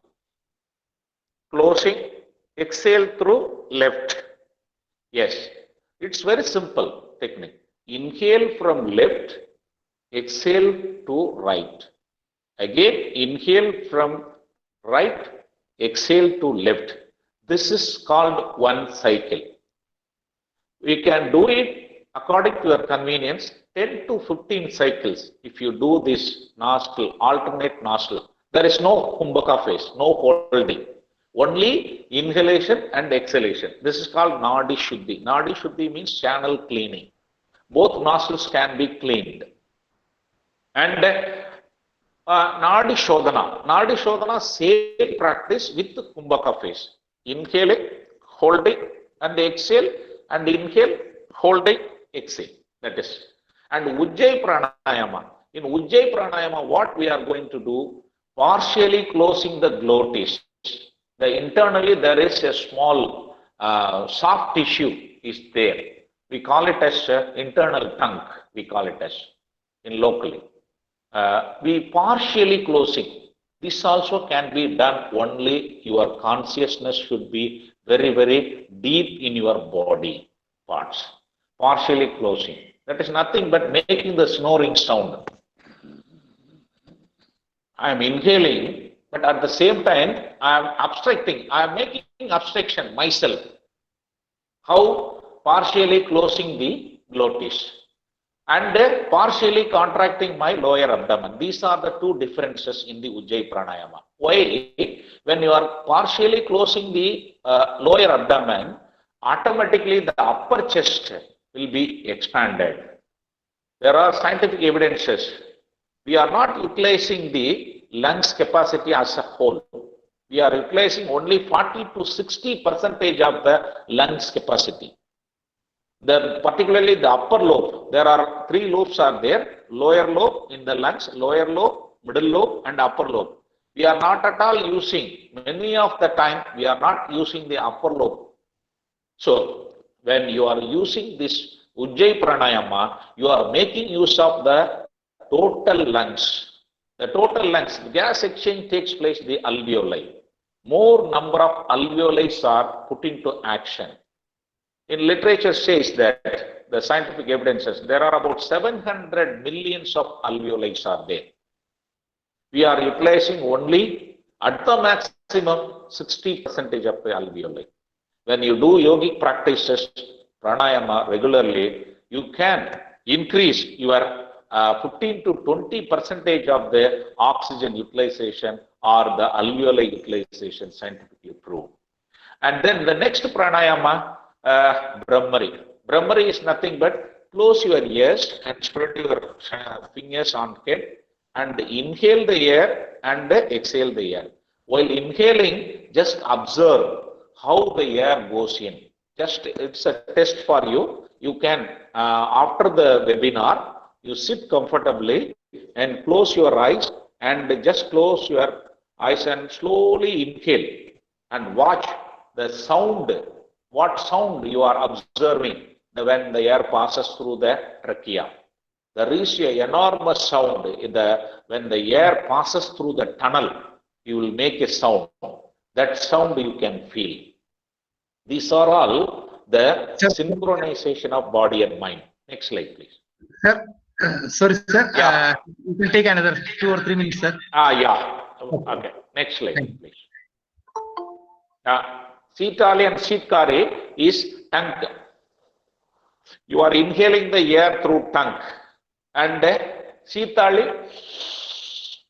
Closing, exhale through left. Yes, it's very simple technique. Inhale from left, exhale to right. Again, inhale from right, exhale to left. This is called one cycle. We can do it according to your convenience, 10 to 15 cycles. If you do this nostril, alternate nostril, there is no Kumbhaka phase, no holding. Only inhalation and exhalation. This is called Nadi Shuddhi. Nadi Shuddhi means channel cleaning. Both nostrils can be cleaned. And Nadi Shodhana. Nadi Shodhana, same practice with the Kumbhaka phase. Inhaling, holding, and exhale, and inhale, holding, exhale. That is. And Ujjayi Pranayama. In Ujjayi Pranayama, what we are going to do, partially closing the glotis. Internally, there is a small soft tissue is there. We call it as internal tongue. We call it as in locally. We partially closing. This also can be done only your consciousness should be very, very deep in your body parts. Partially closing. That is nothing but making the snoring sound. I am inhaling, but at the same time, I am abstracting. I am making abstraction myself. How? Partially closing the glotis. and partially contracting my lower abdomen. These are the two differences in the Ujjayi Pranayama. Why? When you are partially closing the lower abdomen, automatically the upper chest will be expanded. There are scientific evidences. We are not utilizing the lungs capacity as a whole. We are utilizing only 40 to 60% of the lungs capacity. Particularly the upper lobe, there are 3 lobes are there: lower lobe in the lungs, lower lobe, middle lobe, and upper lobe. We are not at all using, many of the time, we are not using the upper lobe. So, when you are using this Ujjayi Pranayama, you are making use of the total lungs. The total lungs, the gas exchange takes place in the alveoli. More number of alveoli are put into action. In literature says that the scientific evidences, there are about 700 millions of alveoli are there. We are utilizing only at the maximum 60% of the alveoli. When you do yogic practices, pranayama regularly, you can increase your 15 to 20% of the oxygen utilization or the alveoli utilization scientifically proved. And then the next pranayama, Brahmari. Brahmari is nothing but close your ears and spread your fingers on head and inhale the air and exhale the air. While inhaling, just observe how the air goes in. Just it's a test for you. You can, after the webinar, you sit comfortably and close your eyes and just close your eyes and slowly inhale and watch the sound. What sound you are observing when the air passes through the trachea. There is an enormous sound. When the air passes through the tunnel, you will make a sound. That sound you can feel. These are all the synchronization of body and mind. Next slide, please. Sir, sorry, sir. Yeah. You will take another 2 or 3 minutes, sir. Yeah. Okay. Next slide, please. Sitali and Sitkari is tongue. You are inhaling the air through tongue. And Sitali,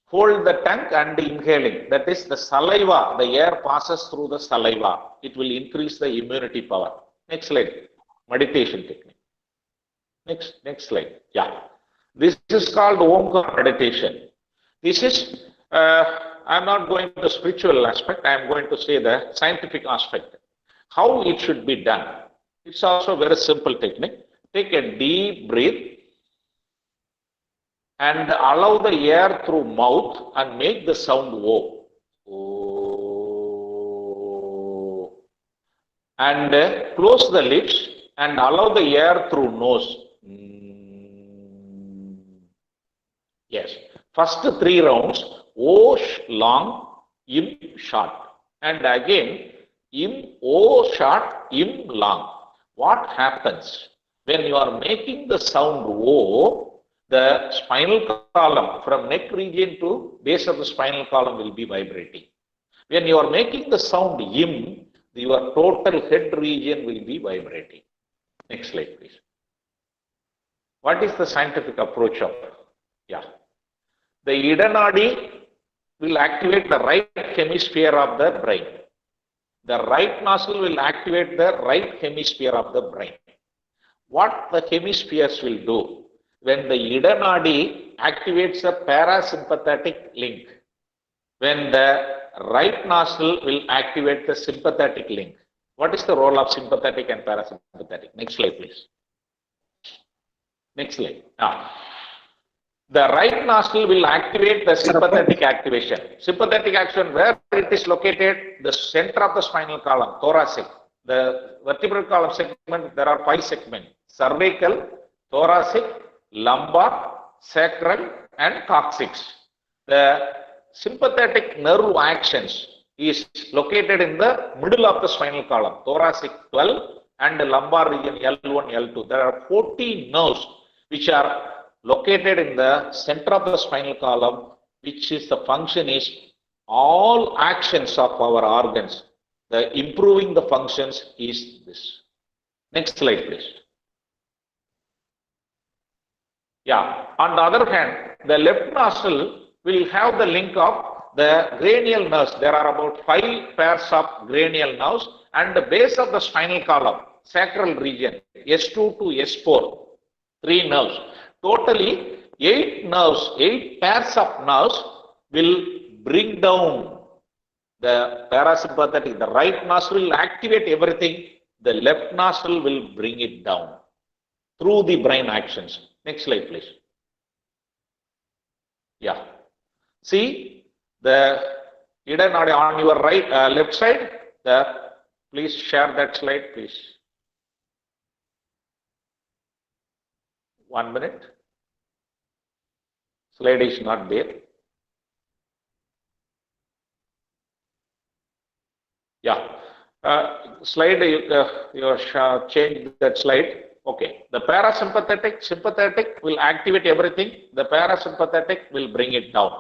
hold the tongue and inhaling. That is the saliva. The air passes through the saliva. It will increase the immunity power. Next slide. Meditation technique. Next slide. Yeah. This is called Omkar meditation. This is, I'm not going to the spiritual aspect. I am going to say the scientific aspect. How it should be done. It's also a very simple technique. Take a deep breath and allow the air through mouth and make the sound O. And close the lips and allow the air through nose. Yes. First 3 rounds, O long, Im short. And again, Im O short, Im long. What happens? When you are making the sound O, the spinal column from neck region to base of the spinal column will be vibrating. When you are making the sound Im, your total head region will be vibrating. Next slide, please. What is the scientific approach of? Yeah. The Ida Nadi will activate the right hemisphere of the brain. The right nostril will activate the right hemisphere of the brain. What the hemispheres will do? When the Ida Nadi activates a parasympathetic link, when the right nostril will activate the sympathetic link. What is the role of sympathetic and parasympathetic? Next slide, please. Next slide. Now, the right nostril will activate the sympathetic activation. Sympathetic action, where it is located, the center of the spinal column, thoracic. The vertebral column segment, there are 5 segments: cervical, thoracic, lumbar, sacral, and coccyx. The sympathetic nerve actions is located in the middle of the spinal column, thoracic 12 and the lumbar region L1, L2. There are 14 nerves which are located in the center of the spinal column, which is the function is all actions of our organs. The improving the functions is this. Next slide, please. Yeah. On the other hand, the left nostril will have the link of the cranial nerves. There are about 5 pairs of cranial nerves and the base of the spinal column, sacral region, S2 to S4, 3 nerves. Totally 8 nerves, 8 pairs of nerves will bring down the parasympathetic. The right nostril will activate everything. The left nostril will bring it down through the brain actions. Next slide, please. Yeah. See the hidden audio on your right, left side. Please share that slide, please. 1 minute. Slide is not there. Yeah. Slide, you change that slide. Okay. The parasympathetic, sympathetic will activate everything. The parasympathetic will bring it down.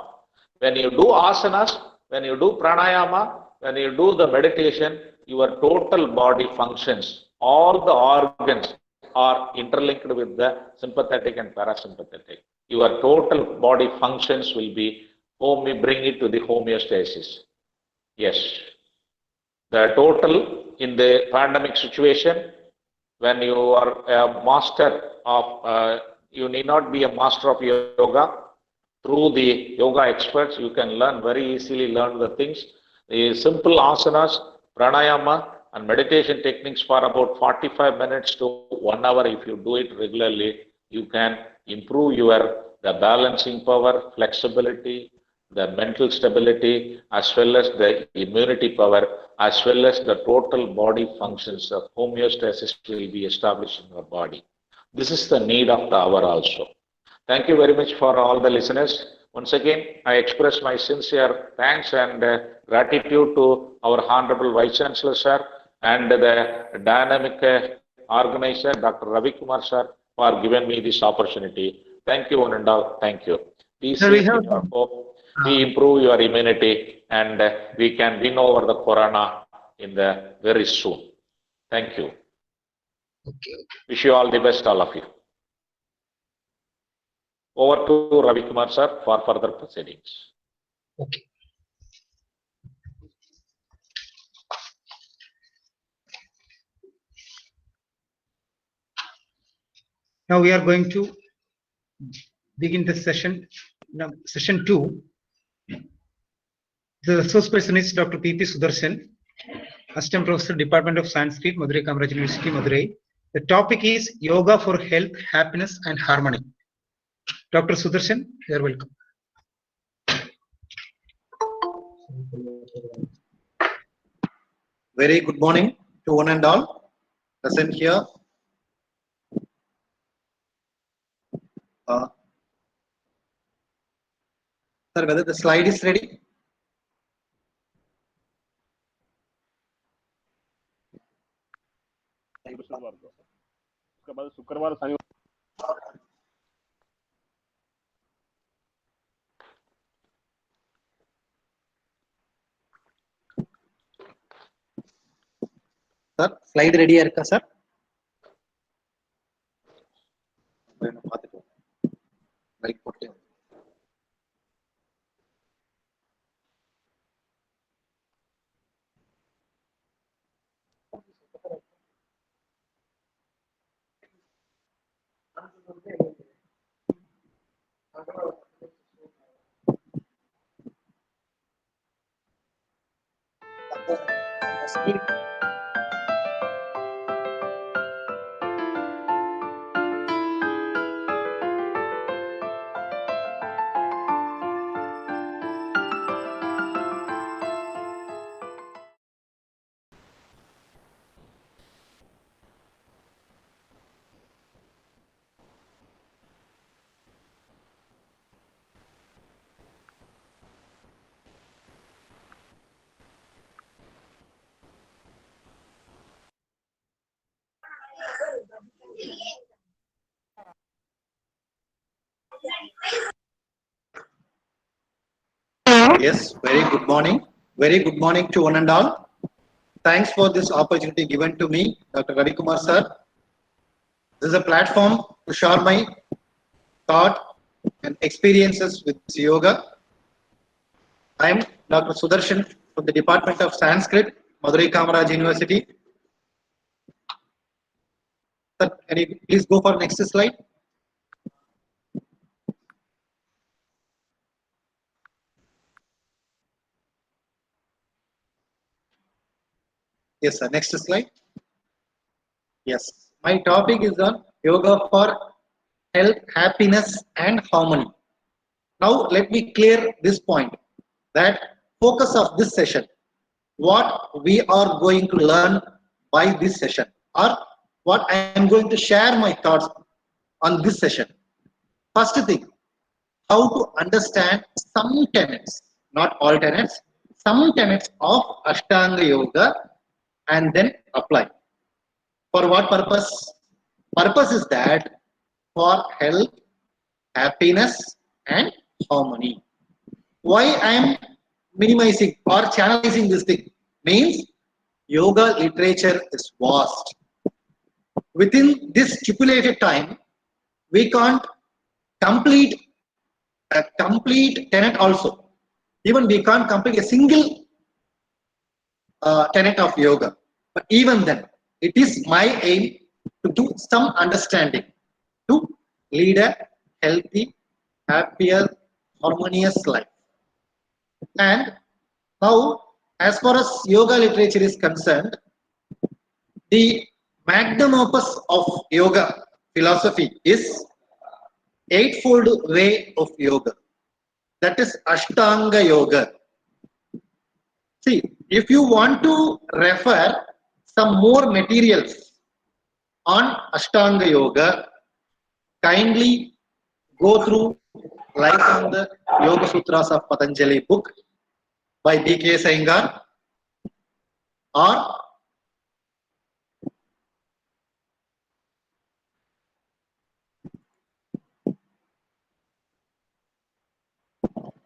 When you do asanas, when you do pranayama, when you do the meditation, your total body functions. All the organs are interlinked with the sympathetic and parasympathetic. Your total body functions will be, bring it to the homeostasis. Yes. The total in the pandemic situation, when you are a master of, you need not be a master of yoga. Through the yoga experts, you can learn very easily, learn the things. The simple asanas, pranayama and meditation techniques for about 45 minutes to 1 hour. If you do it regularly, you can improve the balancing power, flexibility, the mental stability, as well as the immunity power, as well as the total body functions of homeostasis will be established in your body. This is the need of the hour also. Thank you very much for all the listeners. Once again, I express my sincere thanks and gratitude to our Honorable Vice Chancellor, sir, and the dynamic organizer, Dr. Ravi Kumar, sir, for giving me this opportunity. Thank you, one and all. Thank you. Be safe in your home. We improve your immunity and we can win over the corona in the very soon. Thank you. Okay. Wish you all the best, all of you. Over to Ravi Kumar, sir, for further proceedings. Okay. Now we are going to begin the session, session 2. The resource person is Dr. P.P. Sudarshan, Assistant Professor, Department of Sanskrit, Madurai, Kamaraj University, Madurai. The topic is Yoga for Health, Happiness and Harmony. Dr. Sudarshan, you are welcome. Very good morning to one and all present here. Sir, whether the slide is ready? Sir, slide ready irukka sir? Like okay. Yes, very good morning. Very good morning to one and all. Thanks for this opportunity given to me, Dr. Ravi Kumar sir. This is a platform to share my thought and experiences with yoga. I am Dr. Sudarshan from the Department of Sanskrit, Madurai Kamaraj University. Sir, can you please go for next slide? Yes, sir. Next slide. Yes, my topic is on yoga for health, happiness, and harmony. Now, let me clear this point that focus of this session, what we are going to learn by this session, or what I am going to share my thoughts on this session. First thing, how to understand some tenets, not all tenets, some tenets of Ashtanga Yoga and then apply. For what purpose? Purpose is that for health, happiness, and harmony. Why I am minimizing or channelizing this thing means yoga literature is vast. Within this stipulated time, we can't complete a complete tenet also. Even we can't complete a single tenet of yoga. But even then, it is my aim to do some understanding to lead a healthy, happier, harmonious life. And now, as far as yoga literature is concerned, the magnum opus of yoga philosophy is Eightfold Way of Yoga. That is Ashtanga Yoga. See, if you want to refer some more materials on Ashtanga Yoga, kindly go through like on the Yoga Sutras of Patanjali book by B.K. Iyengar, or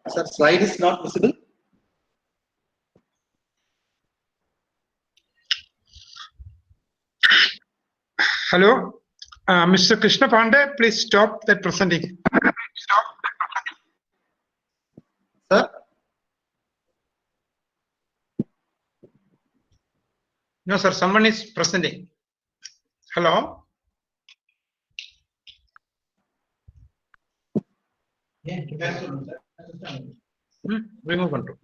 sir, slide is not visible. Hello, Mr. Krishna Pandey, please stop that presenting. Sir? No, sir, someone is presenting. Hello? Remove control.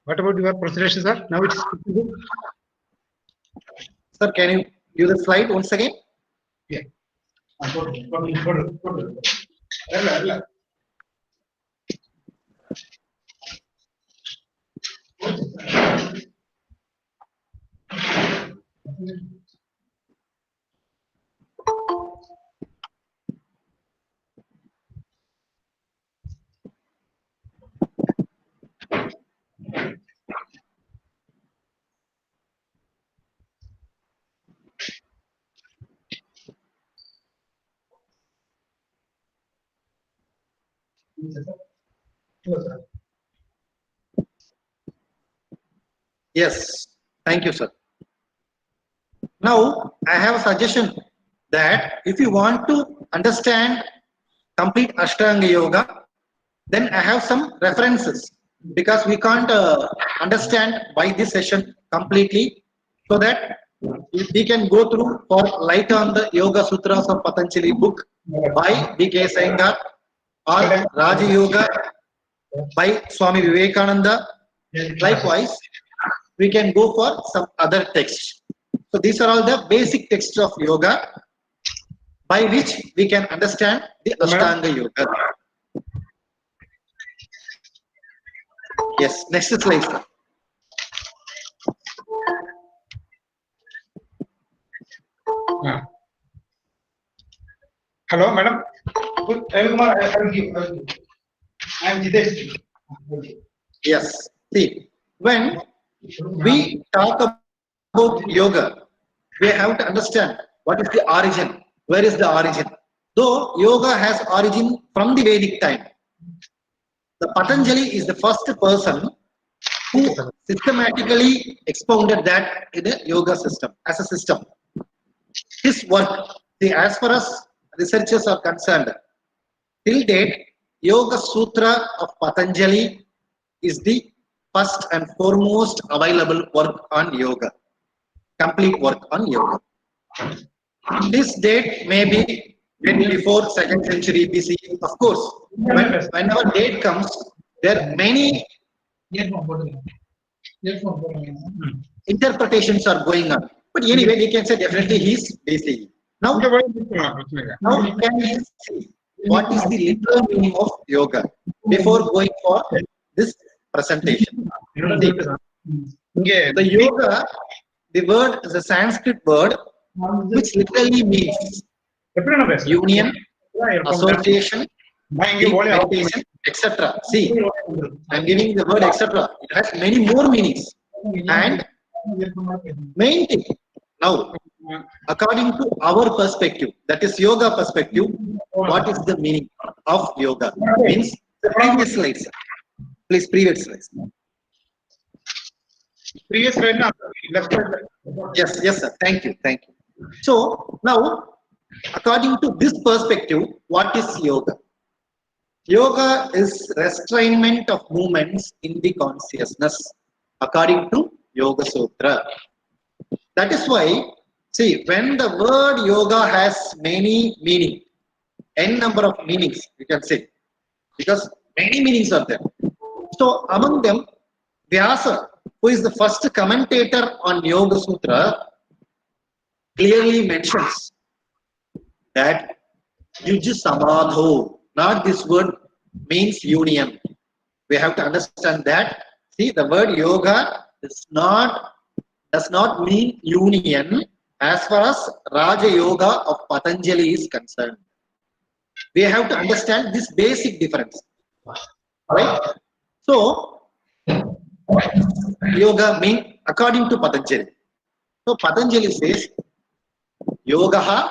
What about your presentation, sir? Now it's Sir, can you give the slide once again? yeah. Yes, thank you, sir. Now, I have a suggestion that if you want to understand complete Ashtanga Yoga, then I have some references because we can't understand by this session completely, so that we can go through for light on the Yoga Sutras of Patanjali book by B.K. Iyengar, or Raja Yoga by Swami Vivekananda. Likewise, we can go for some other texts. So these are all the basic texts of yoga by which we can understand the Ashtanga Yoga. Yes, next slide, sir. Hello, madam. I am Jidesh. Yes, see, when we talk about yoga, we have to understand what is the origin, where is the origin. Though yoga has origin from the Vedic time, the Patanjali is the first person who systematically expounded that in a yoga system, as a system. His work, see, as far as researchers are concerned, till date, Yoga Sutra of Patanjali is the first and foremost available work on yoga, complete work on yoga. This date may be before 2nd century BCE. Of course, whenever date comes, there are many interpretations are going on. But anyway, we can say definitely he's BCE. Now can we see what is the literal meaning of yoga before going for this presentation? The yoga, the word is a Sanskrit word which literally means union, association, meditation, etc. See, I'm giving the word etc. It has many more meanings. And main thing, now, according to our perspective, that is yoga perspective, what is the meaning of yoga? Means the previous slides. Please, previous slides. Previous slide now. Yes, yes, sir. Thank you, thank you. So now, according to this perspective, what is yoga? Yoga is restrainment of movements in the consciousness, according to Yoga Sutra. That is why, see, when the word yoga has many meaning, n number of meanings, you can say, because many meanings are there. So among them, Vyasa, who is the first commentator on Yoga Sutra, clearly mentions that Yuju Samadho, not this word means union. We have to understand that. See, the word yoga does not mean union as far as Raja Yoga of Patanjali is concerned. We have to understand this basic difference. Right? So, yoga means according to Patanjali. So, Patanjali says, Yogaha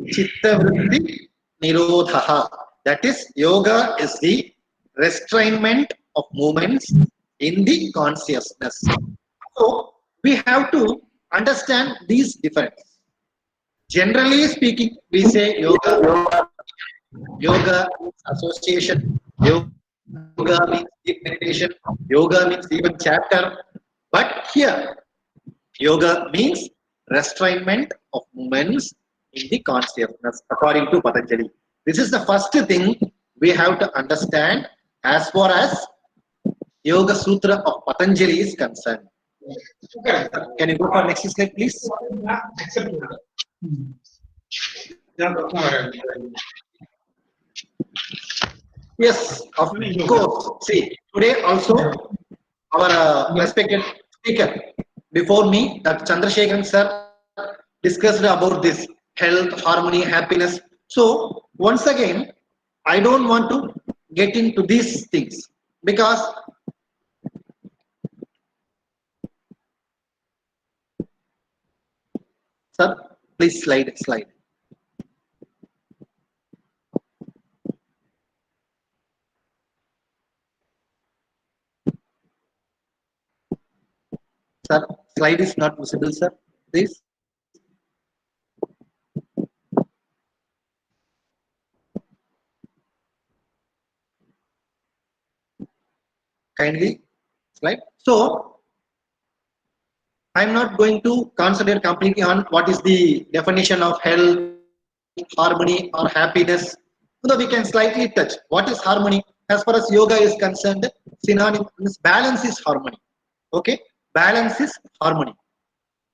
Chitta Vritti Nirodhaha. That is, yoga is the restrainment of movements in the consciousness. So, we have to understand these differences. Generally speaking, we say yoga means association, yoga means deep meditation, yoga means even chapter. But here, yoga means restrainment of movements in the consciousness, according to Patanjali. This is the first thing we have to understand as far as Yoga Sutra of Patanjali is concerned. Can you go for next slide, please? Yes, of course. See, today also our respected speaker before me, Dr. Chandrasekharan sir, discussed about this health, harmony, happiness. So once again, I don't want to get into these things because sir, please slide. Sir, slide is not visible, sir. Please. Kindly slide. So, I'm not going to concentrate completely on what is the definition of health, harmony, or happiness. Although we can slightly touch what is harmony. As far as yoga is concerned, synonymous balance is harmony. Okay, balance is harmony.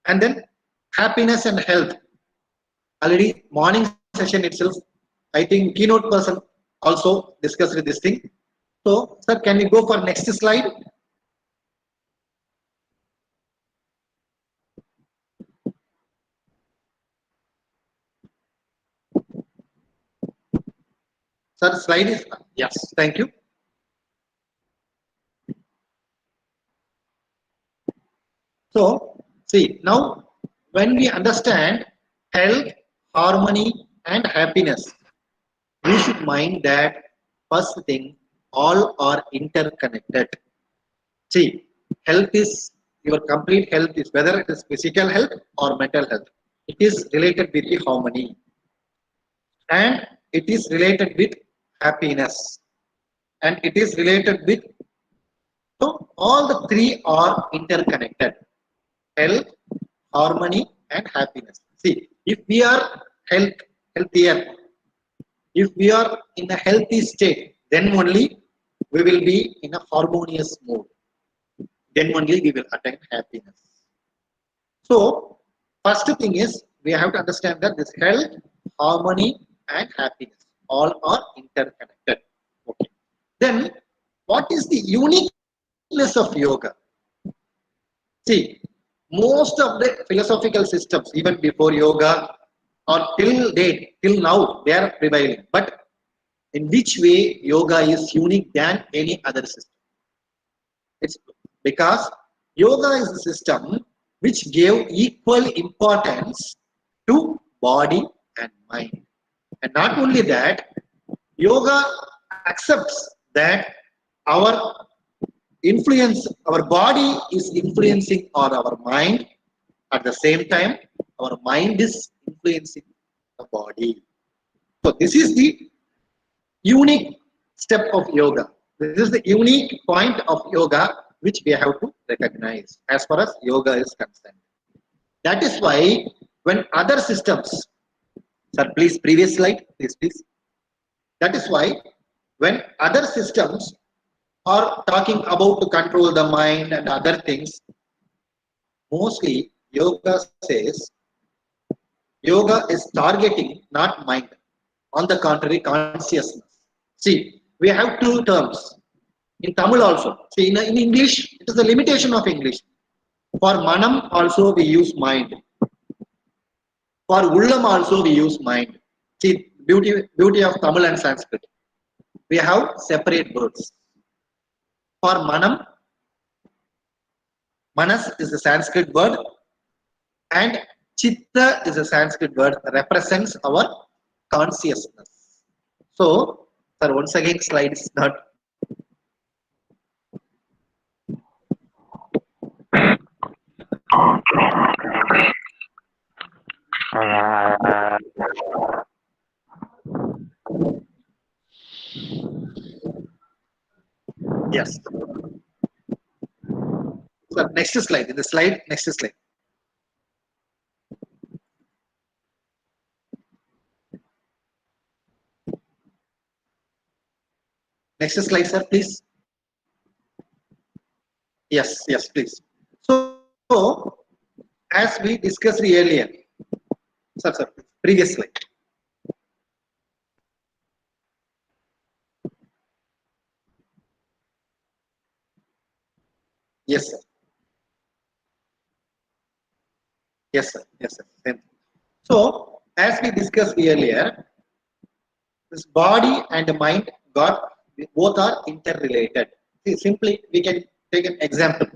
And then happiness and health. Already morning session itself, I think keynote person also discussed this thing. So, sir, can we go for next slide? Sir, slide is, yes, thank you. So, see, now when we understand health, harmony, and happiness, we should mind that first thing, all are interconnected. See, health is your complete health is whether it is physical health or mental health. It is related with the harmony, and it is related with happiness, and it is related with, so all the three are interconnected: health, harmony, and happiness. See, if we are healthier, if we are in a healthy state, then only we will be in a harmonious mode. Then only we will attain happiness. So, first thing is we have to understand that this health, harmony, and happiness all are interconnected. Okay. Then, what is the uniqueness of yoga? See, most of the philosophical systems, even before yoga or till date, till now, they are prevailing. But in which way yoga is unique than any other system? It's because yoga is a system which gave equal importance to body and mind. And not only that, yoga accepts that our our body is influencing on our mind. At the same time, our mind is influencing the body. So this is the unique step of yoga. This is the unique point of yoga which we have to recognize as far as yoga is concerned. That is why when other systems, sir, please, previous slide, please. That is why when other systems are talking about to control the mind and other things, mostly yoga says yoga is targeting not mind. On the contrary, consciousness. See, we have two terms in Tamil also. See, in English, it is a limitation of English. For manam also we use mind. For ullam also we use mind. See, beauty of Tamil and Sanskrit. We have separate words. For manam, manas is a Sanskrit word, and chitta is a Sanskrit word, represents our consciousness. So, sir, once again, slide is not. Yes. So next slide. In the slide, next slide. Next slide, sir, please. Yes, please. So, as we discussed earlier, sir, previous slide. Yes, sir. Yes, sir. So, as we discussed earlier, this body and mind, both are interrelated. See, simply, we can take an example.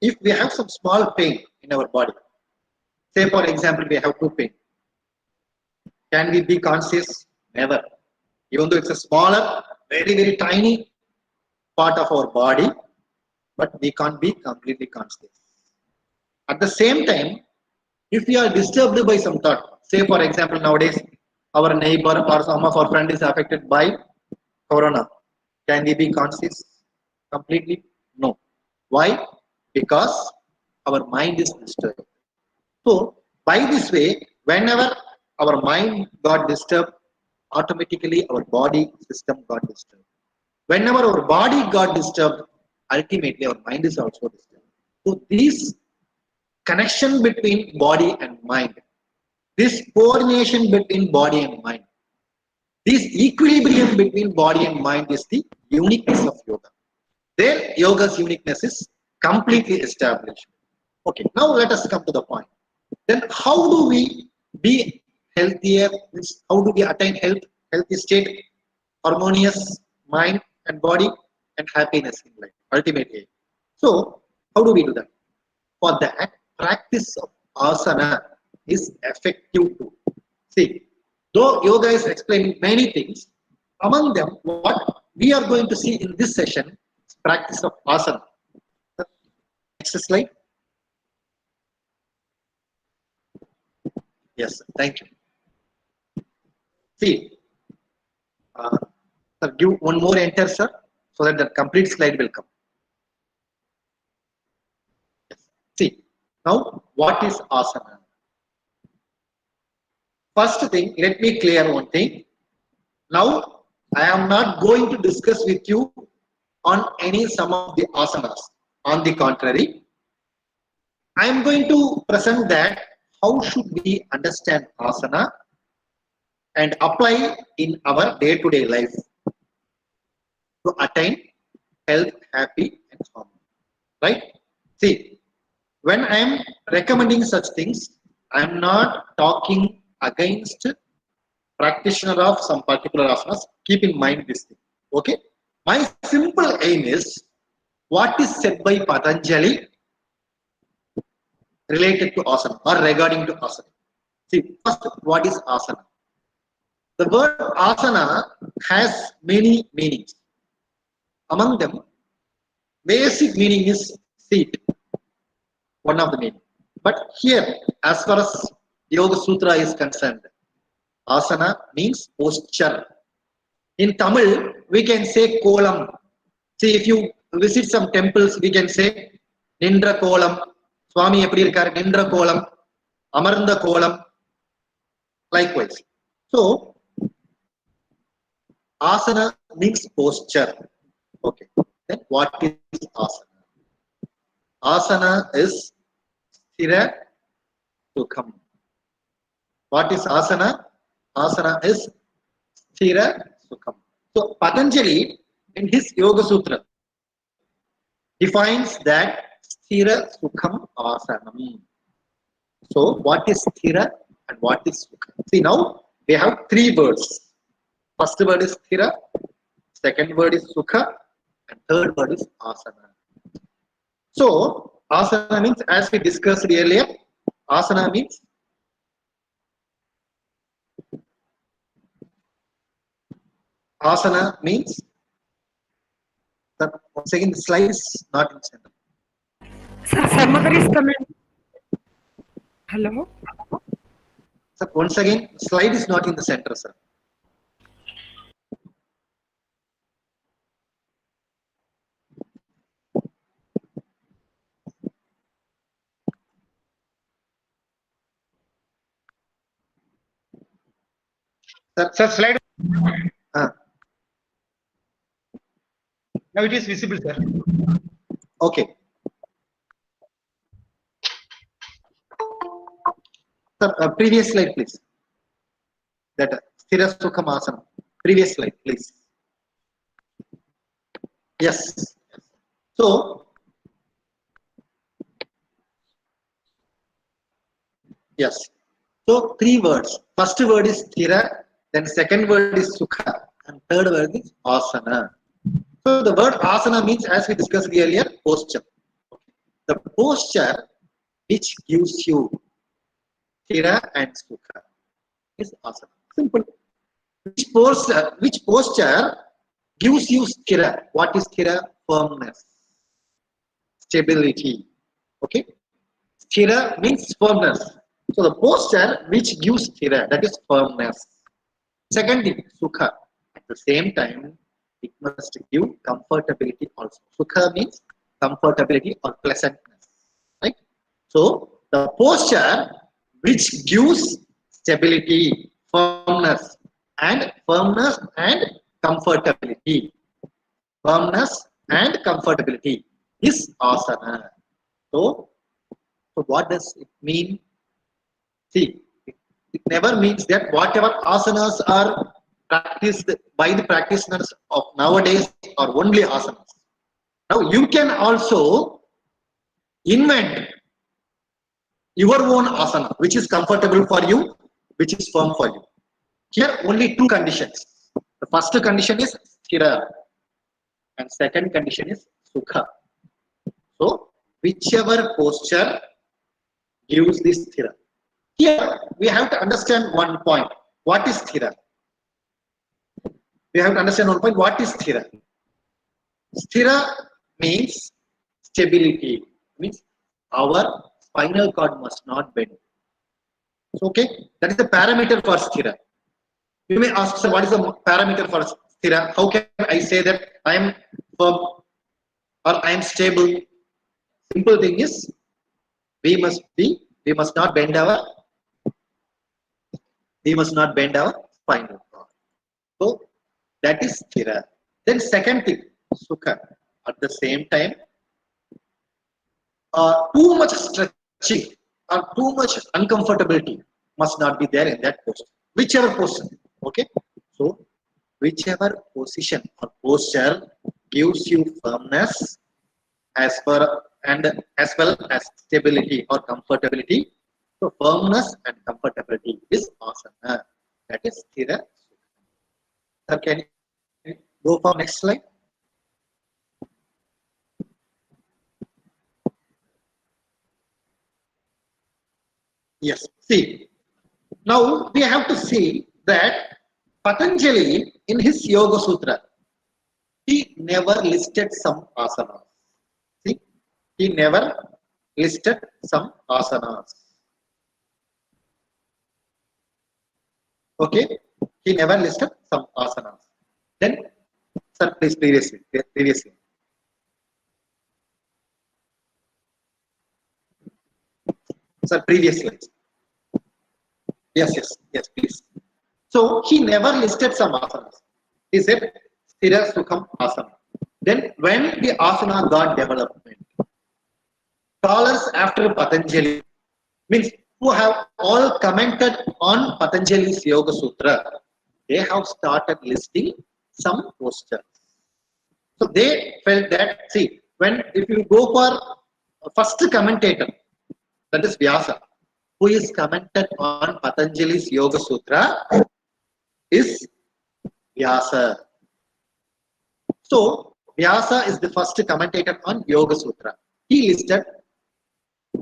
If we have some small pain in our body, say for example, we have two pain. Can we be conscious? Never. Even though it's a smaller, very tiny part of our body, but we can't be completely conscious. At the same time, if we are disturbed by some thought, say for example, nowadays our neighbor or some of our friend is affected by corona, can we be conscious completely? No. Why? Because our mind is disturbed. So by this way, whenever our mind got disturbed, automatically our body system got disturbed. Whenever our body got disturbed, ultimately our mind is also disturbed. So this connection between body and mind, this coordination between body and mind, this equilibrium between body and mind is the uniqueness of yoga. There, yoga's uniqueness is completely established. Okay, now let us come to the point. Then how do we be healthier? How do we attain healthy state, harmonious mind and body, and happiness in life, ultimately? So, how do we do that? For that, practice of asana is effective too. See, though yoga is explaining many things, among them, what we are going to see in this session, practice of asana. Next slide. Yes, thank you. See, sir, give one more enter, sir, so that the complete slide will come. Yes. See, now what is asana? First thing, let me clear one thing. Now, I am not going to discuss with you on some of the asanas. On the contrary, I am going to present that how should we understand asana and apply in our day-to-day life to attain health, happy, and harmony. Right? See, when I am recommending such things, I am not talking against practitioner of some particular asanas. Keep in mind this thing. Okay? My simple aim is what is said by Patanjali related to asana or regarding to asana. See, first, what is asana? The word asana has many meanings. Among them, basic meaning is seat, one of the meaning. But here, as far as Yoga Sutra is concerned, asana means posture. In Tamil, we can say kolam. See, if you visit some temples, we can say Nindra kolam, Swami eppadi irukar, Nindra kolam, Amarnda kolam, likewise. So, asana means posture. Okay. Then what is asana? Asana is sthira sukham. What is asana? Asana is sthira sukham. So Patanjali in his Yoga Sutra defines that sthira sukham asanam. So what is sthira and what is sukha? See, now we have three words. First word is sthira, second word is sukha, and third word is asana. So asana means, as we discussed earlier, asana means once again the slide is not in center. Sir, some other is coming. Hello? Sir, once again, slide is not in the center, sir. Sir, slide. Now it is visible, sir. Okay. Sir, previous slide, please. That sthira sukham asana. Previous slide, please. Yes. So, yes. So, three words. First word is sthira, then second word is sukha, and third word is asana. So, the word asana means, as we discussed earlier, posture. The posture which gives you sthira and sukha is asana. Simple. Which posture gives you sthira? What is sthira? Firmness, stability. Okay. Sthira means firmness. So the posture which gives sthira, that is firmness. Second thing, sukha. At the same time, it must give comfortability also. Sukha means comfortability or pleasantness. Right? So the posture which gives stability, firmness and comfortability. Firmness and comfortability is asana. So what does it mean? See, it never means that whatever asanas are practiced by the practitioners of nowadays are only asanas. Now you can also invent your own asana, which is comfortable for you, which is firm for you. Here only two conditions. The first condition is sthira and second condition is sukha. So whichever posture gives this sthira. Here we have to understand one point. What is sthira? We have to understand one point. What is sthira? Sthira means stability. Means our spinal cord must not bend. So, okay, that is the parameter for sthira. You may ask, sir, what is the parameter for sthira? How can I say that I am firm or I am stable? Simple thing is, we must not bend our spinal cord. So that is sthira. Then second thing, sukha. At the same time, too much stretching or too much uncomfortability must not be there in that posture. Whichever posture. Okay. So whichever position or posture gives you firmness as well as stability or comfortability. So firmness and comfortability is asana. That is sthira. Sir, can you go for next slide? Yes. See, now we have to see that Patanjali in his Yoga Sutra, he never listed some asanas. See, he never listed some asanas. Okay, he never listed some asanas. Then, sir, please previously. Sir, previously. Yes, please. So he never listed some asanas. He said sthira sukham asana. Then when the asana got development, scholars after Patanjali, means who have all commented on Patanjali's Yoga Sutra, they have started listing some postures. So they felt that, see, if you go for first commentator, that is Vyasa, who is commented on Patanjali's Yoga Sutra, is Vyasa. So Vyasa is the first commentator on Yoga Sutra. He listed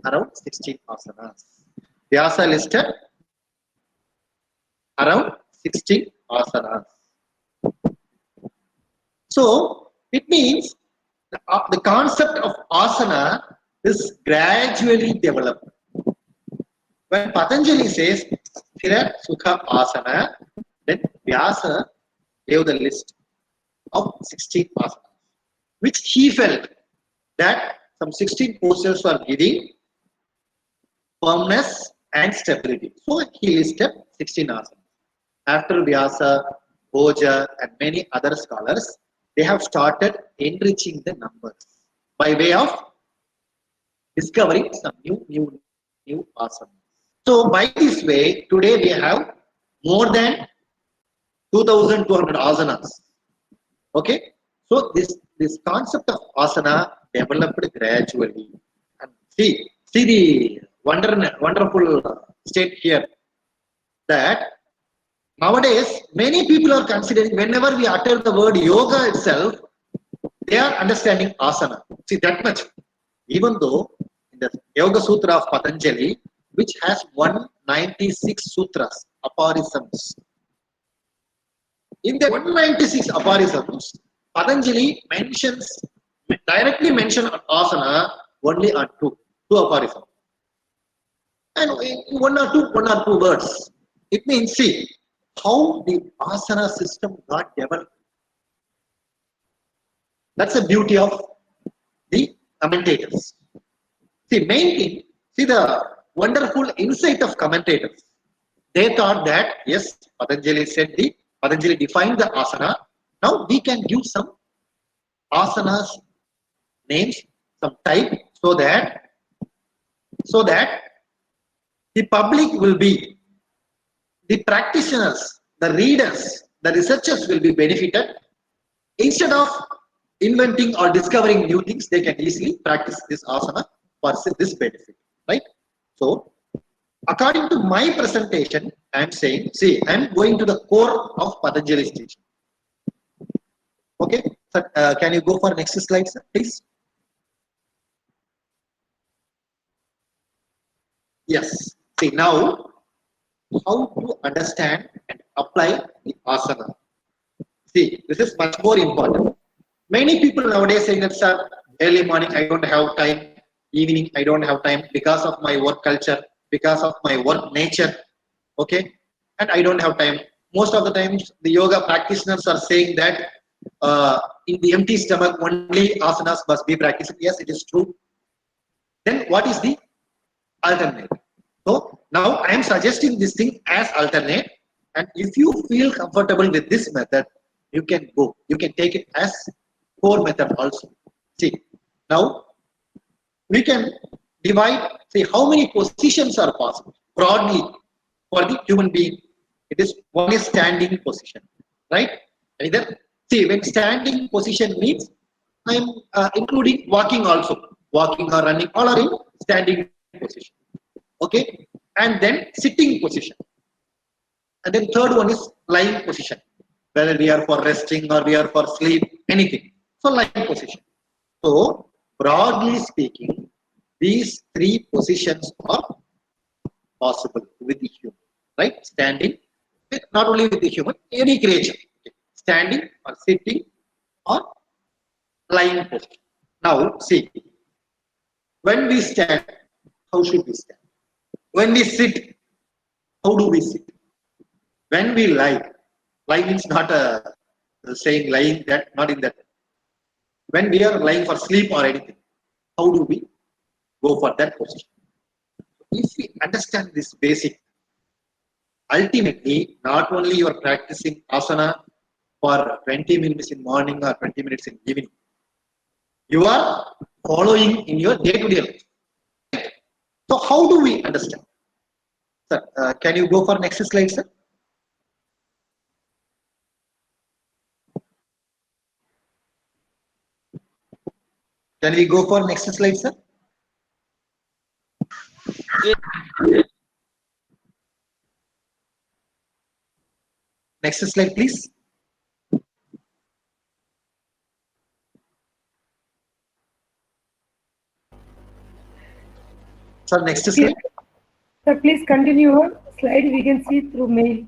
around 16 asanas. Vyasa listed around 16 asanas. So it means the concept of asana is gradually developed. When Patanjali says sthira sukha asana, then Vyasa gave the list of 16 asanas, which he felt that some 16 postures were giving firmness and stability. So he listed 16 asanas. After Vyasa, Bhoja, and many other scholars, they have started enriching the numbers by way of discovering some new asanas. So by this way, today we have more than 2,200 asanas. Okay, so this concept of asana developed gradually. And see the wonderful state here that nowadays many people are considering, whenever we utter the word yoga itself, they are understanding asana. See that much. Even though in the Yoga Sutra of Patanjali, which has 196 sutras, aphorisms. In the 196 aphorisms, Patanjali directly mention asana only on two aphorisms. And in one or two words. It means, see, how the asana system got developed. That's the beauty of the commentators. See, main thing, see the wonderful insight of commentators. They thought that, yes, Patanjali defined the asana. Now we can give some asanas names, some type, so that the public will be, the practitioners, the readers, the researchers will be benefited. Instead of inventing or discovering new things, they can easily practice this asana for this benefit, right? So, according to my presentation, I am saying, see, I am going to the core of Patanjali's teaching. Okay, so, can you go for next slide, sir, please? Yes. See, now, how to understand and apply the asana. See, this is much more important. Many people nowadays say that, sir, early morning I don't have time, evening I don't have time because of my work culture, because of my work nature, okay, and I don't have time. Most of the times the yoga practitioners are saying that in the empty stomach only asanas must be practiced. Yes, it is true. Then what is the alternate? So now I am suggesting this thing as alternate, and if you feel comfortable with this method, you can go, you can take it as core method also. See, now we can divide, say how many positions are possible broadly for the human being. It is one is standing position, right? Either, see, when standing position means I am including walking also, walking or running, all are in standing position, okay, and then sitting position, and then third one is lying position, whether we are for resting or we are for sleep, anything. So lying position. So broadly speaking, these three positions are possible with the human, right? Standing, with, not only with the human, any creature, okay. Standing or sitting or lying position. Now see, when we stand, how should we stand? When we sit, how do we sit? When we lie, lie means not saying lying, that not in that. When we are lying for sleep or anything, how do we go for that position? If we understand this basic, ultimately not only you are practicing asana for 20 minutes in morning or 20 minutes in evening, you are following in your day-to-day life. So how do we understand? Sir, can you go for next slide, sir? Can we go for next slide, sir? Next slide, please. Sir, next slide. Sir, please continue your slide. We can see through mail.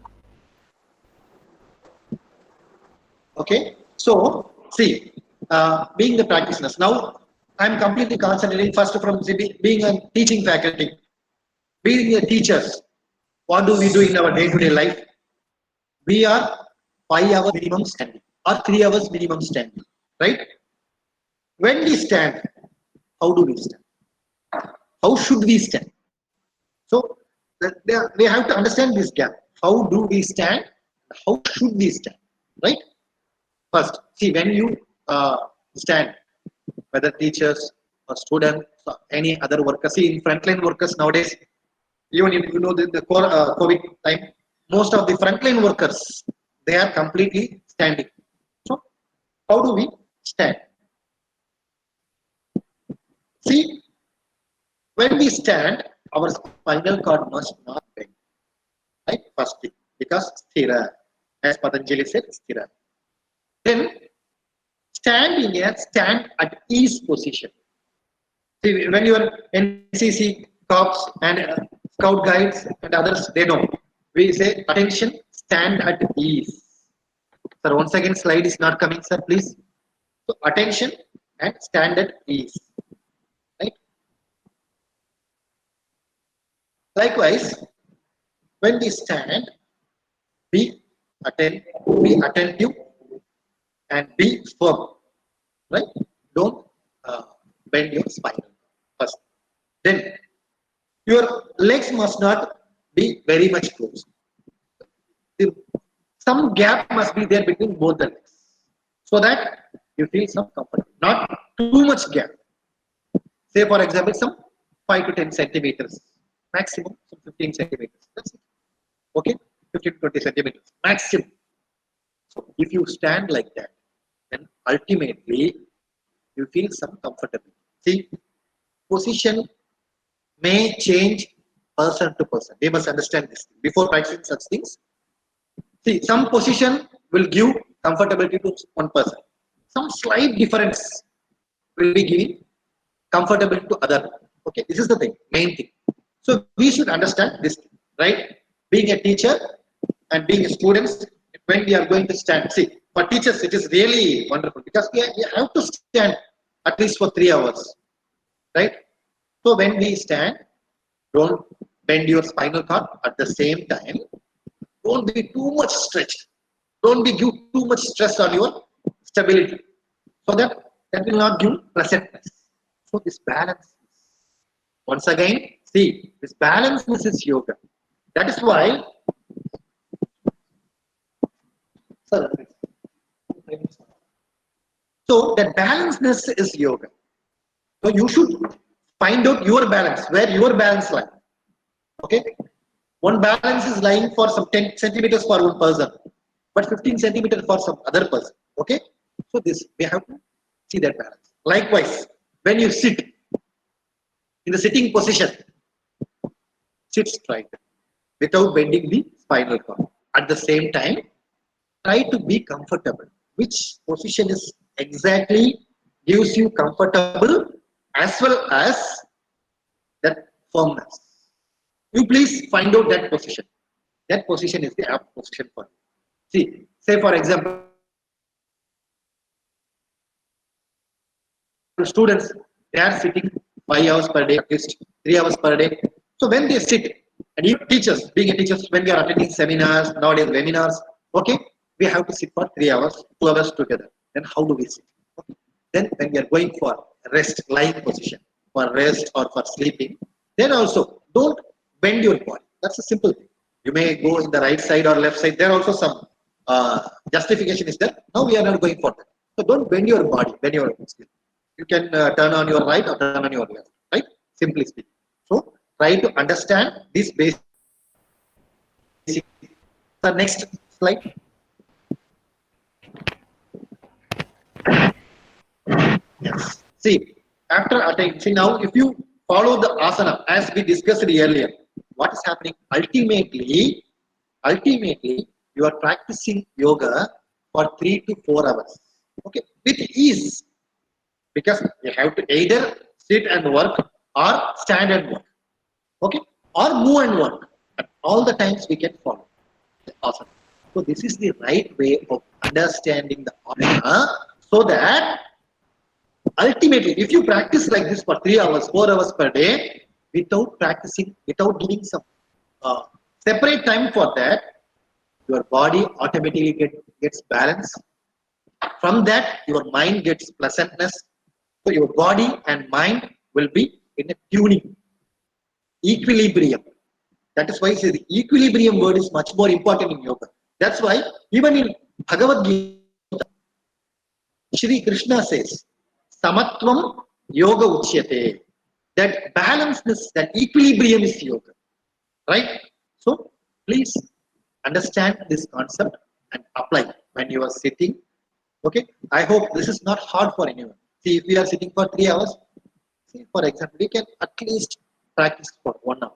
Okay. So, see, being the practitioners, now I am completely concentrating first from being a teaching faculty, being a teachers. What do we do in our day-to-day life? We are 5 hours minimum standing or 3 hours minimum standing, right? When we stand, how do we stand? How should we stand? So we have to understand this gap. How do we stand? How should we stand? Right? First, see, when you stand, whether teachers or students or any other workers, see, in frontline workers nowadays, even if you know the COVID time, most of the frontline workers, they are completely standing. So how do we stand? See, when we stand, our spinal cord must not bend, right? First thing, because sthira, as Patanjali said, sthira. Then stand in a stand at ease position. See, when you are NCC cops and scout guides and others, they know. We say attention, stand at ease. Sir, once again, slide is not coming, sir, please. So attention and stand at ease. Right? Likewise, when we stand, be attentive and be firm. Right? Don't bend your spine first. Then your legs must not be very much closed. Some gap must be there between both the legs, so that you feel some comfort. Not too much gap. Say for example, some 5 to 10 centimeters, maximum some 15 centimeters. That's it. Okay, 15 to 20 centimeters maximum. So if you stand like that, then ultimately you feel some comfortability. See, position may change person to person. They must understand this before practicing such things. See, some position will give comfortability to one person. Some slight difference will be giving comfortability to other. Okay, this is the thing, main thing. So we should understand this, right? Being a teacher and being a student, when we are going to stand, see, for teachers it is really wonderful because we have to stand at least for 3 hours, right? So when we stand, don't bend your spinal cord. At the same time, don't be too much stretched. Don't be give too much stress on your stability, so that will not give pleasantness. So this balance. Once again, see, this balance is yoga. That is why. Sir, so that balanceness is yoga. So you should find out your balance, where your balance lies. Okay, one balance is lying for some 10 centimeters for one person, but 15 centimeters for some other person. Okay, so this we have to see that balance. Likewise, when you sit in the sitting position, sit straight without bending the spinal cord. At the same time, try to be comfortable. Which position is exactly gives you comfortable as well as that firmness. You please find out that position. That position is the apt position for you. See, say for example, students, they are sitting 5 hours per day, at least 3 hours per day. So when they sit, and you teachers, being a teachers, when we are attending seminars, nowadays webinars, okay, we have to sit for 3 hours, 2 hours together. Then how do we sit? Okay. Then when we are going for rest, lying position, for rest or for sleeping, then also don't bend your body. That's a simple thing. You may go in the right side or left side. There also some justification is there. Now we are not going for that. So don't bend your body when you are sleeping. You can turn on your right or turn on your left, right? Simply speaking. So try to understand this basic. The next slide. Yes. See, after attaining, see now if you follow the asana as we discussed earlier, what is happening? Ultimately, you are practicing yoga for 3 to 4 hours. Okay, with ease. Because you have to either sit and work or stand and work, okay, or move and work. At all the times we can follow. Awesome. So this is the right way of understanding the asana, so that ultimately, if you practice like this for 3 hours, 4 hours per day, without practicing, without giving some separate time for that, your body automatically gets balanced. From that, your mind gets pleasantness. So your body and mind will be in a tuning, equilibrium. That is why the equilibrium word is much more important in yoga. That's why even in Bhagavad Gita, Shri Krishna says, Samatvam Yoga Uchyate. That balancedness, that equilibrium is yoga. Right? So please understand this concept and apply when you are sitting. Okay? I hope this is not hard for anyone. See, if we are sitting for 3 hours, see, for example, we can at least practice for 1 hour.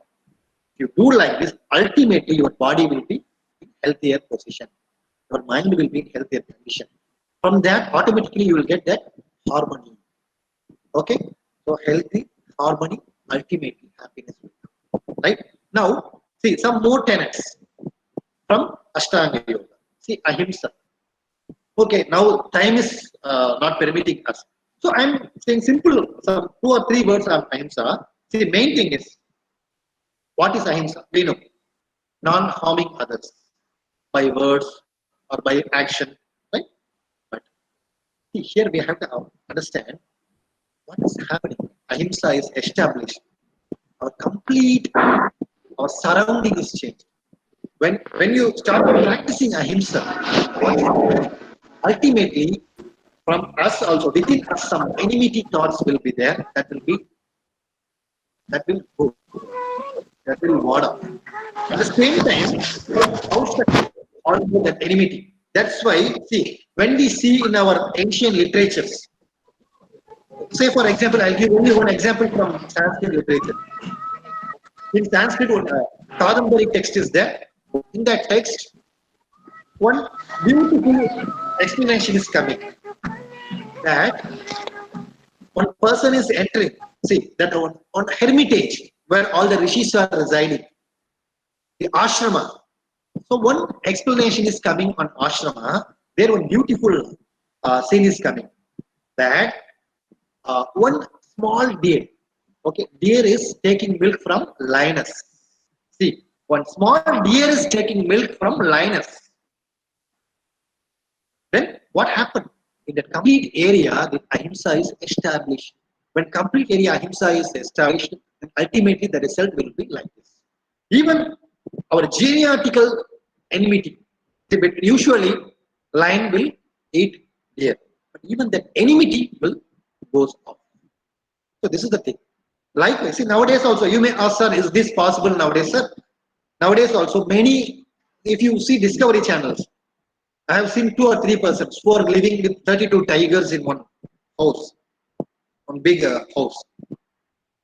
If you do like this, ultimately your body will be in healthier position. Your mind will be in healthier condition. From that, automatically you will get that harmony. Okay? So healthy, harmony, ultimately happiness. Right? Now, see some more tenets from Ashtanga Yoga. See, Ahimsa. Okay, now time is not permitting us. So I'm saying simple, some 2 or 3 words of Ahimsa. See, the main thing is, what is Ahimsa? We know, non-harming others by words or by action, right? But see, here we have to understand what is happening. Ahimsa is established. Our complete, our surrounding is changed. When you start practicing Ahimsa, ultimately, from us also, within us, some enmity thoughts will be there. That will go. That will ward off. At the same time, outside also that enmity. That's why, see, when we see in our ancient literatures, say for example, I'll give only one example from Sanskrit literature. In Sanskrit, Kadambari text is there. In that text, one beautiful explanation is coming. That one person is entering, see, that on hermitage where all the rishis are residing, the ashrama. So one explanation is coming on ashrama. There one beautiful scene is coming. That one small deer. Okay, deer is taking milk from lioness. See, one small deer is taking milk from lioness. Then what happened? In that complete area, the ahimsa is established. When complete area ahimsa is established, then ultimately the result will be like this. Even our genealogical enmity, usually lion will eat deer, but even that enmity will goes off. So this is the thing. Likewise, see nowadays also you may ask, sir, is this possible nowadays, sir? Nowadays also many, if you see Discovery channels, I have seen 2 or 3 persons who are living with 32 tigers in one house, one big house.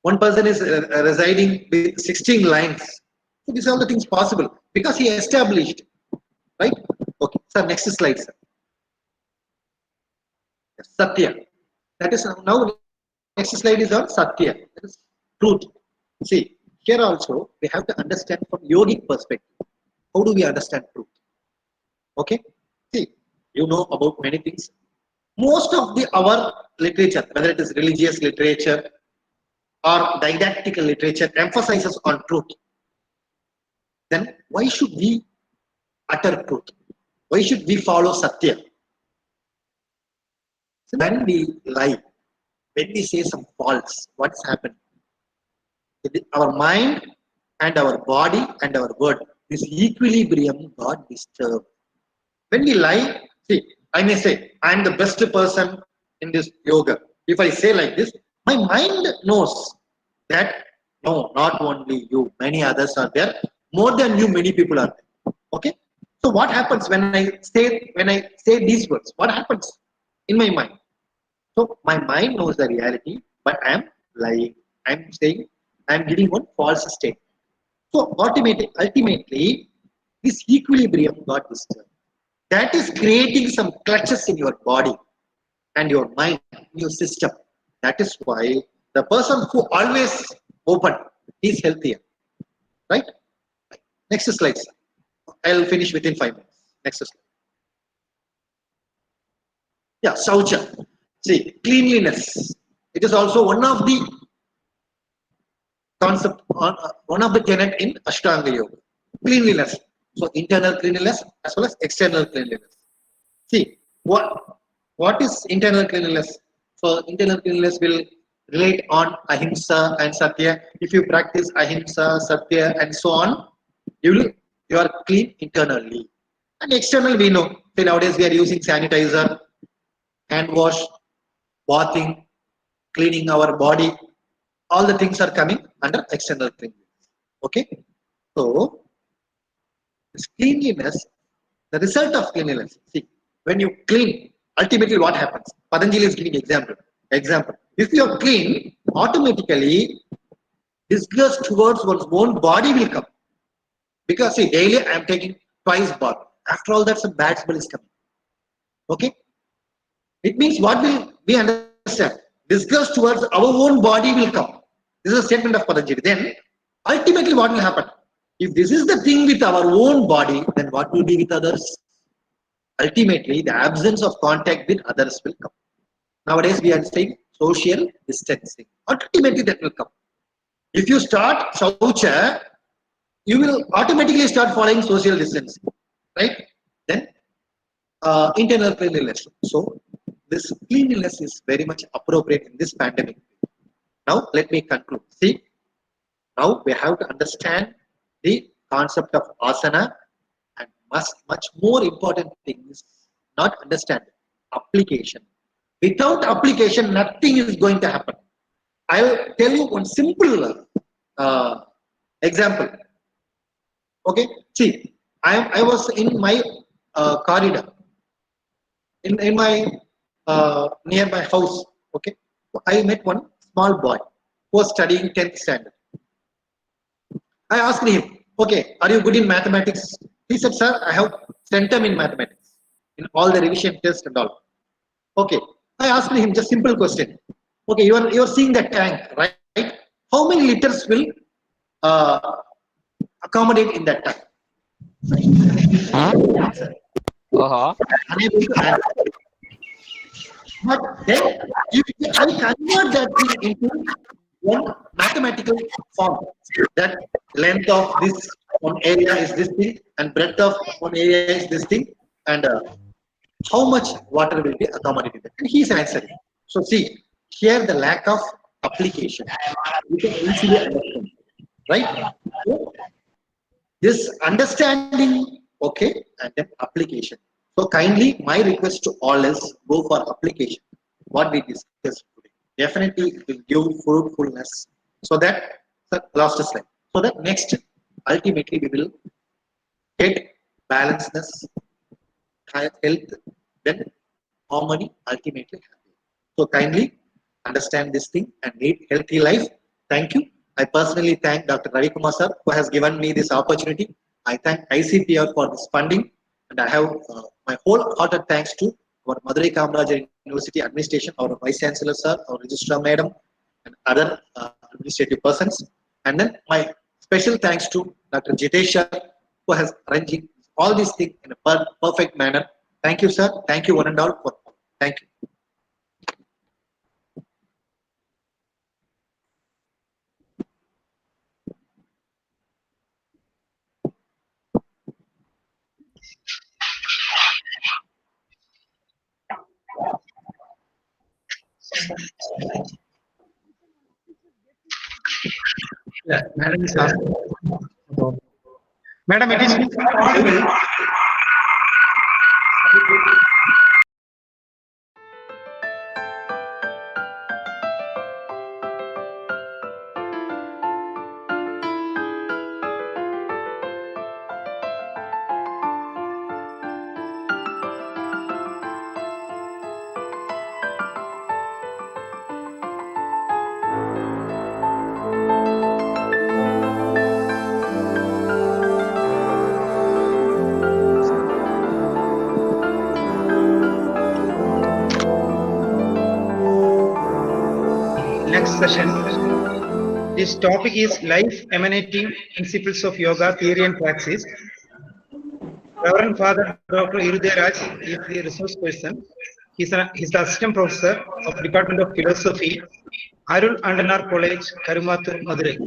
One person is residing with 16 lions. So these are all the things possible because he established, right? Okay, sir, next slide, sir. Satya. That is now next slide is on Satya. That is truth. See, here also we have to understand from yogic perspective. How do we understand truth? Okay. See, you know about many things. Most of our literature, whether it is religious literature or didactical literature, emphasizes on truth. Then why should we utter truth? Why should we follow Satya? So when we lie, when we say some false, what's happened? Our mind and our body and our word, this equilibrium got disturbed. When we lie, see, I may say, I am the best person in this yoga. If I say like this, my mind knows that, no, not only you, many others are there. More than you, many people are there. Okay? So what happens when I say these words? What happens in my mind? So my mind knows the reality, but I am lying. I am saying, I am giving one false statement. So ultimately, this equilibrium got disturbed. That is creating some clutches in your body and your mind, your system. That is why the person who always open is healthier. Right? Next slide, sir. I'll finish within 5 minutes. Next slide. Yeah, Saucha. See, cleanliness. It is also one of the concept, one of the tenet in Ashtanga Yoga. Cleanliness. So internal cleanliness as well as external cleanliness. See, what is internal cleanliness? So internal cleanliness will relate on ahimsa and satya. If you practice ahimsa, satya, and so on, you are clean internally. And external, we know. So nowadays we are using sanitizer, hand wash, bathing, cleaning our body. All the things are coming under external cleanliness. Okay, so this cleanliness, the result of cleanliness. See, when you clean, ultimately what happens? Patanjali is giving example. If you are clean, automatically disgust towards one's own body will come. Because see, daily I am taking twice bath. After all that, some bad smell is coming. Okay? It means what will we understand? Disgust towards our own body will come. This is a statement of Patanjali. Then, ultimately what will happen? If this is the thing with our own body, then what will be with others? Ultimately, the absence of contact with others will come. Nowadays, we are saying social distancing. Ultimately, that will come. If you start Saucha, you will automatically start following social distancing. Right? Then, internal cleanliness. So, this cleanliness is very much appropriate in this pandemic. Now, let me conclude. See, now we have to understand the concept of asana, and much more important thing is not understand application. Without application, nothing is going to happen. I will tell you one simple example. Okay, see, I was in my corridor, in my near my house. Okay, I met one small boy who was studying 10th standard. I asked him, okay, are you good in mathematics? He said, sir, I have centum in mathematics, in all the revision tests and all. Okay, I asked him just simple question. Okay, you are seeing that tank, right? How many liters will accommodate in that tank? Unable to answer. But then, if I convert that thing into one mathematical form, that length of this one area is this thing, and breadth of one area is this thing, and how much water will be accommodated. And he is answering. So see, here the lack of application. You can easily understand, right? So, this understanding, okay, and then application. So kindly, my request to all is go for application. What we discussed today, definitely it will give fruitfulness. So that the last slide. So that next, ultimately we will get balancedness, health, then harmony, ultimately happy. So kindly understand this thing and lead healthy life. Thank you. I personally thank Dr. Ravi Kumar sir who has given me this opportunity. I thank ICPR for this funding, and I have my wholehearted thanks to our Madurai Kamaraj University administration, our Vice Chancellor sir, our Registrar Madam, and other administrative persons. And then my special thanks to Dr. Jitesh sir who has arranging all these things in a perfect manner. Thank you, sir. Thank you, one and all. Thank you. Yeah, Madam is asking. Madam, it is possible. Next session. This topic is life emanating principles of yoga theory and praxis. Reverend Father Dr. Irudharaj is the resource person. He's the assistant professor of Department of Philosophy, Arul Andanar College, Karumattur, Madurai.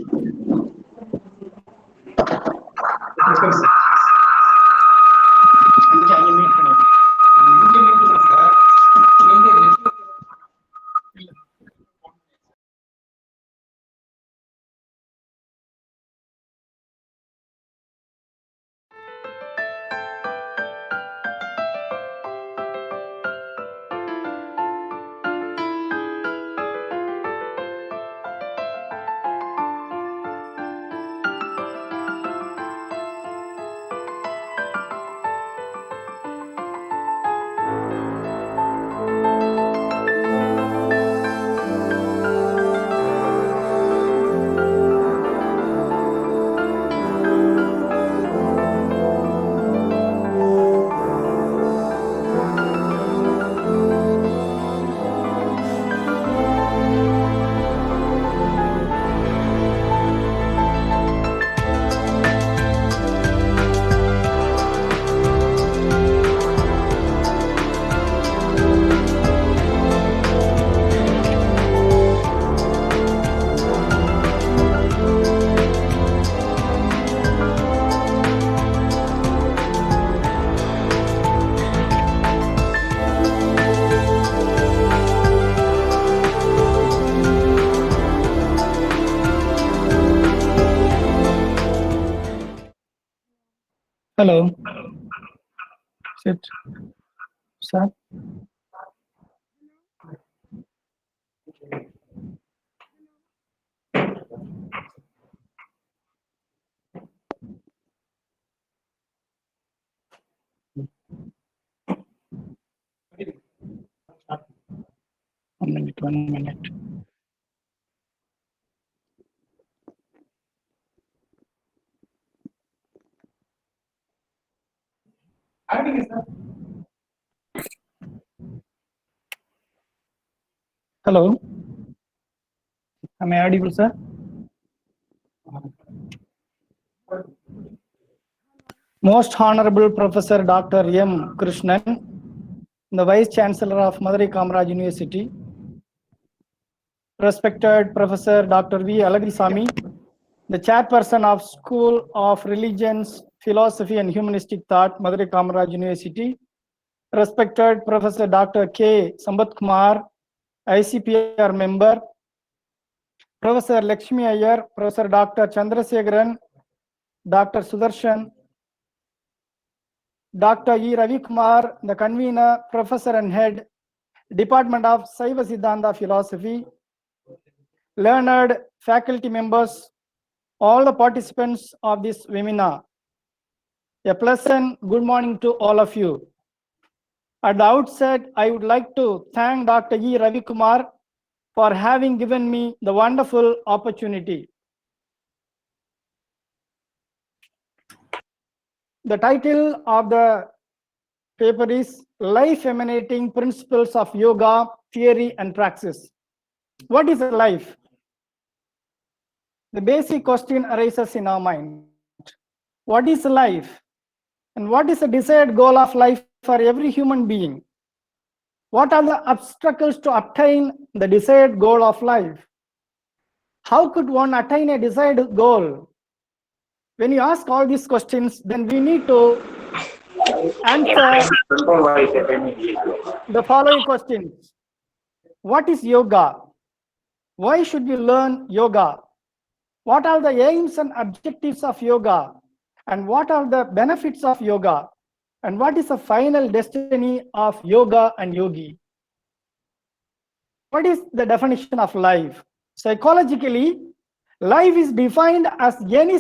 Hello. Sit. Sir. One minute. Hello. Am I audible, sir? Most Honorable Professor Dr. M. Krishnan, the Vice Chancellor of Madurai Kamaraj University, respected Professor Dr. V. Alagrisamy, the Chairperson of School of Religions, Philosophy and Humanistic Thought, Madurai Kamaraj University, respected Professor Dr. K. Sambat Kumar, ICPR member, Professor Lakshmi Iyer, Professor Dr. Chandrasekharan, Dr. Sudarshan, Dr. E. Ravi Kumar, the convener, Professor and Head, Department of Saiva Siddhanta Philosophy, learned faculty members, all the participants of this webinar. A pleasant good morning to all of you. At the outset, I would like to thank Dr. E. Ravi Kumar for having given me the wonderful opportunity. The title of the paper is Life Emanating Principles of Yoga, Theory and Praxis. What is life? The basic question arises in our mind. What is life? And what is the desired goal of life for every human being? What are the obstacles to obtain the desired goal of life? How could one attain a desired goal? When you ask all these questions, then we need to answer the following questions. What is yoga? Why should we learn yoga? What are the aims and objectives of yoga? And what are the benefits of yoga? And what is the final destiny of yoga and yogi? What is the definition of life? Psychologically, life is defined as any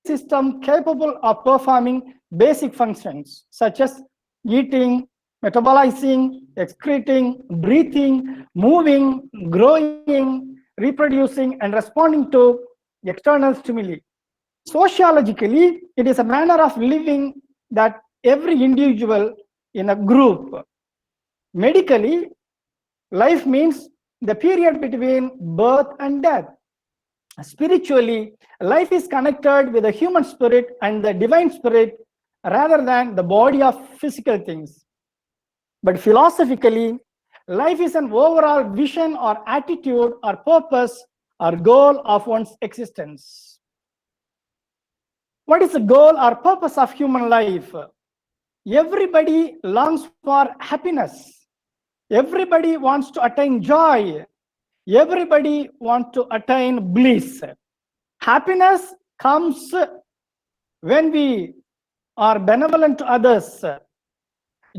system capable of performing basic functions such as eating, metabolizing, excreting, breathing, moving, growing, reproducing, and responding to external stimuli. Sociologically, it is a manner of living that every individual in a group. Medically, life means the period between birth and death. Spiritually, life is connected with the human spirit and the divine spirit rather than the body of physical things. But philosophically, life is an overall vision or attitude or purpose or goal of one's existence. What is the goal or purpose of human life? Everybody longs for happiness. Everybody wants to attain joy. Everybody wants to attain bliss. Happiness comes when we are benevolent to others.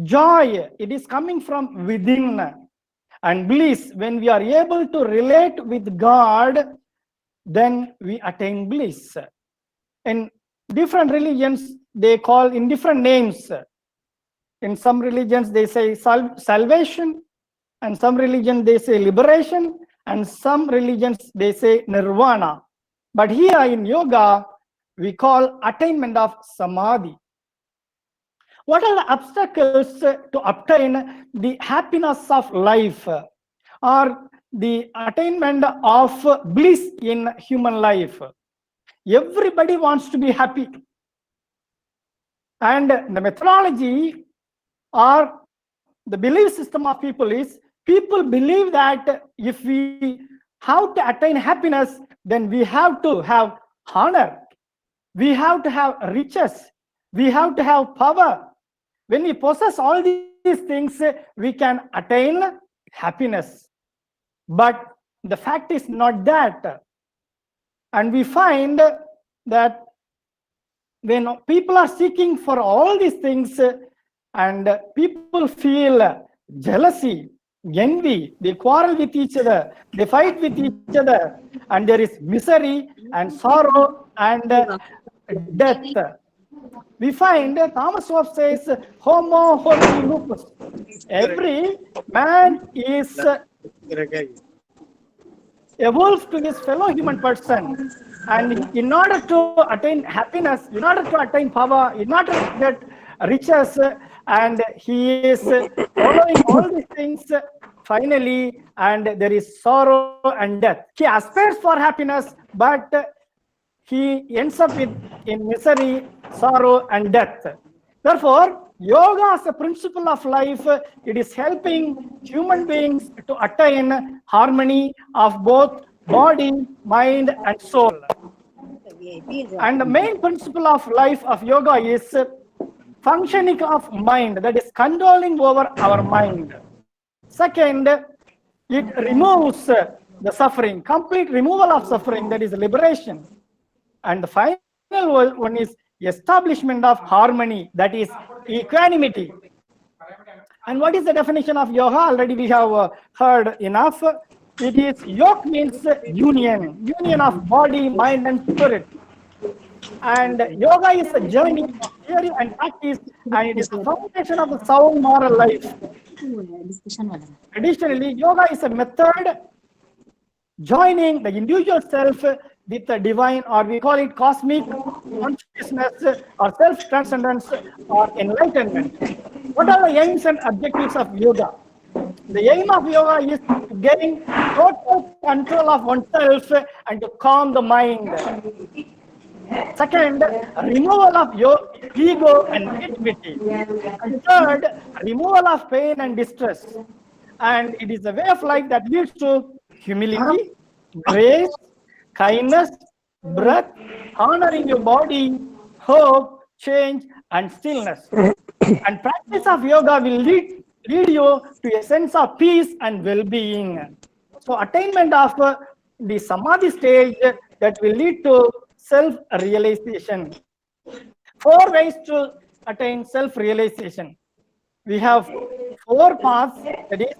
Joy, it is coming from within. And bliss, when we are able to relate with God, then we attain bliss. In different religions, they call in different names. In some religions, they say salvation, and some religions, they say liberation, and some religions, they say nirvana. But here in yoga, we call attainment of samadhi. What are the obstacles to obtain the happiness of life or the attainment of bliss in human life? Everybody wants to be happy. And the methodology or the belief system of people is, people believe that if we have to attain happiness, then we have to have honor. We have to have riches. We have to have power. When we possess all these things, we can attain happiness. But the fact is not that. And we find that when people are seeking for all these things and people feel jealousy, envy, they quarrel with each other, they fight with each other, and there is misery and sorrow and death. We find Thomas Hobbes says, Homo homini lupus. Every man is evolved to his fellow human person. And in order to attain happiness, in order to attain power, in order to get riches, and he is following all these things finally, and there is sorrow and death. He aspires for happiness, but he ends up in misery, sorrow, and death. Therefore, yoga as a principle of life, it is helping human beings to attain harmony of both body, mind, and soul. And the main principle of life of yoga is functioning of mind, that is controlling over our mind. Second, it removes the suffering, complete removal of suffering, that is liberation. And the final one is establishment of harmony, that is equanimity. And what is the definition of yoga? Already we have heard enough. It is yoga means union of body, mind, and spirit. And yoga is a journey of theory and practice, and it is the foundation of the sound moral life. Additionally, yoga is a method joining the individual self with the divine, or we call it cosmic consciousness, or self-transcendence, or enlightenment. What are the aims and objectives of yoga? The aim of yoga is to gain total control of oneself and to calm the mind. Second, removal of your ego and negativity. And third, removal of pain and distress. And it is a way of life that leads to humility, grace, kindness, breath, honoring your body, hope, change, and stillness. And practice of yoga will lead you to a sense of peace and well-being. So attainment of the samadhi stage that will lead to self-realization. 4 ways to attain self-realization. We have 4 paths, that is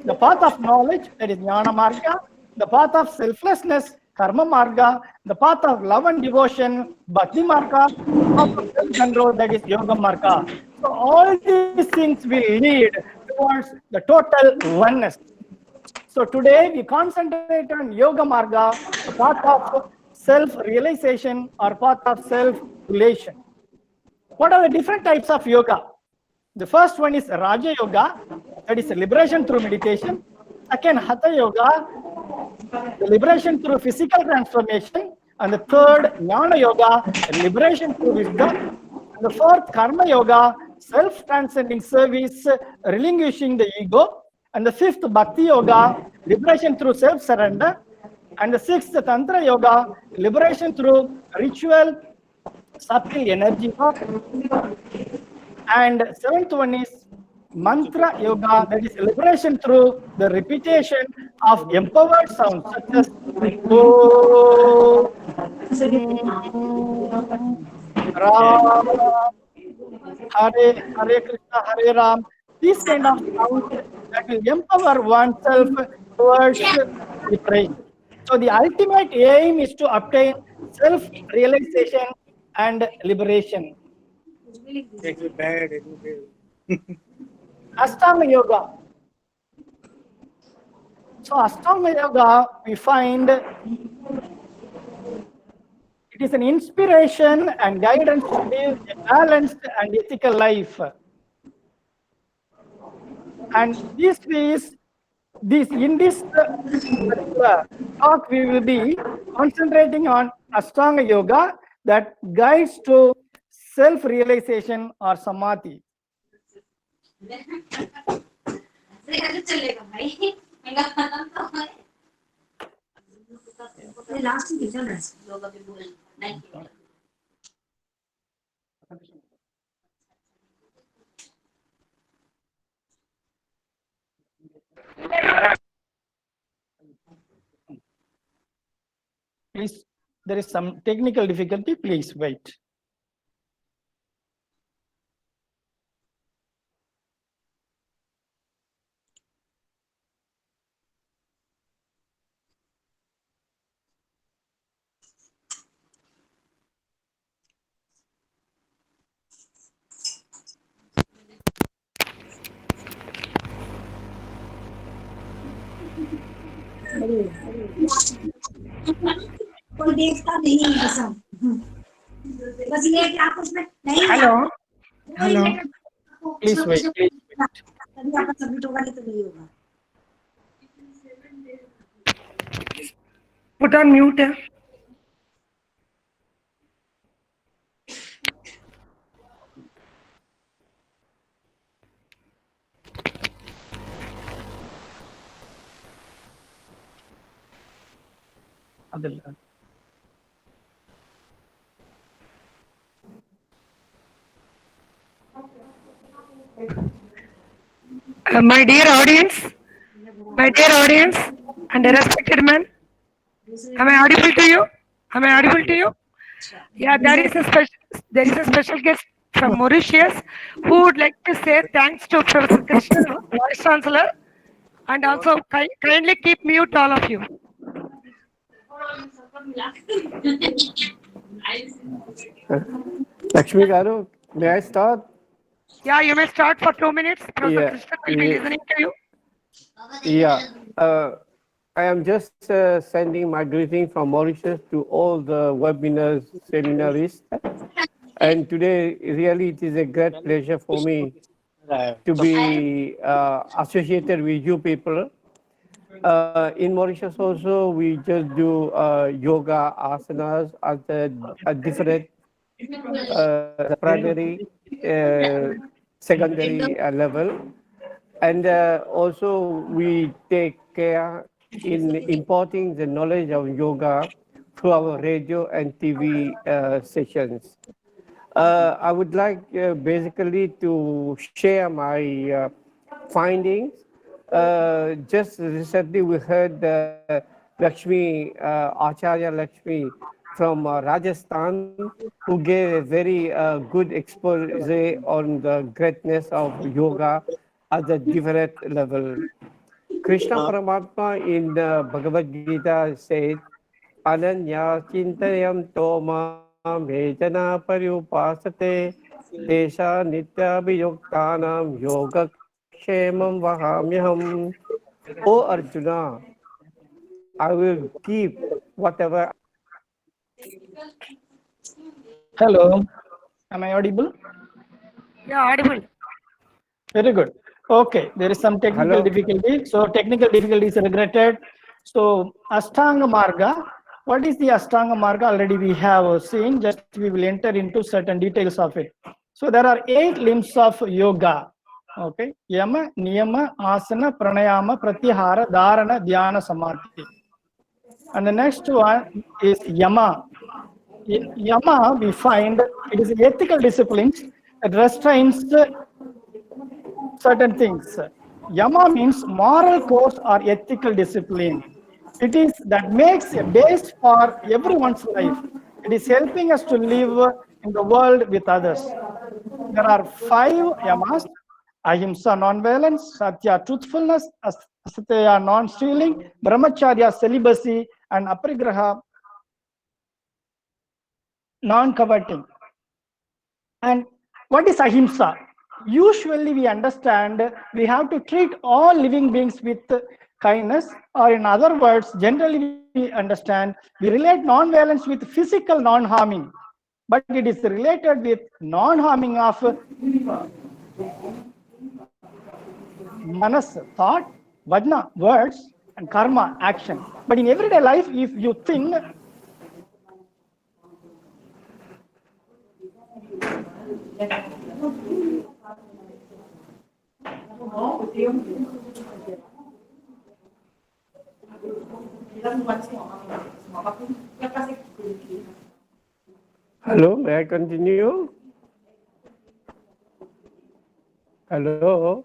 the path of knowledge, that is jnana marga, the path of selflessness, karma marga, the path of love and devotion, bhakti marga, the path of self-control, that is yoga marga. So all these things will lead towards the total oneness. So today we concentrate on yoga marga, the path of self-realization or path of self-relation. What are the different types of yoga? The first one is Raja Yoga, that is liberation through meditation. Second, Hatha Yoga, the liberation through physical transformation. And the third, Jnana Yoga, liberation through wisdom. And the fourth, Karma Yoga, self-transcending service, relinquishing the ego. And the fifth, Bhakti Yoga, liberation through self-surrender. And the sixth, Tantra Yoga, liberation through ritual, subtle energy. And seventh one is Mantra Yoga, that is liberation through the repetition of empowered sounds such as Om, Ram, Hare Krishna, Hare Ram. These kind of sounds that will empower oneself towards liberation. So the ultimate aim is to obtain self-realization and liberation. Ashtanga Yoga. So Ashtanga Yoga, we find it is an inspiration and guidance to live a balanced and ethical life. And in this particular talk, we will be concentrating on Ashtanga Yoga that guides to self-realization or samadhi. Please, there is some technical difficulty. Please wait. कोई देखता नहीं है सब बस ये कि आप उसमें नहीं Hello. Hello. Please wait. Please wait. तभी आपका सबमिट होगा नहीं तो नहीं होगा Put on mute. அதில்ல. My dear audience, and a respected man, am I audible to you? Am I audible to you? Yeah, there is a special guest from Mauritius who would like to say thanks to Professor Krishnan, Vice Chancellor, and also kindly keep mute all of you. Lakshmi Garu, may I start? Yeah, you may start for 2 minutes. Professor Yeah, Krishnan will be listening to you. yeah. I am just sending my greeting from Mauritius to all the webinars, seminarists. And today, really, it is a great pleasure for me to be associated with you people. In Mauritius also, we just do yoga asanas at a different primary, secondary level. And also we take care in importing the knowledge of yoga through our radio and TV sessions. I would like basically to share my findings. Just recently we heard Lakshmi, Acharya Lakshmi from Rajasthan, who gave a very good expose on the greatness of yoga at the different level. Krishna Paramatma in Bhagavad Gita said, Ananya Chintayam Toma Mejana Paryupasate Tesha Nityabhiyuktanam Yogakshemam Vahamyaham. O Arjuna, I will keep whatever. Hello, am I audible? Yeah, audible. Very good. Okay, there is some technical Hello. difficulty. So technical difficulty is regretted. So Ashtanga Marga, what is the Ashtanga Marga? Already we have seen, just we will enter into certain details of it. So there are 8 limbs of yoga. Okay, Yama, Niyama, Asana, Pranayama, Pratyahara, Dharana, Dhyana, Samadhi. And the next one is Yama. Yama, we find it is ethical disciplines that restrains certain things. Yama means moral course or ethical discipline. It is that makes a base for everyone's life. It is helping us to live in the world with others. There are 5 yamas: ahimsa, non-violence; satya, truthfulness; asateya, non-stealing; brahmacharya, celibacy; and aparigraha, non-coveting. And what is ahimsa? Usually we understand we have to treat all living beings with kindness, or in other words, generally we understand we relate non-violence with physical non-harming, but it is related with non-harming of manas, thought, vajna, words, and karma, action. But in everyday life, if you think Hello, may I continue? Hello.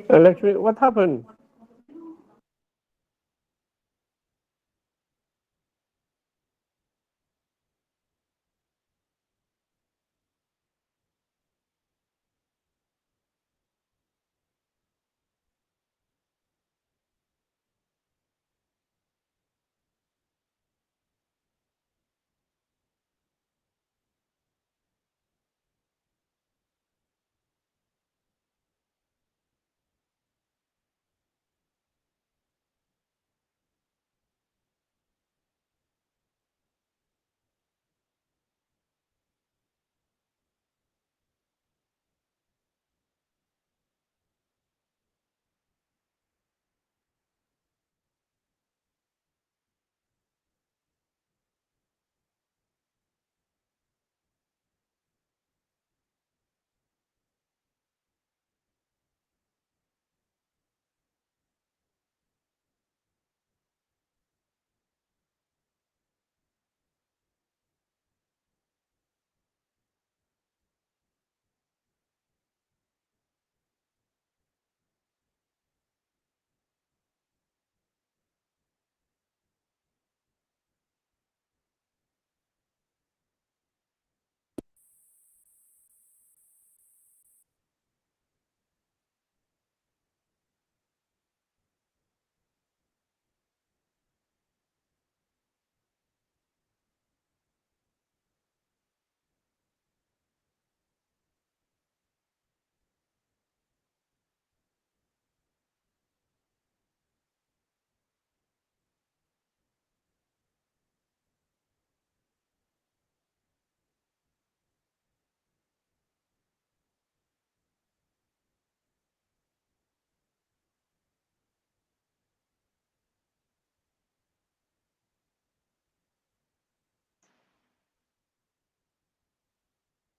Lakshmi, what happened?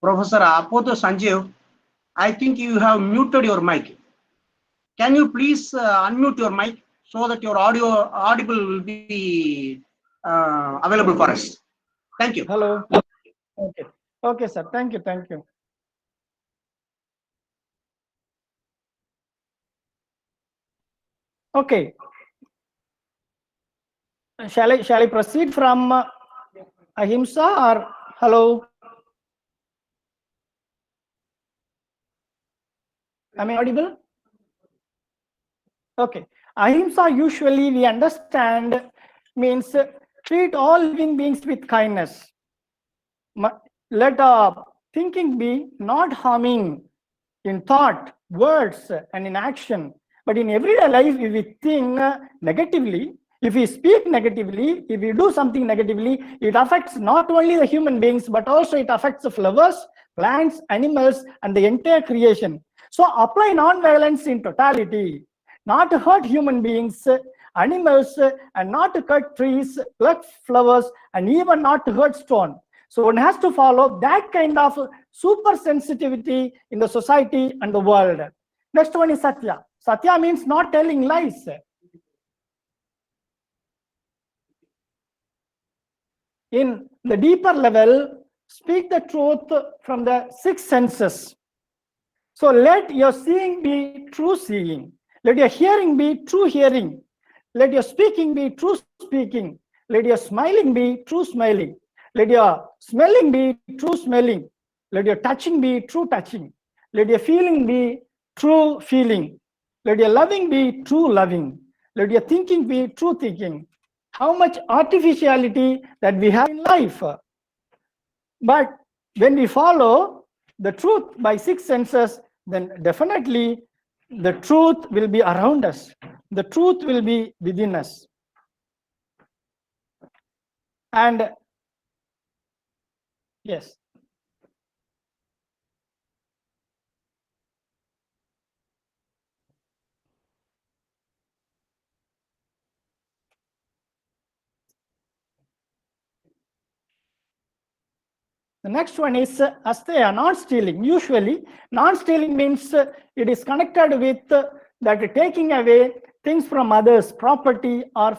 Professor Apoto Sanjeev, I think you have muted your mic. Can you please unmute your mic so that your audible will be available for us? Thank you. Hello. Okay. Okay, sir. Thank you. Thank you. Okay. Shall I proceed from ahimsa or hello? Am I audible? Okay. Ahimsa usually we understand means treat all living beings with kindness. Let thinking be not harming in thought, words, and in action. But in everyday life, if we think negatively, if we speak negatively, if we do something negatively, it affects not only the human beings, but also it affects the flowers, plants, animals, and the entire creation. So apply non-violence in totality, not to hurt human beings, animals, and not to cut trees, pluck flowers, and even not to hurt stone. So one has to follow that kind of super sensitivity in the society and the world. Next one is Satya. Satya means not telling lies. In the deeper level, speak the truth from the six senses. So let your seeing be true seeing. Let your hearing be true hearing. Let your speaking be true speaking. Let your smiling be true smiling. Let your smelling be true smelling. Let your touching be true touching. Let your feeling be true feeling. Let your loving be true loving. Let your thinking be true thinking. How much artificiality that we have in life. But when we follow the truth by six senses, then definitely the truth will be around us. The truth will be within us. And yes. The next one is asteya, not stealing. Usually, non-stealing means it is connected with that taking away things from others, property, or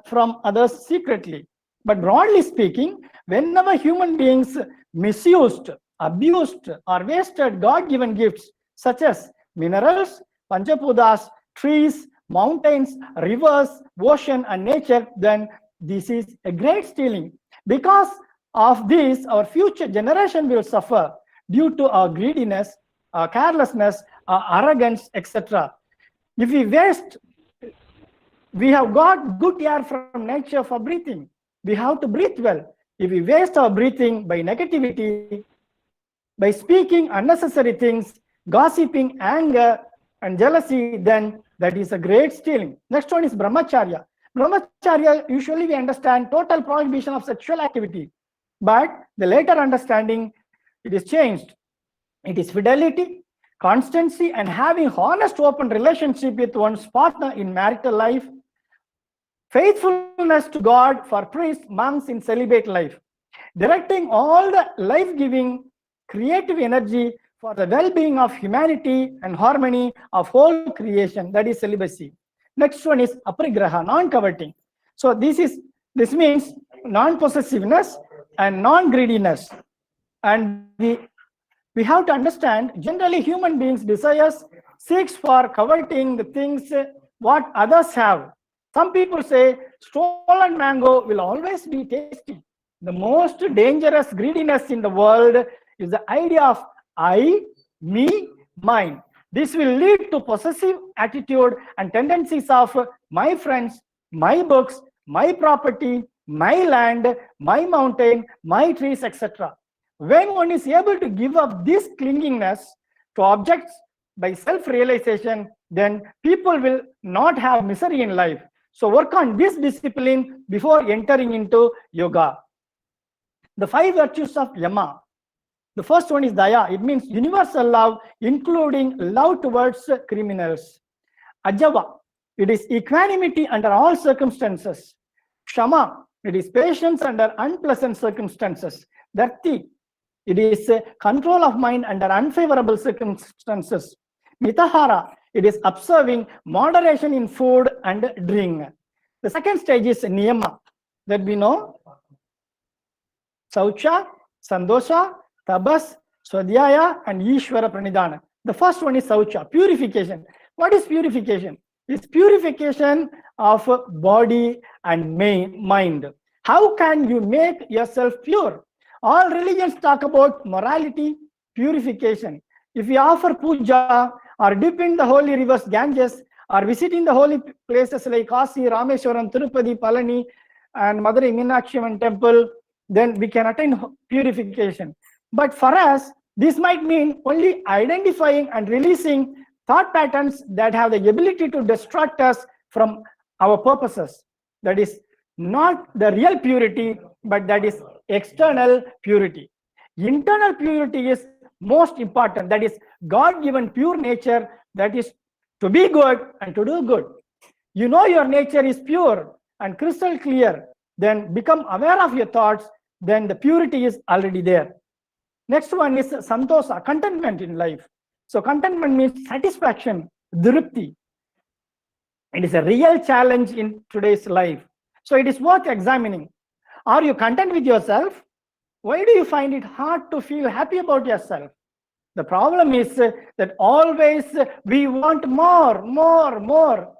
from others secretly. But broadly speaking, whenever human beings misused, abused, or wasted God-given gifts such as minerals, panchapudas, trees, mountains, rivers, ocean, and nature, then this is a great stealing. Because of this, our future generation will suffer due to our greediness, our carelessness, our arrogance, etc. If we waste, we have got good air from nature for breathing. We have to breathe well. If we waste our breathing by negativity, by speaking unnecessary things, gossiping, anger, and jealousy, then that is a great stealing. Next one is brahmacharya. Brahmacharya, usually we understand total prohibition of sexual activity. But the later understanding, it is changed. It is fidelity, constancy, and having honest, open relationship with one's partner in marital life, faithfulness to God for priests, monks in celibate life, directing all the life-giving, creative energy for the well-being of humanity and harmony of whole creation, that is celibacy. Next one is aparigraha, non-coveting. So this means non-possessiveness and non-greediness. And we have to understand, generally human beings desires seeks for coveting the things what others have. Some people say stolen mango will always be tasty. The most dangerous greediness in the world is the idea of I, me, mine. This will lead to possessive attitude and tendencies of my friends, my books, my property, my land, my mountain, my trees, etc. When one is able to give up this clinginess to objects by self-realization, then people will not have misery in life. So work on this discipline before entering into yoga. The 5 virtues of Yama. The first one is Daya. It means universal love, including love towards criminals. Ajava. It is equanimity under all circumstances. Shama. It is patience under unpleasant circumstances. Dharti. It is control of mind under unfavorable circumstances. Mitahara, it is observing moderation in food and drink. The second stage is niyama, that we know. Saucha, Sandosha, Tabas, Swadhyaya, and Ishvara Pranidhana. The first one is Saucha, purification. What is purification? It's purification of body and mind. How can you make yourself pure? All religions talk about morality, purification. If you offer puja or dip in the holy rivers Ganges or visiting the holy places like Kasi, Rameshwaram, Tirupati, Palani, and Madurai Meenakshi Amman temple, then we can attain purification. But for us, this might mean only identifying and releasing thought patterns that have the ability to distract us from our purposes. That is not the real purity, but that is external purity. Internal purity is most important. That is God-given pure nature, that is to be good and to do good. You know your nature is pure and crystal clear, then become aware of your thoughts, then the purity is already there. Next one is santosa, contentment in life. So contentment means satisfaction, drupti. It is a real challenge in today's life. So it is worth examining. Are you content with yourself? Why do you find it hard to feel happy about yourself? The problem is that always we want more.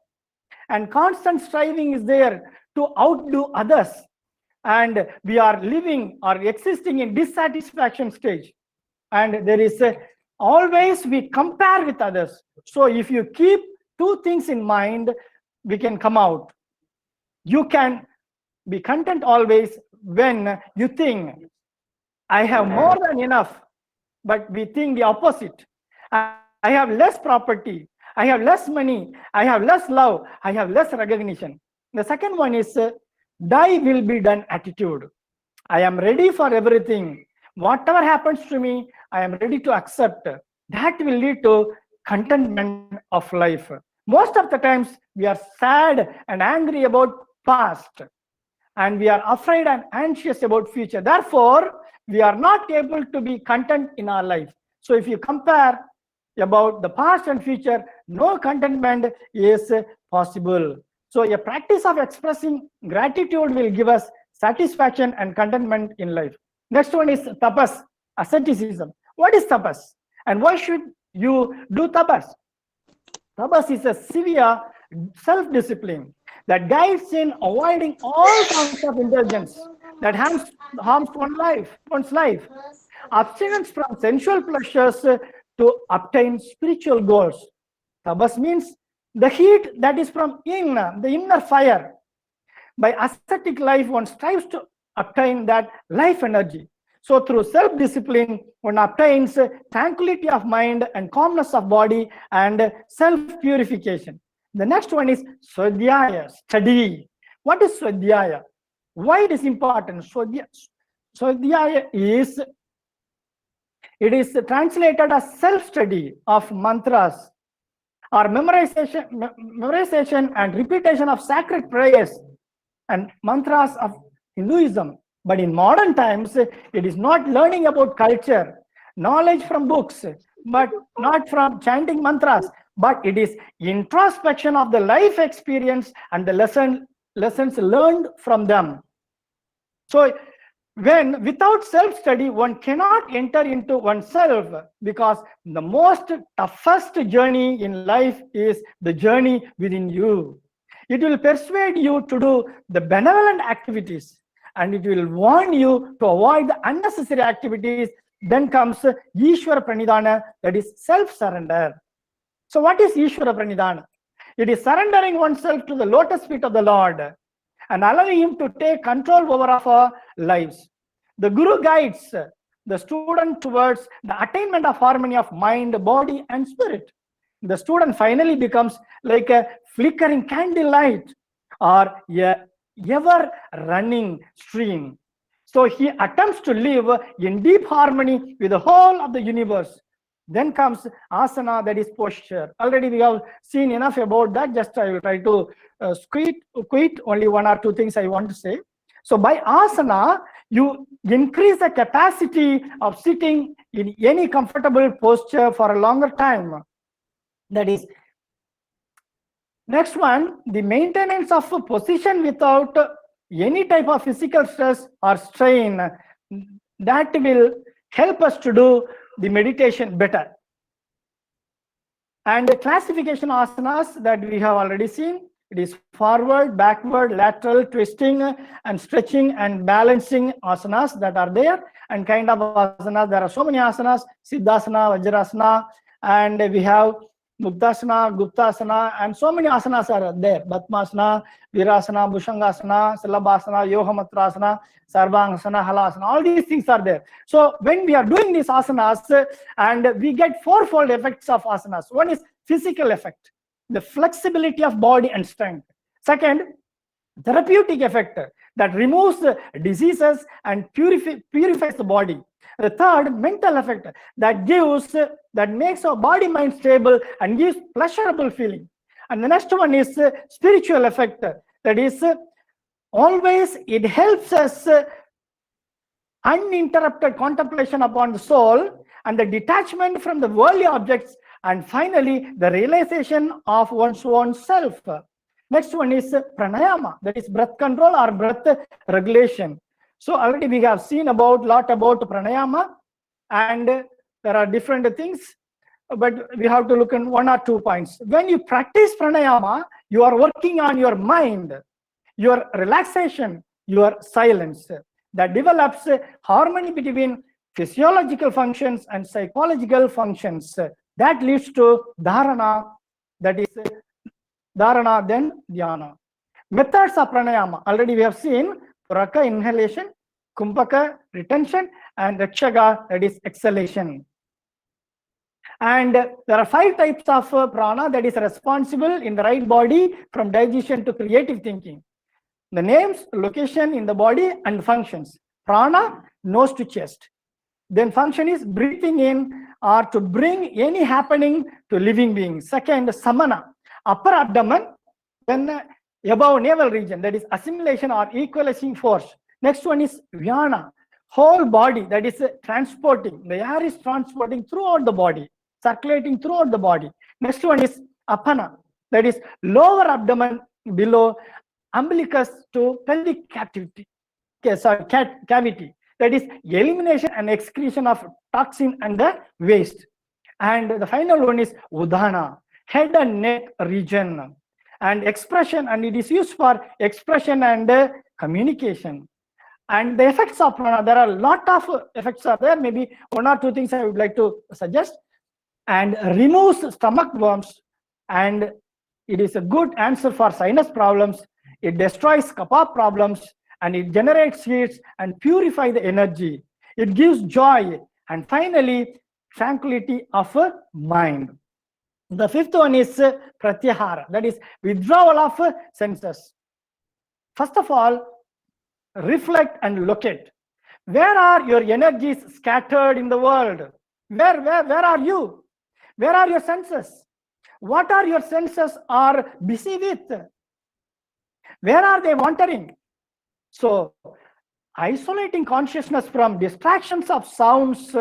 And constant striving is there to outdo others. And we are living or existing in dissatisfaction stage. And there is always we compare with others. So if you keep two things in mind, we can come out. You can be content always when you think, I have more than enough, but we think the opposite. I have less property, I have less money, I have less love, I have less recognition. The second one is thy will be done attitude. I am ready for everything. Whatever happens to me, I am ready to accept. That will lead to contentment of life. Most of the times we are sad and angry about past, and we are afraid and anxious about future. Therefore, we are not able to be content in our life. So if you compare about the past and future, no contentment is possible. So a practice of expressing gratitude will give us satisfaction and contentment in life. Next one is tapas, asceticism. What is tapas? And why should you do tapas? Tapas is a severe self-discipline that guides in avoiding all forms of indulgence that harms one's life. Abstinence from sensual pleasures to obtain spiritual goals. Tapas means the heat that is from the inner fire. By ascetic life, one strives to obtain that life energy. So through self-discipline, one obtains tranquility of mind and calmness of body and self-purification. The next one is Swadhyaya, study. What is Swadhyaya? Why it is important? Swadhyaya is, it is translated as self-study of mantras or memorization and repetition of sacred prayers and mantras of Hinduism. But in modern times, it is not learning about culture, knowledge from books, but not from chanting mantras, but it is introspection of the life experience and the lessons learned from them. So when without self-study, one cannot enter into oneself, because the most toughest journey in life is the journey within you. It will persuade you to do the benevolent activities, and it will warn you to avoid the unnecessary activities. Then comes Ishvara Pranidhana, that is self-surrender. So what is Ishvara Pranidhana? It is surrendering oneself to the lotus feet of the Lord and allowing him to take control over our lives. The Guru guides the student towards the attainment of harmony of mind, body, and spirit. The student finally becomes like a flickering candlelight or a ever-running stream. So he attempts to live in deep harmony with the whole of the universe. Then comes asana, that is posture. Already we have seen enough about that. Just I will try to quit only one or two things I want to say. So by asana, You increase the capacity of sitting in any comfortable posture for a longer time. That is. Next one, the maintenance of a position without any type of physical stress or strain. That will help us to do the meditation better. And the classification asanas that we have already seen, it is forward, backward, lateral, twisting and stretching and balancing asanas that are there. And kind of asanas, there are so many asanas, Siddhasana, Vajrasana, and we have Muktasana, Guptasana, and so many asanas are there. Batmasana, Virasana, Bhushangasana, Salabhasana, Yoga-matrasana, Sarvangasana, Halasana, all these things are there. So when we are doing these asanas, and we get fourfold effects of asanas. One is physical effect, the flexibility of body and strength. Second, therapeutic effect that removes diseases and purifies the body. The third, mental effect that makes our body mind stable and gives pleasurable feeling. And the next one is spiritual effect, that is always it helps us uninterrupted contemplation upon the soul and the detachment from the worldly objects, and finally the realization of one's own self. Next one is pranayama, that is breath control or breath regulation. So already we have seen about lot about pranayama, and there are different things, but we have to look at one or 2 points. When you practice pranayama, you are working on your mind, your relaxation, your silence, that develops harmony between physiological functions and psychological functions. That leads to dharana, that is dharana, then dhyana. Methods of pranayama, already we have seen Puraka, inhalation, Kumbhaka, retention, and Rakshaka, that is exhalation. And there are 5 types of prana that is responsible in the right body from digestion to creative thinking. The names, location in the body, and functions. Prana, nose to chest. Then function is breathing in or to bring any happening to living beings. Second, samana, upper abdomen, then above navel region, that is assimilation or equalizing force. Next one is vyana, whole body, that is transporting. The air is transporting throughout the body, circulating throughout the body. Next one is apana, that is lower abdomen below umbilicus to pelvic cavity. Cavity, that is elimination and excretion of toxin and the waste. And the final one is udana, head and neck region, and expression, and it is used for expression and communication. And the effects of prana, there are a lot of effects are there. Maybe 1 or 2 things I would like to suggest. And removes stomach worms, and it is a good answer for sinus problems. It destroys kapha problems, and it generates heat and purify the energy. It gives joy, and finally tranquility of mind. The 5th one is pratyahara, that is withdrawal of senses. First of all, reflect and locate. Where are your energies scattered in the world? Where are you? Where are your senses? What are your senses are busy with? Where are they wandering? So, isolating consciousness from distractions of sounds,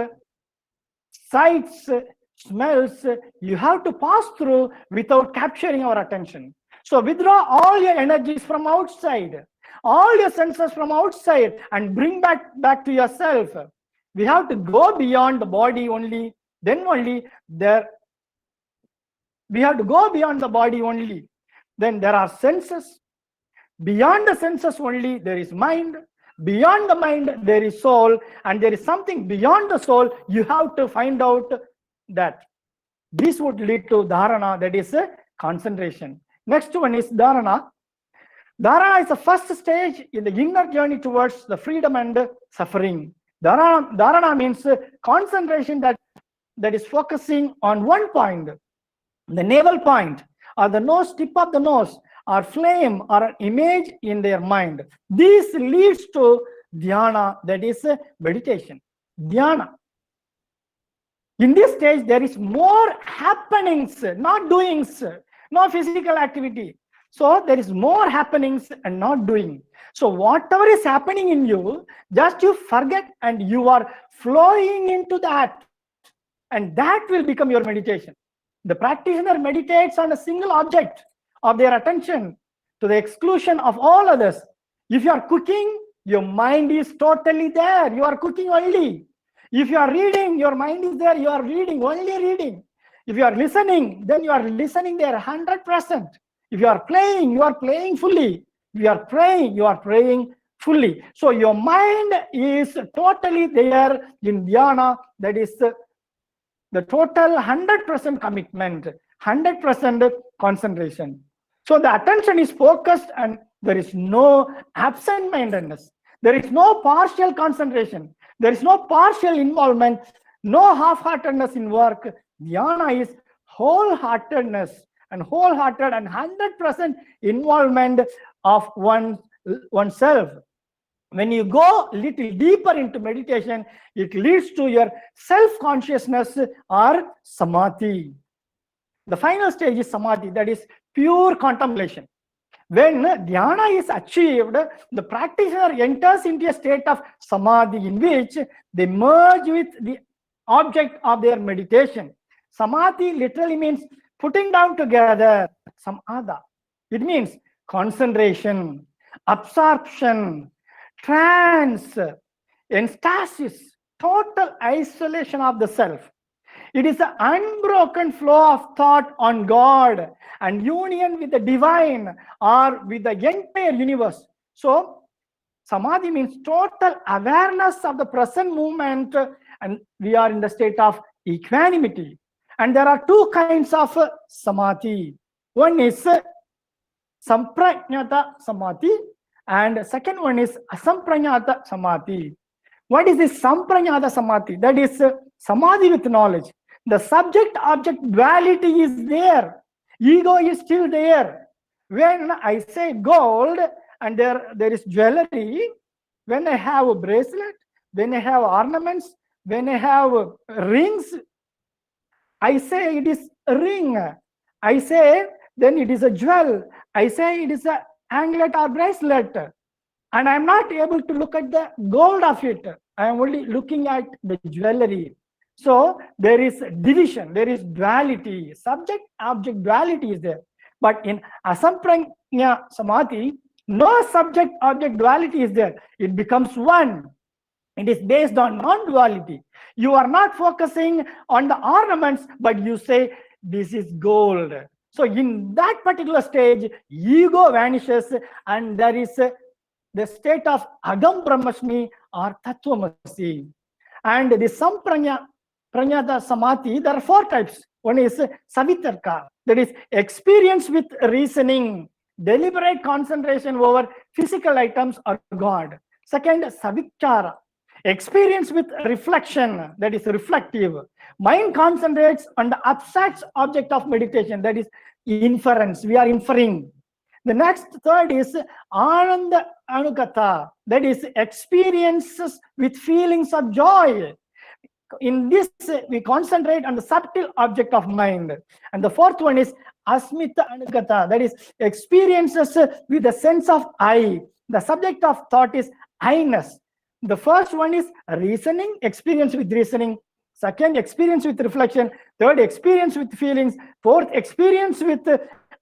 sights, smells, you have to pass through without capturing our attention. So, withdraw all your energies from outside, all your senses from outside, and bring back to yourself. We have to go beyond the body only, then only there. We have to go beyond the body only. Then there are senses. Beyond the senses only, there is mind. Beyond the mind, there is soul. And there is something beyond the soul. You have to find out that. This would lead to dharana, that is concentration. Next one is dharana. Dharana is the first stage in the inner journey towards the freedom and suffering. Dharana means concentration that is focusing on one point, the navel point, or the nose, tip of the nose, or flame, or an image in their mind. This leads to dhyana, that is meditation. Dhyana. In this stage, there is more happenings, not doings, no physical activity. So there is more happenings and not doing. So whatever is happening in you, just you forget and you are flowing into that, and that will become your meditation. The practitioner meditates on a single object of their attention to the exclusion of all others. If you are cooking, your mind is totally there. You are cooking only. If you are reading, your mind is there. You are reading, only reading. If you are listening, then you are listening there 100%. If you are playing fully. If you are praying fully. So your mind is totally there in dhyana. That is the total 100% commitment, 100% concentration. So the attention is focused and there is no absent-mindedness. There is no partial concentration. There is no partial involvement, no half-heartedness in work. Dhyana is wholeheartedness and wholehearted and 100% involvement of oneself. When you go a little deeper into meditation, it leads to your self-consciousness or samadhi. The final stage is samadhi, that is pure contemplation. When dhyana is achieved, the practitioner enters into a state of samadhi in which they merge with the object of their meditation. Samadhi literally means putting down together, samadha. It means concentration, absorption, trance, ecstasis, total isolation of the self. It is an unbroken flow of thought on God and union with the divine or with the entire universe. So, samadhi means total awareness of the present moment, and we are in the state of equanimity. And there are two kinds of samadhi. One is samprajnata samadhi, and second one is asamprajnata samadhi. What is this samprajnata samadhi? That is samadhi with knowledge. The subject-object duality is there. Ego is still there. When I say gold and there is jewelry, when I have a bracelet, when I have ornaments, when I have rings, I say it is a ring. I say then it is a jewel. I say it is an anklet or bracelet. And I'm not able to look at the gold of it. I am only looking at the jewelry. So there is division, there is duality, subject-object duality is there. But in asamprajna samadhi, no subject-object duality is there. It becomes one. It is based on non-duality. You are not focusing on the ornaments, but you say, this is gold. So in that particular stage, ego vanishes and there is the state of Agam Brahmasmi or Tattvamasi. And the Samprajnata Samadhi, there are four types. One is Savitarka, that is experience with reasoning, deliberate concentration over physical items or God. Second, Savichara, experience with reflection, that is reflective. Mind concentrates on the abstract object of meditation, that is inference. We are inferring. The next third is Ananda Anugata, that is experiences with feelings of joy. In this, we concentrate on the subtle object of mind. And the fourth one is Asmita Anugata, that is experiences with the sense of I. The subject of thought is I-ness. The first one is reasoning, experience with reasoning. Second, experience with reflection. Third, experience with feelings. Fourth, experience with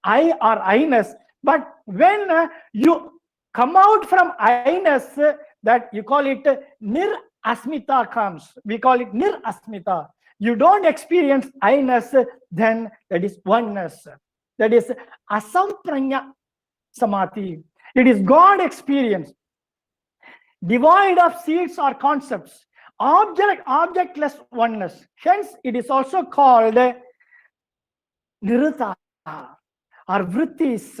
I or I-ness. But when you come out from I-ness, that you call it nir-asmita comes. We call it nir-asmita. You don't experience I-ness, then that is oneness. That is asamprajna samadhi. It is God experience, devoid of seeds or concepts, objectless oneness. Hence, it is also called nirita or vrittis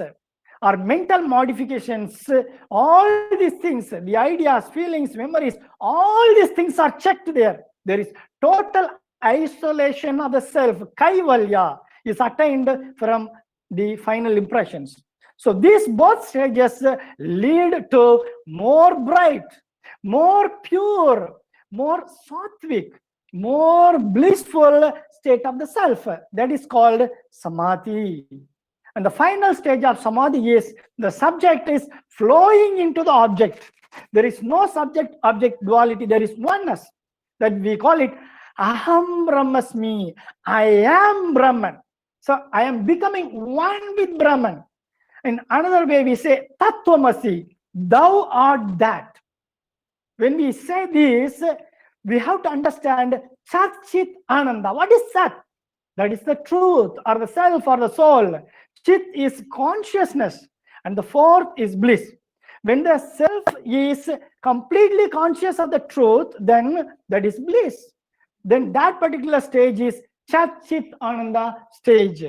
or mental modifications. All these things, the ideas, feelings, memories, all these things are checked there. There is total isolation of the self. Kaivalya is attained from the final impressions. So these both stages lead to more bright, more pure, more sattvic, more blissful state of the self. That is called samadhi. And the final stage of samadhi is the subject is flowing into the object. There is no subject-object duality. There is oneness. That we call it Aham Brahmasmi. I am Brahman. So I am becoming one with Brahman. In another way, we say Tattvamasi. Thou art that. When we say this, we have to understand Sat Chit Ananda. What is Sat? That is the truth or the self or the soul. Chit is consciousness, and the fourth is bliss. When the self is completely conscious of the truth, then that is bliss. Then that particular stage is Chat Chit Ananda stage.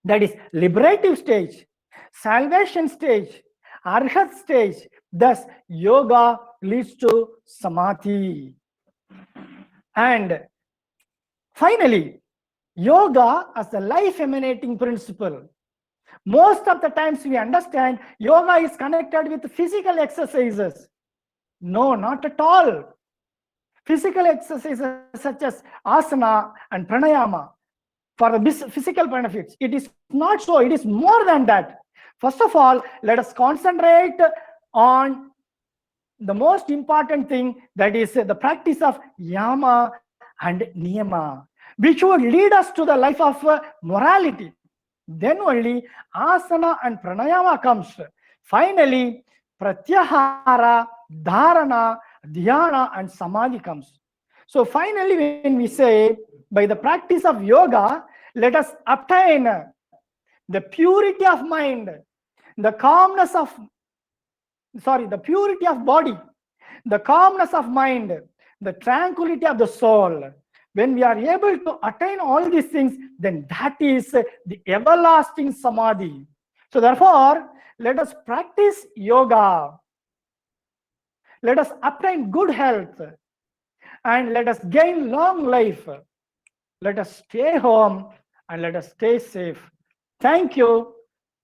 That is liberative stage, salvation stage, arhat stage. Thus, yoga leads to samadhi. And finally, yoga as a life emanating principle. Most of the times we understand yoga is connected with physical exercises. No, not at all. Physical exercises such as asana and pranayama for the physical benefits. It is not so. It is more than that. First of all, let us concentrate on the most important thing, that is the practice of yama and niyama, which would lead us to the life of morality. Then only asana and pranayama comes. Finally, pratyahara, dharana, dhyana and samadhi comes. So finally, when we say by the practice of yoga, let us obtain the purity of mind, the calmness of, the purity of body, the calmness of mind, the tranquility of the soul. When we are able to attain all these things, then that is the everlasting samadhi. So therefore, let us practice yoga. Let us obtain good health and let us gain long life. Let us stay home and let us stay safe. Thank you.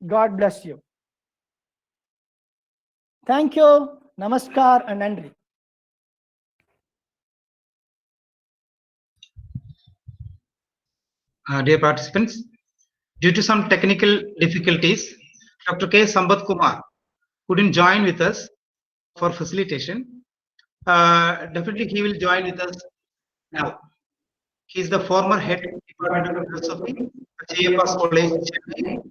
God bless you. Thank you. Namaskar and Nandri. Dear participants, due to some technical difficulties, Dr. K. Sambat Kumar couldn't join with us for facilitation. Definitely he will join with us now. He is the former head of Department of Philosophy at JFS College, Chennai,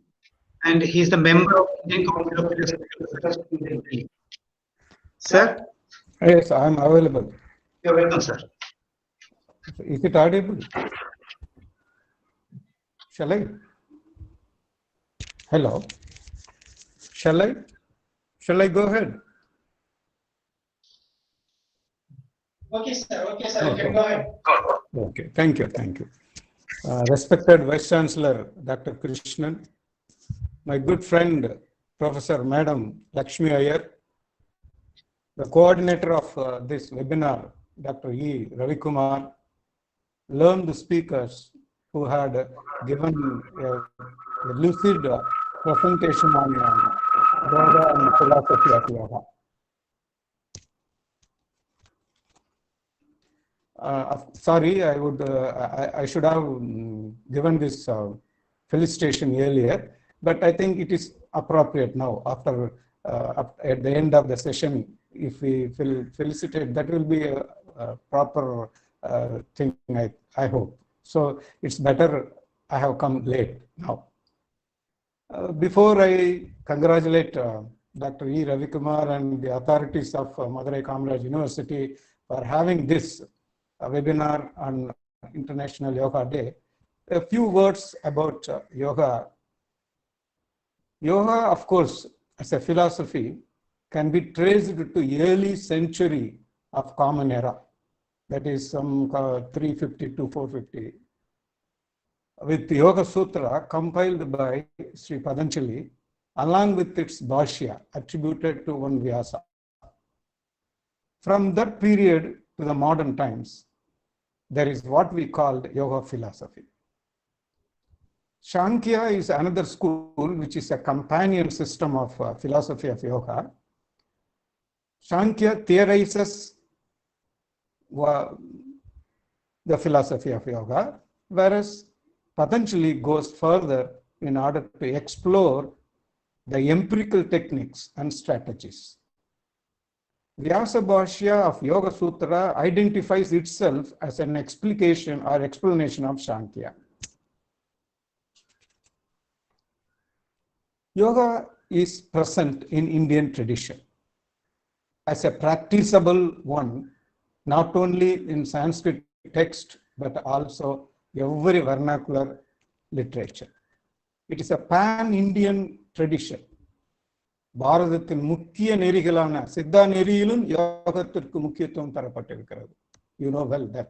and he is the member of Indian Council of Philosophical Research in Delhi. Sir? Yes, I am available. You're welcome, sir. Is it audible? Shall I? Hello? Shall I? Shall I go ahead? Okay, sir. Okay, sir. You can go ahead. Okay, thank you, thank you. Respected Vice Chancellor, Dr. Krishnan, my good friend, Professor Madam Lakshmi Iyer, the coordinator of this webinar, Dr. E. Ravikumar, learned speakers who had given a lucid presentation on yoga and philosophy of yoga. Sorry, I should have given this felicitation earlier, but I think it is appropriate now. After at the end of the session, if we felicitate, that will be a proper thing. I hope so. It's better I have come late now. Before I congratulate Dr. E. Ravikumar and the authorities of Madurai Kamaraj University for having this webinar on International Yoga Day, a few words about yoga. Yoga, of course, as a philosophy, can be traced to early century of Common Era, that is some 350 to 450, with the Yoga Sutra compiled by Sri Patanjali, along with its Bhashya attributed to one Vyasa. From that period to the modern times, there is what we call yoga philosophy. Sankhya is another school which is a companion system of philosophy of yoga. Sankhya theorizes the philosophy of yoga, whereas Patanjali goes further in order to explore the empirical techniques and strategies. Vyasa Bhashya of Yoga Sutra identifies itself as an explication or explanation of Sankhya. Yoga is present in Indian tradition as a practicable one, not only in Sanskrit text, but also every vernacular literature. It is a pan-Indian tradition. பாரதத்தின் முக்கிய நெறிகளான சித்தா நெறியிலும் யோகத்திற்கு முக்கியத்துவம் தரப்பட்டிருக்கிறது. You know well that.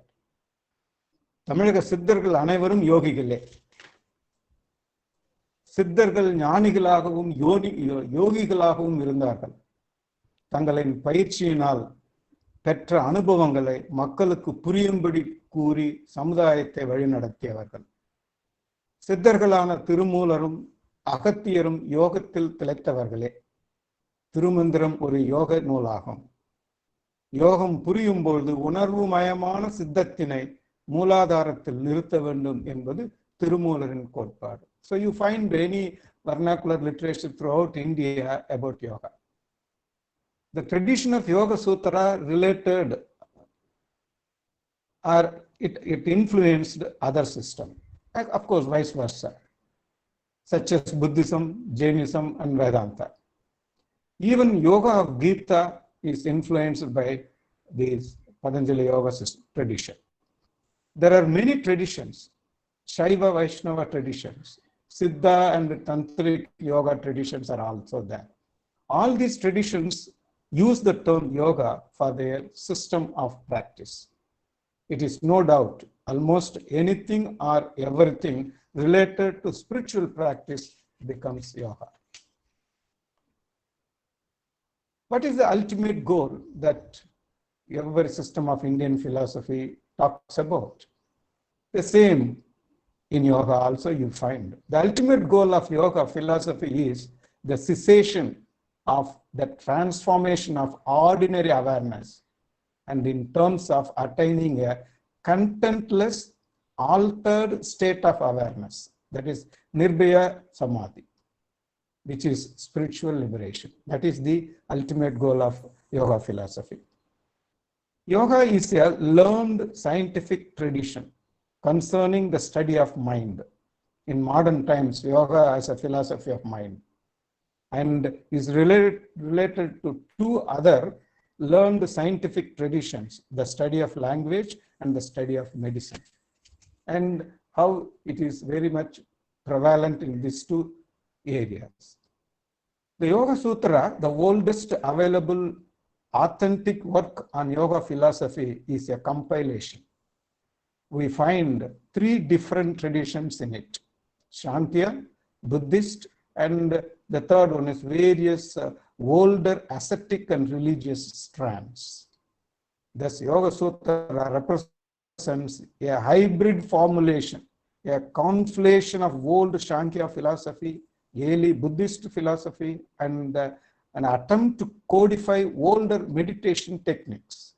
தமிழக சித்தர்கள் அனைவரும் யோகிகளே. சித்தர்கள் ஞானிகளாகவும் யோகிகளாகவும் இருந்தார்கள். தங்களின் பயிற்சியினால் பெற்ற அனுபவங்களை மக்களுக்கு புரியும்படி கூறி சமுதாயத்தை வழிநடத்தியவர்கள். சித்தர்களான திருமூலரும் அகத்தியரும் யோகத்தில் திளைத்தவர்களே. திருமந்திரம் ஒரு யோக நூலாகும். யோகம் புரியும் பொழுது உணர்வு மயமான சித்தத்தினை மூலாதாரத்தில் நிறுத்த வேண்டும் என்பது திருமூலரின் கோட்பாடு. So you find any vernacular literature throughout India about yoga. The tradition of Yoga Sutra related or it influenced other systems. Of course, vice versa, such as Buddhism, Jainism, and Vedanta. Even Yoga of Gita is influenced by this Patanjali Yoga tradition. There are many traditions, Saiva Vaishnava traditions, Siddha and Tantric Yoga traditions are also there. All these traditions use the term yoga for their system of practice. It is no doubt almost anything or everything related to spiritual practice becomes yoga. What is the ultimate goal that every system of Indian philosophy talks about? The same in yoga also you find. The ultimate goal of yoga philosophy is the cessation of the transformation of ordinary awareness, and in terms of attaining a contentless, altered state of awareness, that is Nirbhaya Samadhi, which is spiritual liberation. That is the ultimate goal of yoga philosophy. Yoga is a learned scientific tradition concerning the study of mind. In modern times, yoga is a philosophy of mind and is related to two other learned scientific traditions, the study of language and the study of medicine, and how it is very much prevalent in these two areas. The Yoga Sutra, the oldest available authentic work on yoga philosophy, is a compilation. We find three different traditions in it: Shantya, Buddhist, and the third one is various older ascetic and religious strands. Thus, Yoga Sutra represents a hybrid formulation, a conflation of old Shantya philosophy, early Buddhist philosophy, and an attempt to codify older meditation techniques.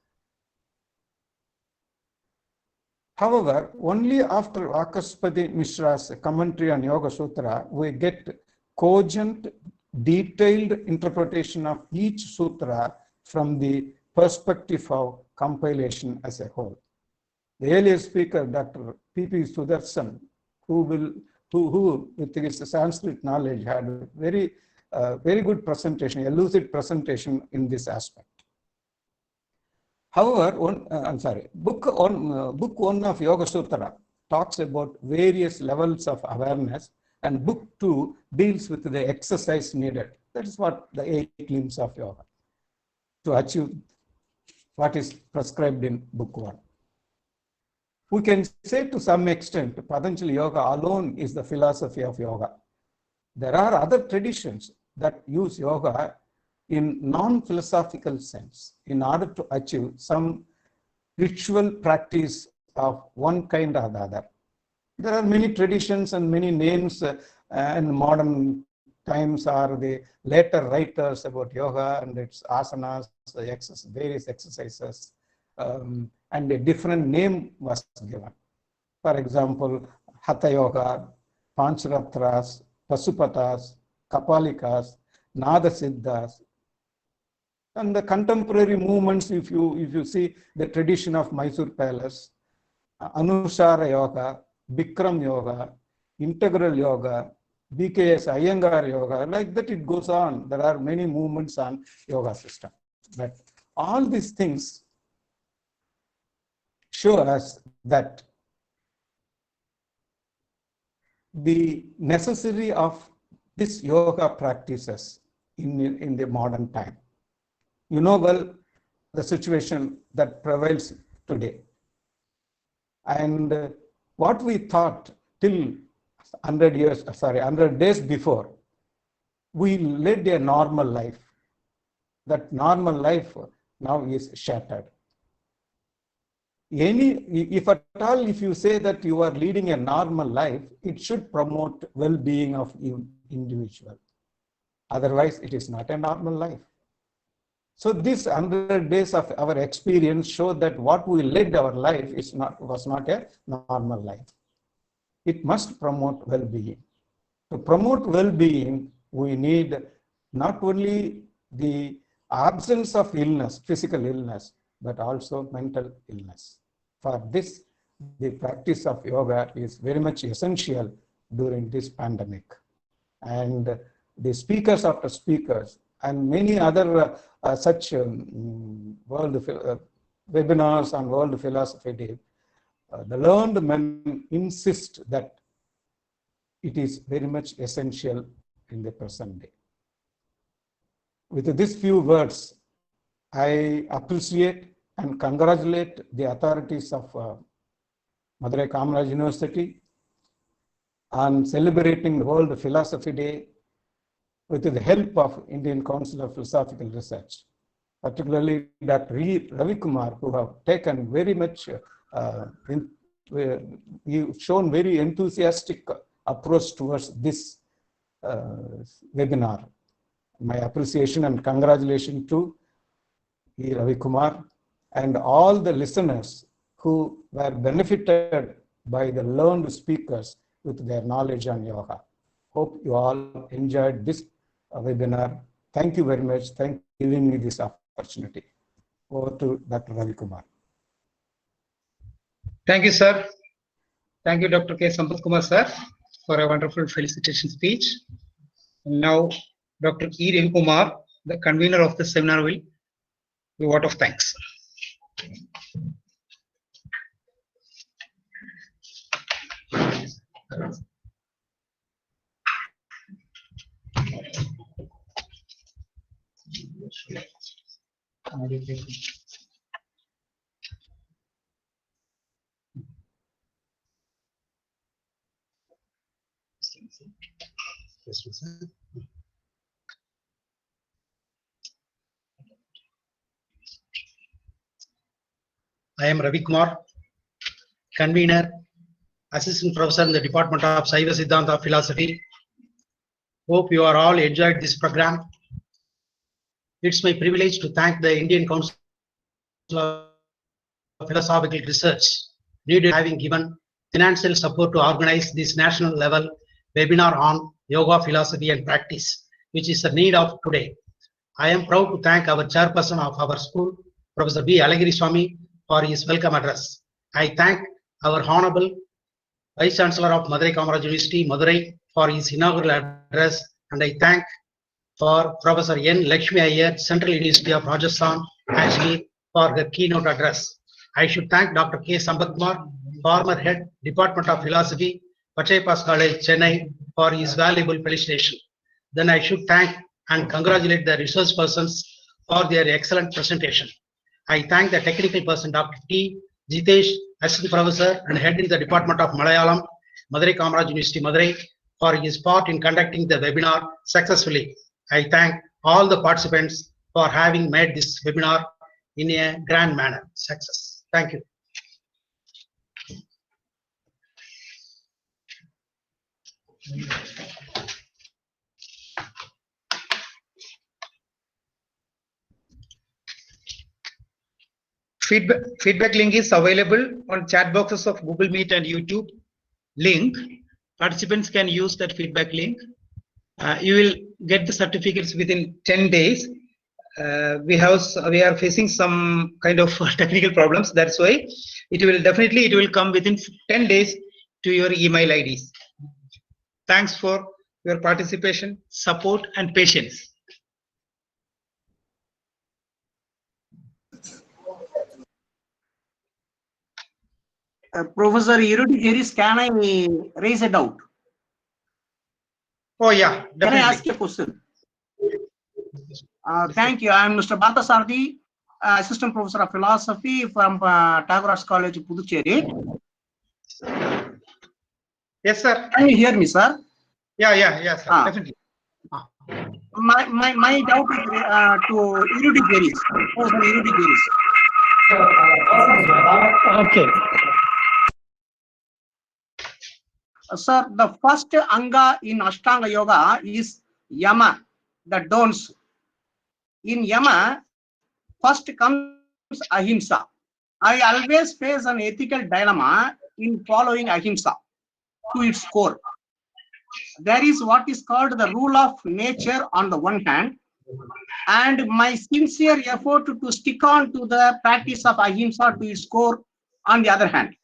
However, only after Vakaspati Mishra's commentary on Yoga Sutra, we get cogent, detailed interpretation of each sutra from the perspective of compilation as a whole. The earlier speaker, Dr. P.P. Sudarshan, who with his Sanskrit knowledge had a very good presentation, a lucid presentation in this aspect. However, book one of Yoga Sutra talks about various levels of awareness, and book 2 deals with the exercise needed. That is what the 8 limbs of yoga to achieve what is prescribed in book 1. We can say to some extent Patanjali Yoga alone is the philosophy of yoga. There are other traditions that use yoga in non-philosophical sense in order to achieve some ritual practice of one kind or the other. There are many traditions and many names in modern times are the later writers about yoga and its asanas, various exercises, and a different name was given. For example, Hatha Yoga, Pancharatras, Pasupatas, Kapalikas, Nada Siddhas. And the contemporary movements, if you see the tradition of Mysore Palace, Anushara Yoga, Bikram Yoga, Integral Yoga, BKS Iyengar Yoga, like that it goes on. There are many movements on yoga system. But all these things show us that the necessity of this yoga practices in the modern time. You know well the situation that prevails today. And what we thought till 100 days before, we led a normal life. That normal life now is shattered. If at all, if you say that you are leading a normal life, it should promote well-being of individual. Otherwise, it is not a normal life. So this 100 days of our experience show that what we led our life was not a normal life. It must promote well-being. To promote well-being, we need not only the absence of illness, physical illness, but also mental illness. For this, the practice of yoga is very much essential during this pandemic. And the speakers after speakers and many other such world webinars on World Philosophy Day, the learned men insist that it is very much essential in the present day. With these few words, I appreciate and congratulate the authorities of Madurai Kamaraj University on celebrating the World Philosophy Day with the help of Indian Council of Philosophical Research, particularly Dr. Ravi Kumar, who have taken very much, shown very enthusiastic approach towards this webinar. My appreciation and congratulations to Ravi Kumar and all the listeners who were benefited by the learned speakers with their knowledge on yoga. Hope you all enjoyed this webinar. Thank you very much. Thank you for giving me this opportunity. Over to Dr. Ravi Kumar. Thank you, sir. Thank you, Dr. K. Sampath Kumar, sir, for a wonderful felicitation speech. Now, Dr. E. Ravi Kumar, the convener of the seminar, will give a vote of thanks. I am Ravi Kumar, convener, assistant professor in the Department of Saiva Siddhanta Philosophy. Hope you are all enjoyed this program. It's my privilege to thank the Indian Council of Philosophical Research, needed having given financial support to organize this national level webinar on yoga, philosophy and practice, which is the need of today. I am proud to thank our chairperson of our school, Professor B. Alagiri Swami, for his welcome address. I thank our Honorable Vice Chancellor of Madurai Kamaraj University, Madurai, for his inaugural address, and I thank for Professor N. Lakshmi Iyer, Central University of Rajasthan, Ajmer, for her keynote address. I should thank Dr. K. Sampath Kumar, former head, Department of Philosophy, Pachaipas College, Chennai, for his valuable felicitation. Then I should thank and congratulate the research persons for their excellent presentation. I thank the technical person, Dr. T. Jitesh, Assistant Professor and Head in the Department of Malayalam, Madurai Kamaraj University, Madurai, for his part in conducting the webinar successfully. I thank all the participants for having made this webinar in a grand manner success. Thank you. Feedback link is available on chat boxes of Google Meet and YouTube. Link Participants can use that feedback link. You will get the certificates within 10 days. We are facing some kind of technical problems. That's why it will come within 10 days to your email IDs. Thanks for your participation, support, and patience. Professor Eurydice, can I raise a doubt? Oh yeah, definitely. Can I ask a question? Thank you. I am Mr. Bhattachardi, Assistant Professor of Philosophy from Kamaraj College, Puducherry. Yes, sir. Can you hear me, sir? Yeah, sir. Definitely. My doubt is to Eurydice, Professor Eurydice. Okay. Sir, the first anga in Ashtanga Yoga is Yama, the don'ts. In Yama, first comes Ahimsa. I always face an ethical dilemma in following Ahimsa to its core. There is what is called the rule of nature on the one hand, and my sincere effort to stick on to the practice of Ahimsa to its core on the other hand.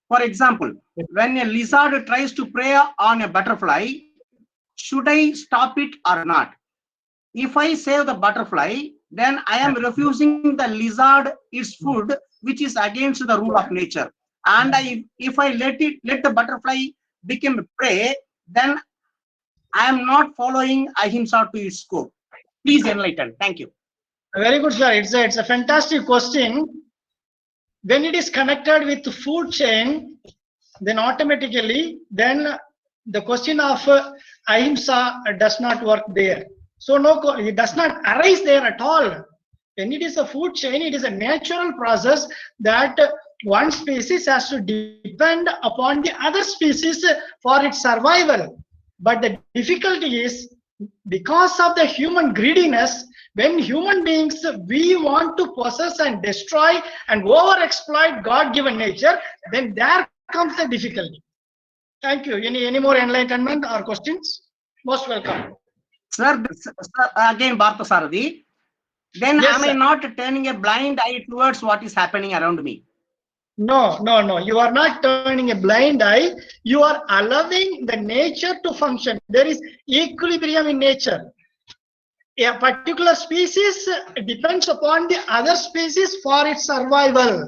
For example, when a lizard tries to prey on a butterfly, should I stop it or not? If I save the butterfly, then I am refusing the lizard its food, which is against the rule of nature. And if I let the butterfly become a prey, then I am not following Ahimsa to its core. Please enlighten. Thank you. Very good, sir. It's a fantastic question. When it is connected with the food chain, then automatically, the question of Ahimsa does not work there. So it does not arise there at all. When it is a food chain, it is a natural process that one species has to depend upon the other species for its survival. But the difficulty is, because of the human greediness, when human beings, we want to possess and destroy and over-exploit God-given nature, then there comes the difficulty. Thank you. Any more enlightenment or questions? Most welcome. Sir, again, Bhattachardi, then Yes, am I not turning a blind eye towards what is happening around me? No. You are not turning a blind eye. You are allowing the nature to function. There is equilibrium in nature. A particular species depends upon the other species for its survival.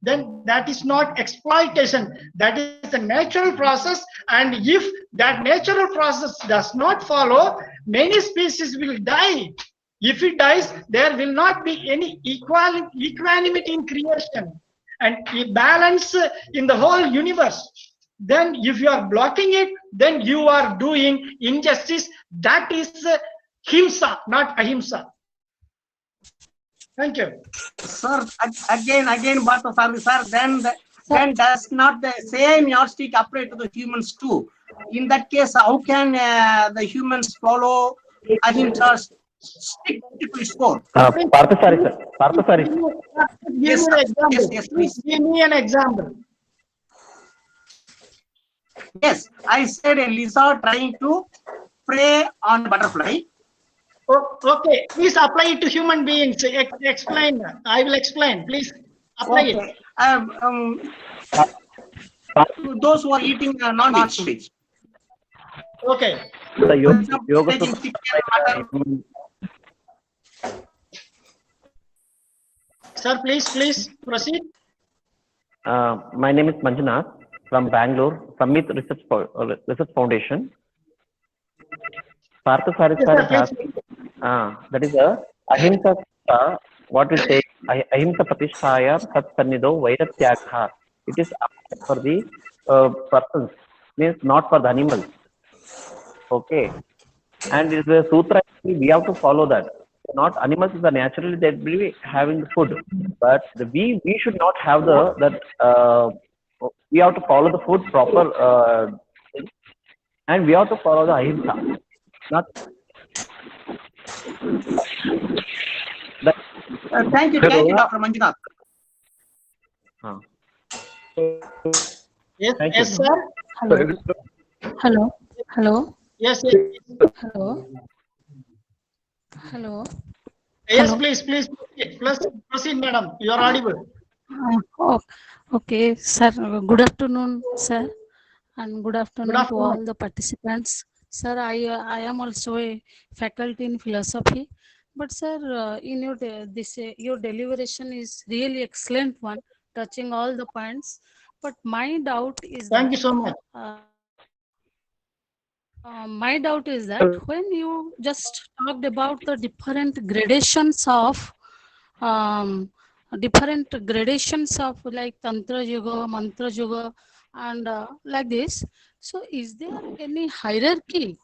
Then that is not exploitation. That is a natural process. And if that natural process does not follow, many species will die. If it dies, there will not be any equanimity in creation and balance in the whole universe. Then if you are blocking it, then you are doing injustice. That is Himsa, not Ahimsa. Thank you. Sir, again, Bhattachardi, sir, then does not the same yardstick apply to the humans too? In that case, how can the humans follow Ahimsa stick to its core? Parthasari, sir. Parthasari. Give me an example. Yes, please. Give me an example. Yes, I said a lizard trying to prey on a butterfly. Oh, okay, please apply it to human beings. Explain. I will explain. Please apply it. Those who are eating non-veg. Okay. The yoga. Sir, please proceed. My name is Manjunath from Bangalore, Samit Research Foundation. Parthasari sir is asking, that is a Ahimsa, what we say, Ahimsa Pratishtaya Sat Sannido Vairatyagha. It is for the persons, means not for the animals. Okay. And it is a sutra, we have to follow that. Not animals are naturally they will be having the food, but we should not have we have to follow the food proper and we have to follow the Ahimsa. Not thank you, Dr. Manjunath. Yes, sir. Hello. Hello. Hello. Yes, yes. Hello. Hello. Yes, Hello. please, please proceed. Plus, proceed, madam. You are audible. Oh, okay, sir. Good afternoon, sir, and good Good afternoon to afternoon. all the participants. Sir, I am also a faculty in philosophy, but sir, in your your deliberation is really excellent one, touching all the points. But my doubt is Thank that. you so much. My doubt is that when you just talked about the um, different gradations of like Tantra Yoga, Mantra Yoga, and like this. So, is there any hierarchy?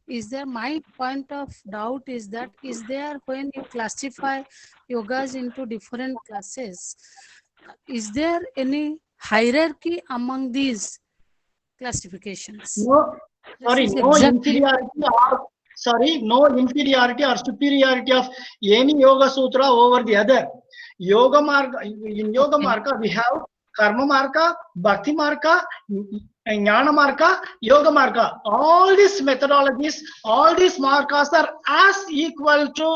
Is there, my point of doubt is that, is there, when you classify yogas into different classes, is there any hierarchy among these classifications? No, This sorry, is no exactly. inferiority or sorry, no inferiority or superiority of any yoga sutra over the other. Yoga marga, in yoga marga we have karma marga, bhakti marga, jnana marga, yoga marga. All these methodologies, all these margas are as equal to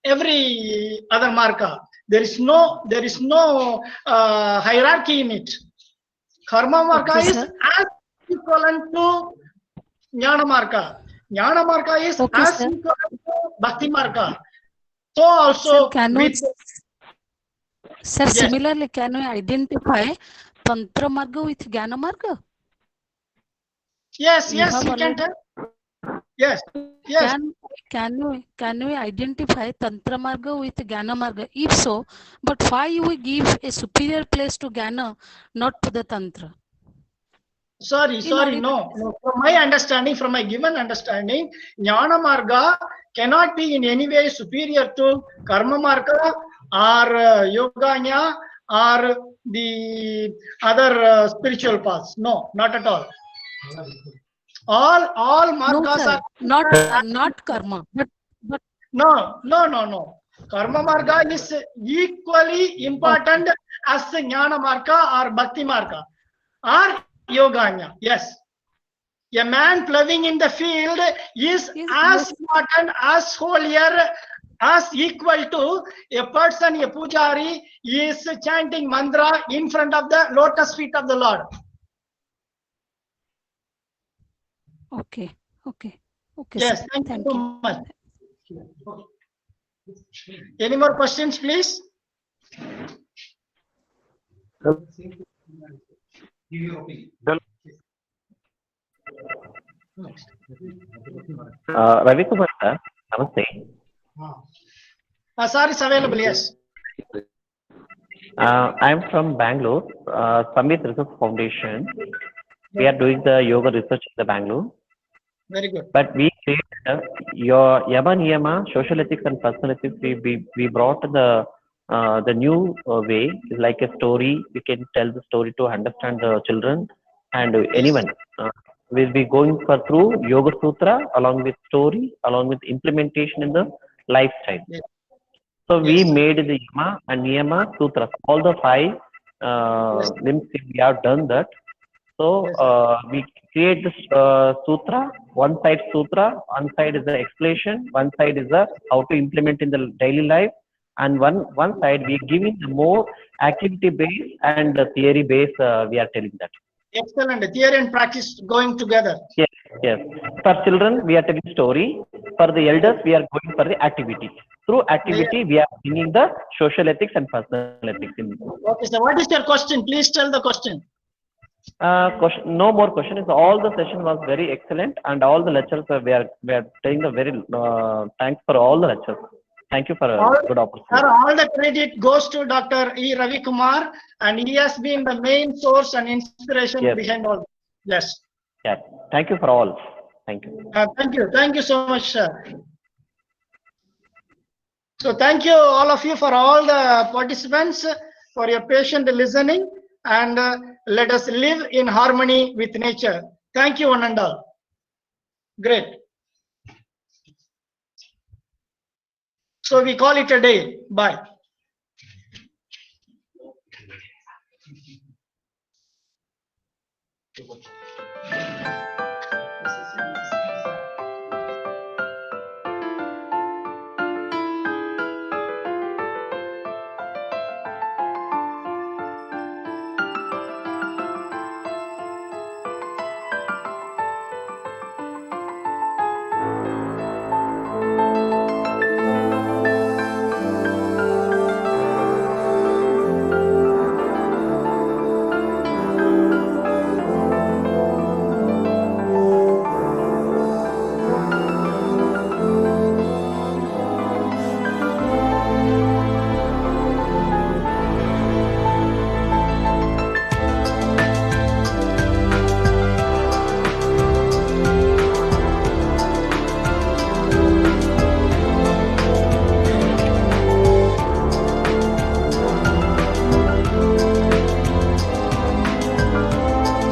every other marga. There is no hierarchy in it. Karma marga Okay, is sir. as equivalent to Jnana marga. Jnana marga is Okay, as sir. equivalent to Bhakti marga. So Sir, also can we, with sir, yes, similarly, can we identify Tantra Marga with Jnana Marga? yes, You yes, have you can already. tell. Yes, yes. Can we identify Tantra Marga with Jnana Marga? If so, but why we give a superior place to Jnana, not to the Tantra? In Sorry, order, no. From my understanding, from my given understanding, Jnana marga cannot be in any way superior to Karma marga or Yoganya or the other spiritual paths. No, not at all. All no, margas sir, are not karma, but no. Karma marga is equally important as Jnana marga or Bhakti marga or Yoganya. Yes. A man plowing in the field is as important, as holier, as equal to a person, a pujari, is chanting mantra in front of the lotus feet of the Lord. okay, Yes, sir. thank you Thank so you. much. Any more questions, please? Ravi Kumar sir, Namaste. Sir is available, yes. I'm from Bangalore, Samit Research Foundation. We are doing the yoga research in the Bangalore. Very good. But we created your Yama Niyama, social ethics and personal ethics. We brought the new way, like a story. We can tell the story to understand the children and anyone. We'll be going through Yoga Sutra along with story, along with implementation in the lifestyle. Yes. So we made the Yama and Niyama Sutras. All the 5 limbs, we have done that. So we create this sutra. One side is the explanation, one side is the how to implement in the daily life, and one side we giving the more activity based and the theory based. We are telling that. Excellent. Theory and practice going together. Yes. For children, we are telling story. For the elders, we are going for the activity. Through activity, we are bringing the social ethics and personal ethics. Okay, so what is your question? Please tell the question. Question, no more question. Is all the session was very excellent, and all the lectures we are taking the very thanks for all the lectures. Thank you for a good opportunity. Sir, all the credit goes to Dr. E. Ravi Kumar, and he has been the main source and inspiration behind all. Yes. Yes. Thank you for all. Thank you. Thank you so much, sir. So thank you all of you for all the participants for your patient listening, and let us live in harmony with nature. Thank you, one and all. Great. So we call it a day. Bye.